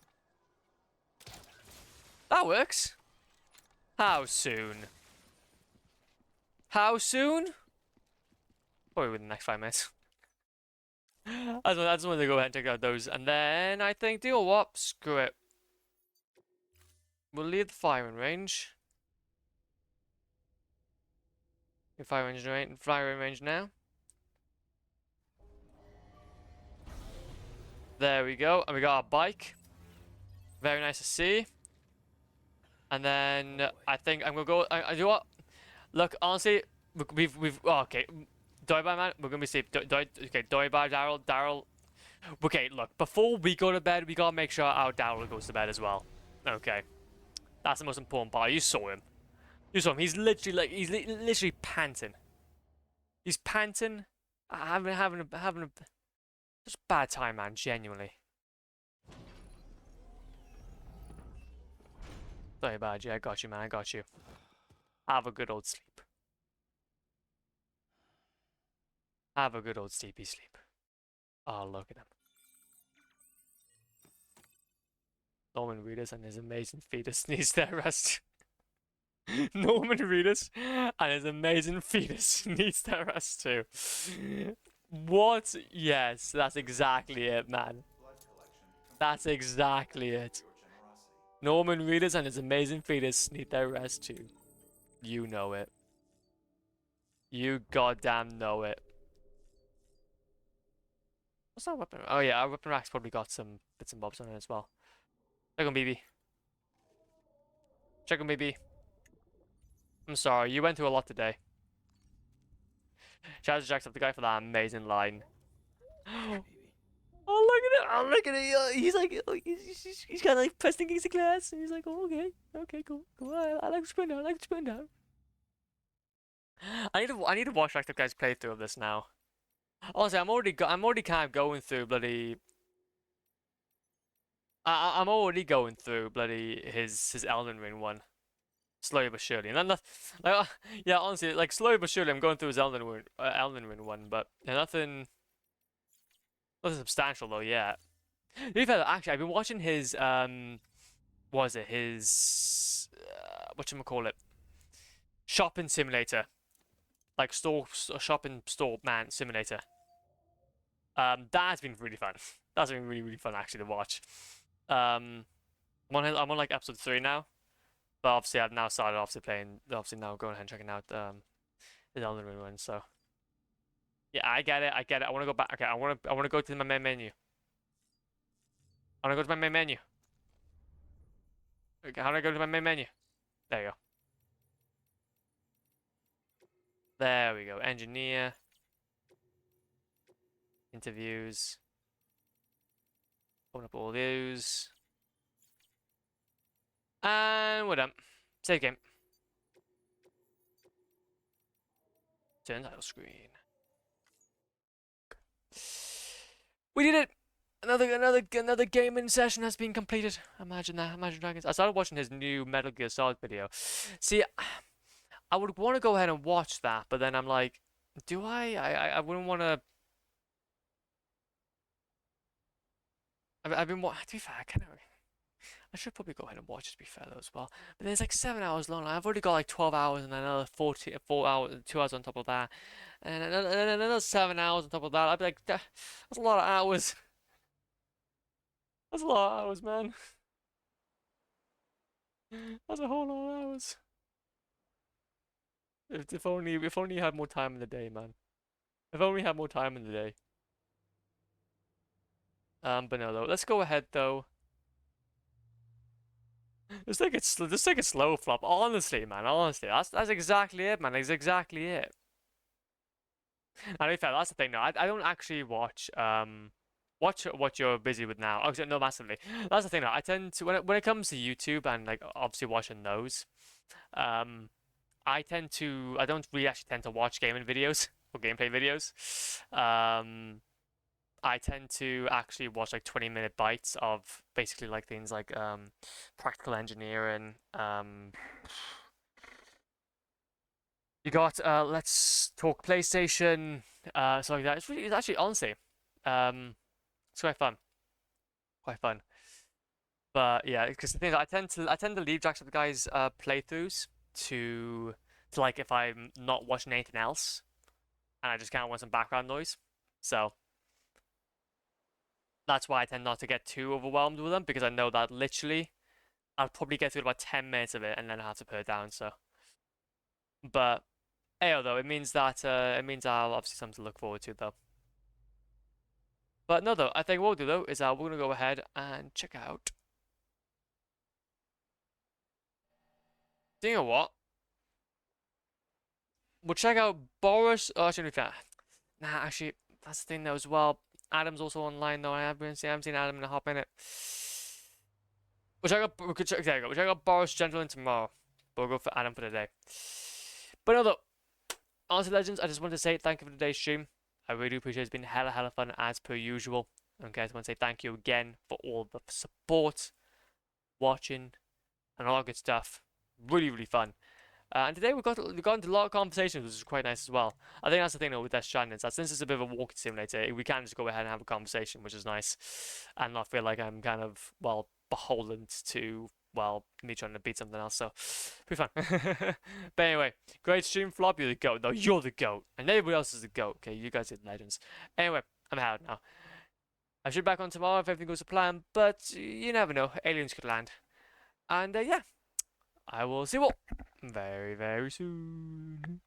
That works. How soon? How soon? Probably within the next 5 minutes. I just wanted to go ahead and check out those, and then I think, do you know what? Screw it. We'll leave the firing range. Firing range now. There we go, and we got our bike. Very nice to see. And then I think I'm gonna go. I do what? Look, honestly, we've oh, okay. Die by man, we're gonna be safe. Okay, die by Daryl. Daryl. Okay, look. Before we go to bed, we gotta make sure our Daryl goes to bed as well. Okay, that's the most important part. You saw him. You saw him. He's literally like literally panting. He's panting. Having a just bad time, man. Genuinely. Sorry about you. I got you, man. I got you. Have a good old sleep. Have a good old sleepy sleep. Oh, look at him. Norman Reedus and his amazing fetus needs their rest. Norman Reedus and his amazing fetus needs their rest too. What? Yes, that's exactly it, man. That's exactly it. Norman Reedus and his amazing fetus need their rest too. You know it. You goddamn know it. What's our weapon? Oh yeah, our weapon rack's probably got some bits and bobs on it as well. Check on BB. Check on BB. I'm sorry, you went through a lot today. Shout out to Jackson, the guy for that amazing line. Oh, look at it! Oh, look at it! He's like, oh, he's kind of like pressing against the glass, and he's like, oh, okay, cool. I like to spin down. I need to watch like the guy's playthrough of this now. Honestly, I'm already kind of going through bloody. I'm already going through bloody his Elden Ring one, slowly but surely. And then like, yeah, honestly, like slowly but surely, I'm going through his Elden Ring one, but yeah, nothing substantial though yet. To be fair, actually, I've been watching his what is it? His whatchamacallit? Shopping simulator, like shopping store man simulator. That's been really fun. That's been really fun actually to watch. I'm on like episode 3 now, but obviously I've now started obviously now going ahead and checking out the Elden Ring one. So yeah, I get it. I want to go back. Okay, I want to go to my main menu. I want to go to my main menu. Okay, how do I go to my main menu? There you go. There we go. Engineer. Interviews. Open up all those. And we're done. Save game. Turn title screen. We did it! Another gaming session has been completed. Imagine that. Imagine Dragons. I started watching his new Metal Gear Solid video. See, I would want to go ahead and watch that, but then I'm like, do I? I wouldn't want to. I've been to be fair, I kind of. I should probably go ahead and watch it, to be fair, though, as well. But there's like 7 hours long. I've already got like 12 hours and another 4 hours, 2 hours on top of that. And another 7 hours on top of that. I'd be like, that's a lot of hours. That's a lot of hours, man. That's a whole lot of hours. If only you had more time in the day, man. If only you had more time in the day. But no, though. Let's go ahead, though. Just take it slow, Flop. Honestly, man. Honestly, that's exactly it, man. That's exactly it. And to be fair, that's the thing. No, I don't actually watch what you're busy with now. Oh, no, massively. That's the thing. Though. I tend to when it comes to YouTube and like obviously watching those, um, I don't really actually tend to watch gaming videos or gameplay videos. Um, I tend to actually watch like 20-minute bites of basically like things like practical engineering. You got let's talk PlayStation, so like that. It's actually honestly, it's quite fun, quite fun. But yeah, because the thing is, I tend to leave Jacksepticeye's playthroughs to like if I'm not watching anything else and I just kind of want some background noise. So that's why I tend not to get too overwhelmed with them because I know that literally I'll probably get through about 10 minutes of it and then I have to put it down. So, but hey, though it means I'll obviously something to look forward to though. But no, though I think what we'll do though is we're gonna go ahead and check out. Do you know what? We'll check out Boris. Oh, actually, nah, actually, that's the thing though as well. Adam's also online though. I haven't seen Adam in a hot minute. We could check. There you go. We'll check out Boris Gentleman tomorrow. But we'll go for Adam for today. But no, though. Honestly, legends, I just want to say thank you for today's stream. I really do appreciate it. It's been hella fun as per usual. Okay, I just want to say thank you again for all the support, watching, and all that good stuff. Really fun. And today we got into a lot of conversations, which is quite nice as well. I think that's the thing though with Death Stranding, is that since it's a bit of a walking simulator, we can just go ahead and have a conversation, which is nice, and not feel like I'm kind of beholden to me trying to beat something else. So pretty fun. But anyway, great stream, Flop. You're the goat. No, you're the goat, and everybody else is the goat. Okay, you guys are legends. Anyway, I'm out now. I should be back on tomorrow if everything goes to plan, but you never know. Aliens could land, and yeah. I will see you all very soon.